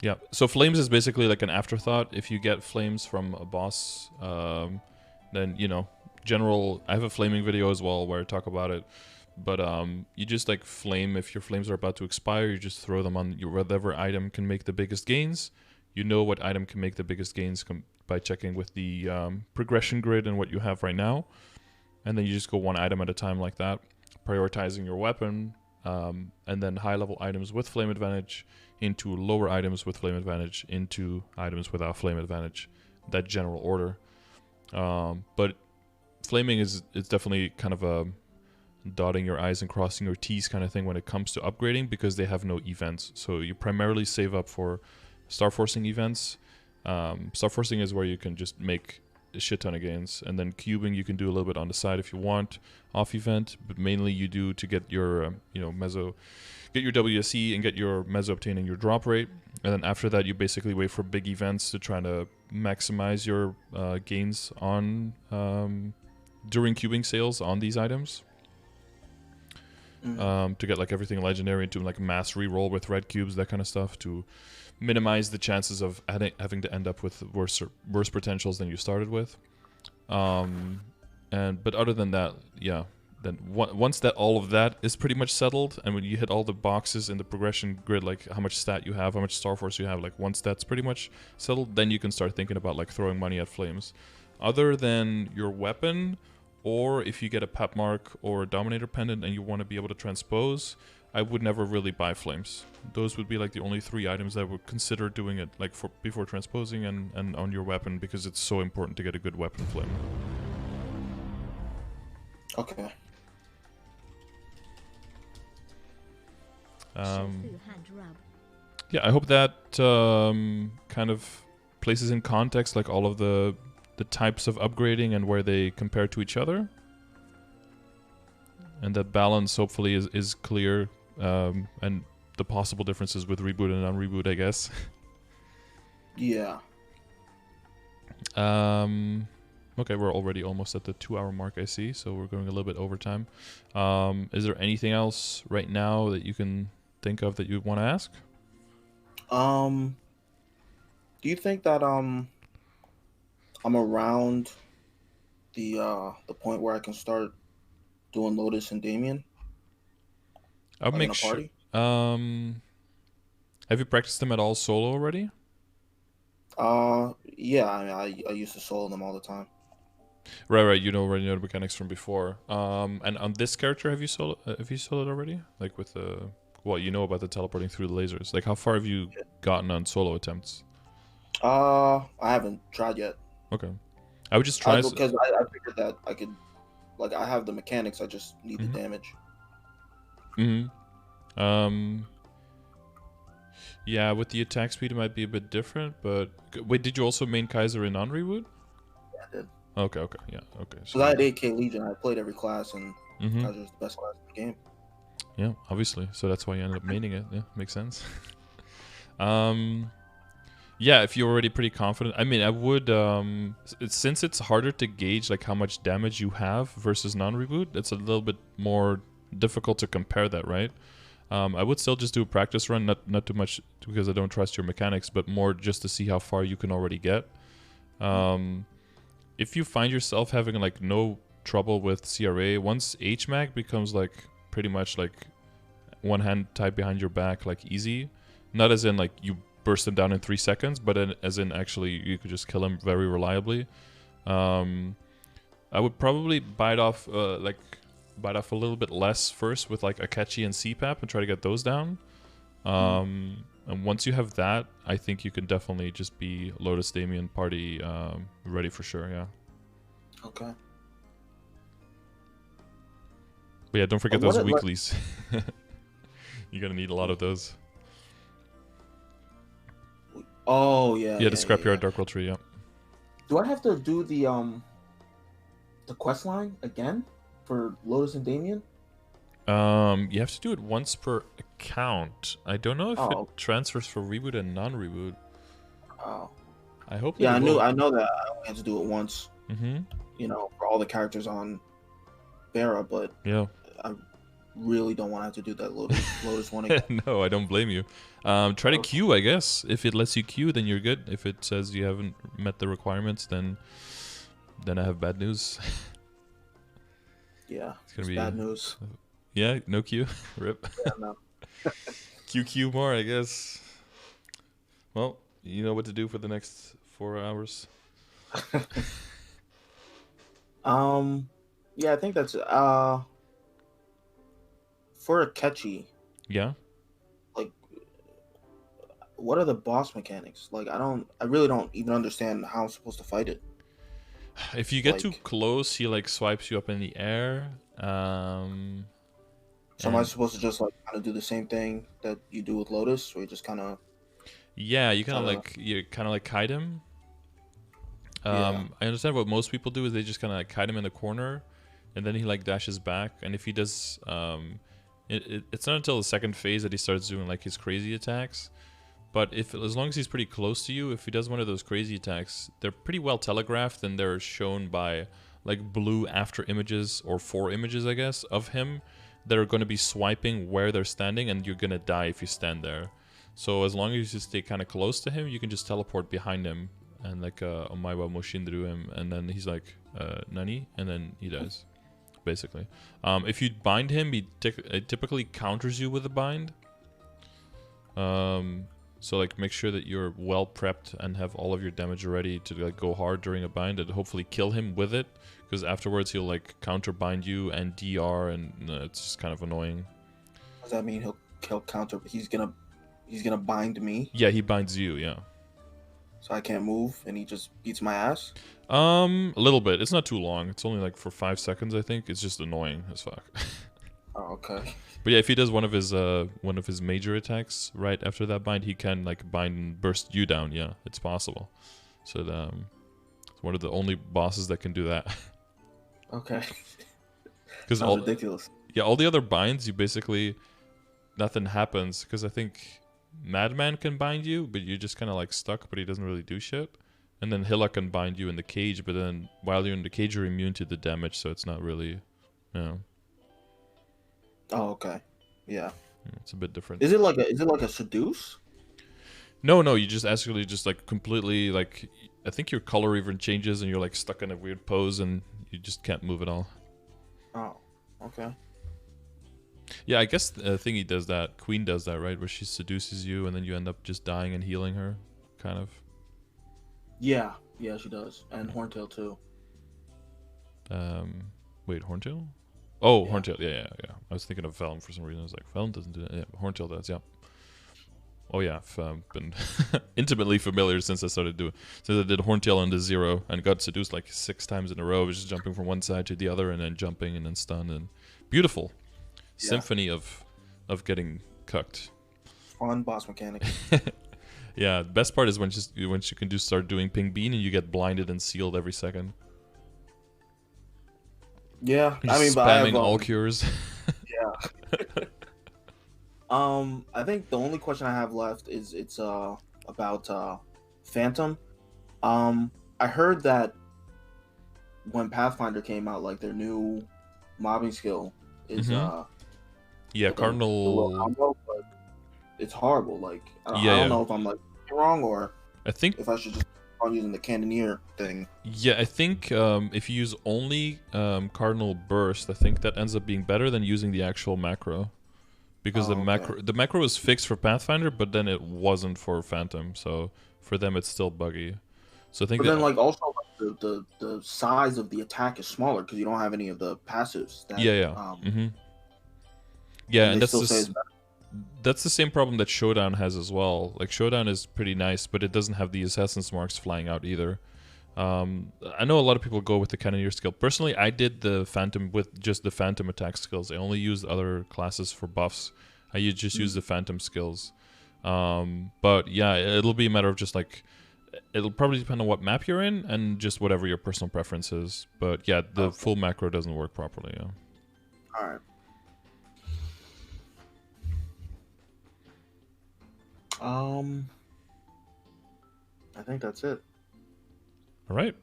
Yeah, so flames is basically like an afterthought. If you get flames from a boss, then, you know, I have a flaming video as well where I talk about it. But you just like flame, if your flames are about to expire, you just throw them on whatever item can make the biggest gains. You know what item can make the biggest gains by checking with the progression grid and what you have right now. And then you just go one item at a time like that, prioritizing your weapon, and then high level items with flame advantage into lower items with flame advantage into items without flame advantage. That general order. But flaming is definitely kind of a dotting your I's and crossing your T's kind of thing when it comes to upgrading, because they have no events. So you primarily save up for Star Forcing events. Star Forcing is where you can just make a shit ton of gains, and then cubing you can do a little bit on the side if you want off event, but mainly you do to get your meso, get your WSE and get your meso obtaining your drop rate, and then after that you basically wait for big events to try to maximize your gains on during cubing sales on these items. To get like everything legendary, to like mass reroll with red cubes, that kind of stuff, to minimize the chances of having to end up with worse potentials than you started with. But other than that, yeah, then once that all of that is pretty much settled, and when you hit all the boxes in the progression grid, like how much stat you have, how much Star Force you have, like once that's pretty much settled, then you can start thinking about like throwing money at flames. Other than your weapon, or if you get a Pep Mark or a Dominator Pendant and you want to be able to transpose, I would never really buy flames. Those would be like the only 3 items that I would consider doing it like before transposing and on your weapon, because it's so important to get a good weapon flame. Okay. Yeah, I hope that kind of places in context like all of the types of upgrading and where they compare to each other. And that balance hopefully is clear, and the possible differences with reboot and non-reboot, I guess. Yeah. Okay, we're already almost at the 2-hour mark, I see, so we're going a little bit over time. Is there anything else right now that you can think of that you want to ask? Do you think that I'm around the point where I can start doing Lotus and Damien, I'll like in make a sure. party? Have you practiced them at all solo already? Yeah. I mean, I used to solo them all the time. Right. You already know the mechanics from before. And on this character, have you soloed already? Like with the, well, you know about the teleporting through the lasers. Like, how far have you gotten on solo attempts? I haven't tried yet. Okay, I would just try. Because I figured that I could, like, I have the mechanics. I just need the damage. Yeah, with the attack speed, it might be a bit different. But wait, did you also main Kaiser in non-reboot? Yeah, I did. Okay, yeah, okay. So I had 8K Legion. I played every class, and Kaiser's the best class in the game. Yeah, obviously. So that's why you ended up maining it. Yeah, makes sense. Yeah, if you're already pretty confident. I mean, I would, since it's harder to gauge like how much damage you have versus non-reboot, it's a little bit more difficult to compare that, right? I would still just do a practice run, not too much because I don't trust your mechanics, but more just to see how far you can already get. If you find yourself having like no trouble with CRA, once HMAC becomes like pretty much like one hand tied behind your back, like easy, not as in like you burst him down in 3 seconds, but as in actually you could just kill him very reliably. I would probably bite off a little bit less first with like Akechi and CPAP and try to get those down. And once you have that, I think you can definitely just be Lotus Damien party ready for sure, yeah. Okay. But yeah, don't forget those weeklies. You're gonna need a lot of those. Oh yeah. Yeah, the Scrapyard Dark World Tree, yeah. Do I have to do the quest line again for Lotus and Damien? You have to do it once per account. I don't know if it transfers for reboot and non-reboot. Oh. I hope. Yeah, I know that I only had to do it once. You know, for all the characters on Bera, but yeah, I really don't want to have to do that Lotus one again. No, I don't blame you. Try to queue, I guess. If it lets you queue, then you're good. If it says you haven't met the requirements, then I have bad news. Yeah, it's gonna be bad news. Yeah, no queue. Rip. Yeah, no. QQ more, I guess. Well, you know what to do for the next 4 hours. Yeah, I think that's for Akechi. Yeah. Like, what are the boss mechanics? Like, I really don't even understand how I'm supposed to fight it. If you get too close, he like swipes you up in the air. So am I supposed to just like kind of do the same thing that you do with Lotus, or you just kind of? Yeah, you kind of like kite him. I understand what most people do is they just kind of like kite him in the corner, and then he like dashes back. And if he does, it's not until the second phase that he starts doing like his crazy attacks. But as long as he's pretty close to you, if he does one of those crazy attacks, they're pretty well telegraphed and they're shown by like blue after images or 4 images, I guess, of him that are going to be swiping where they're standing, and you're going to die if you stand there. So as long as you stay kind of close to him, you can just teleport behind him and like Omaiwa Moshindru him, and then he's like, Nani? And then he dies, basically. If you bind him, he typically counters you with a bind. So like make sure that you're well prepped and have all of your damage ready to like go hard during a bind and hopefully kill him with it, because afterwards he'll like counter bind you and DR, and it's just kind of annoying. Does that mean he'll counter? He's gonna bind me? Yeah, he binds you. Yeah. so I can't move, and he just beats my ass. A little bit. It's not too long. It's only like for 5 seconds, I think. It's just annoying as fuck. Oh, okay. But yeah, if he does one of his major attacks right after that bind, he can like bind and burst you down. Yeah, it's possible. So it's one of the only bosses that can do that. Okay. Because Sounds ridiculous. Yeah, all the other binds, you basically nothing happens. Because I think Madman can bind you, but you're just kind of like stuck. But he doesn't really do shit. And then Hilla can bind you in the cage, but then while you're in the cage, you're immune to the damage, so it's not really, you know. Oh, okay. Yeah. It's a bit different. Is it like a seduce? No, you just actually just like completely like, I think your color even changes and you're like stuck in a weird pose and you just can't move at all. Oh, okay. Yeah, I guess Thingy does that. Queen does that, right? Where she seduces you and then you end up just dying and healing her, kind of. Yeah, she does, and Horntail too. Wait, Horntail? Oh, Yeah. Horntail. Yeah. I was thinking of Felm for some reason. I was like, Felm doesn't do that. Yeah, Horntail does. Yeah. Oh yeah, I've been intimately familiar since I did Horntail on the 0 and got seduced like 6 times in a row. I was just jumping from one side to the other and then jumping and then stun and beautiful symphony of getting cucked. Fun boss mechanic. Yeah, the best part is when you can start doing ping bean and you get blinded and sealed every second. Yeah, Just I mean, but spamming all cures. Yeah. I think the only question I have left is about Phantom. I heard that when Pathfinder came out, like their new mobbing skill is yeah, like Cardinal. a little combo, but it's horrible. Like I Yeah. don't know if I'm like wrong or I think if I should just on using the Cannoneer thing. Yeah, I think if you use only Cardinal Burst, I think that ends up being better than using the actual macro. Because the macro is fixed for Pathfinder, but then it wasn't for Phantom, so for them it's still buggy. So I think But then like also like, the size of the attack is smaller because you don't have any of the passives. That, Yeah, and and that's the same problem that Showdown has as well. Like Showdown is pretty nice, but it doesn't have the Assassin's Marks flying out either. I know a lot of people go with the Cannoneer skill. Personally, I did the Phantom with just the Phantom attack skills. I only used other classes for buffs. I just use the Phantom skills. But yeah, it'll be a matter of just like, it'll probably depend on what map you're in and just whatever your personal preference is. But yeah, the full macro doesn't work properly. Yeah. All right. I think that's it. All right.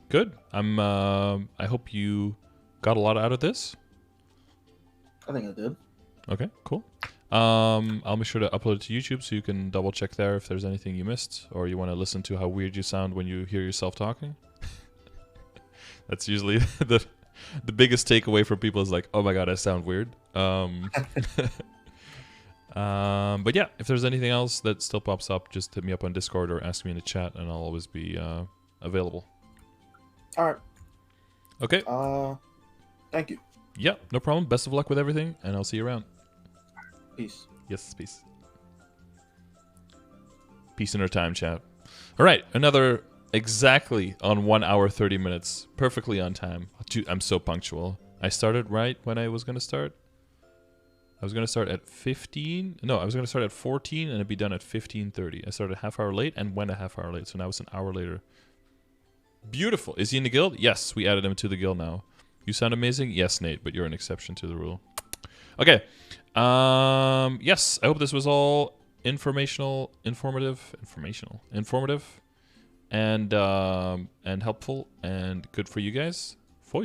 Good. I hope you got a lot out of this. I think I did. Okay, cool. I'll make sure to upload it to YouTube so you can double check there if there's anything you missed or you want to listen to how weird you sound when you hear yourself talking. That's usually the biggest takeaway for people is like, oh my god, I sound weird. But yeah, if there's anything else that still pops up, just hit me up on Discord or ask me in the chat and I'll always be available. All right. Okay. Thank you. Yeah, no problem. Best of luck with everything and I'll see you around. Peace. Yes, peace. Peace in our time, chat. All right, another exactly on 1 hour 30 minutes, perfectly on time. I'm so punctual. I started right when I was gonna start. I was gonna start at 15. No, I was gonna start at 14 and it'd be done at 15:30. I started a half hour late and went a half hour late, so now it's an hour later. Beautiful. Is he in the guild? Yes, we added him to the guild now. You sound amazing. Yes, Nate, but you're an exception to the rule. Okay. Yes, I hope this was all informative, and helpful and good for you guys. So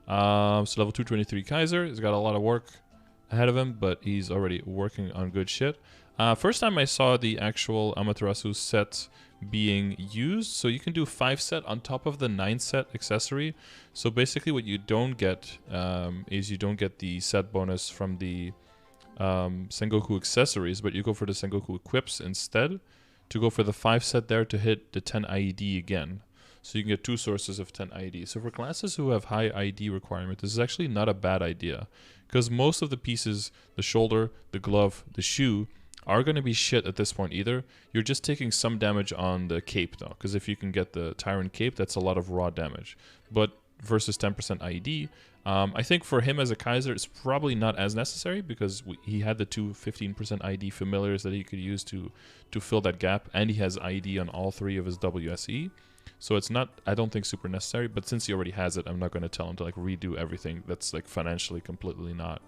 level 223 Kaiser has got a lot of work ahead of him, but he's already working on good shit. First time I saw the actual Amaterasu set being used, so you can do 5 set on top of the 9 set accessory. So basically what you don't get is you don't get the set bonus from the Sengoku accessories, but you go for the Sengoku equips instead to go for the 5 set there to hit the 10 IED again. So you can get 2 sources of 10 IED. So for classes who have high IED requirement, this is actually not a bad idea, because most of the pieces, the shoulder, the glove, the shoe, are going to be shit at this point either. You're just taking some damage on the cape though, because if you can get the Tyrant cape, that's a lot of raw damage. But versus 10% IED, I think for him as a Kaiser, it's probably not as necessary because he had the two 15% IED familiars that he could use to fill that gap, and he has IED on all 3 of his WSE. So it's not, I don't think, super necessary, but since he already has it, I'm not going to tell him to like redo everything. That's like financially completely not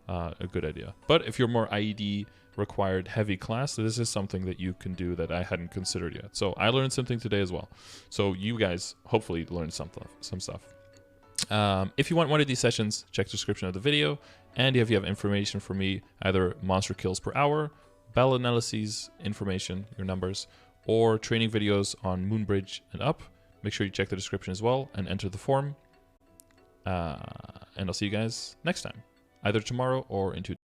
a good idea. But if you're more IED required heavy class, this is something that you can do that I hadn't considered yet. So I learned something today as well. So you guys hopefully learned some stuff. If you want one of these sessions, check the description of the video. And if you have information for me, either monster kills per hour, battle analyses, information, your numbers, or training videos on Moonbridge and up, make sure you check the description as well and enter the form. And I'll see you guys next time, either tomorrow or in 2 days.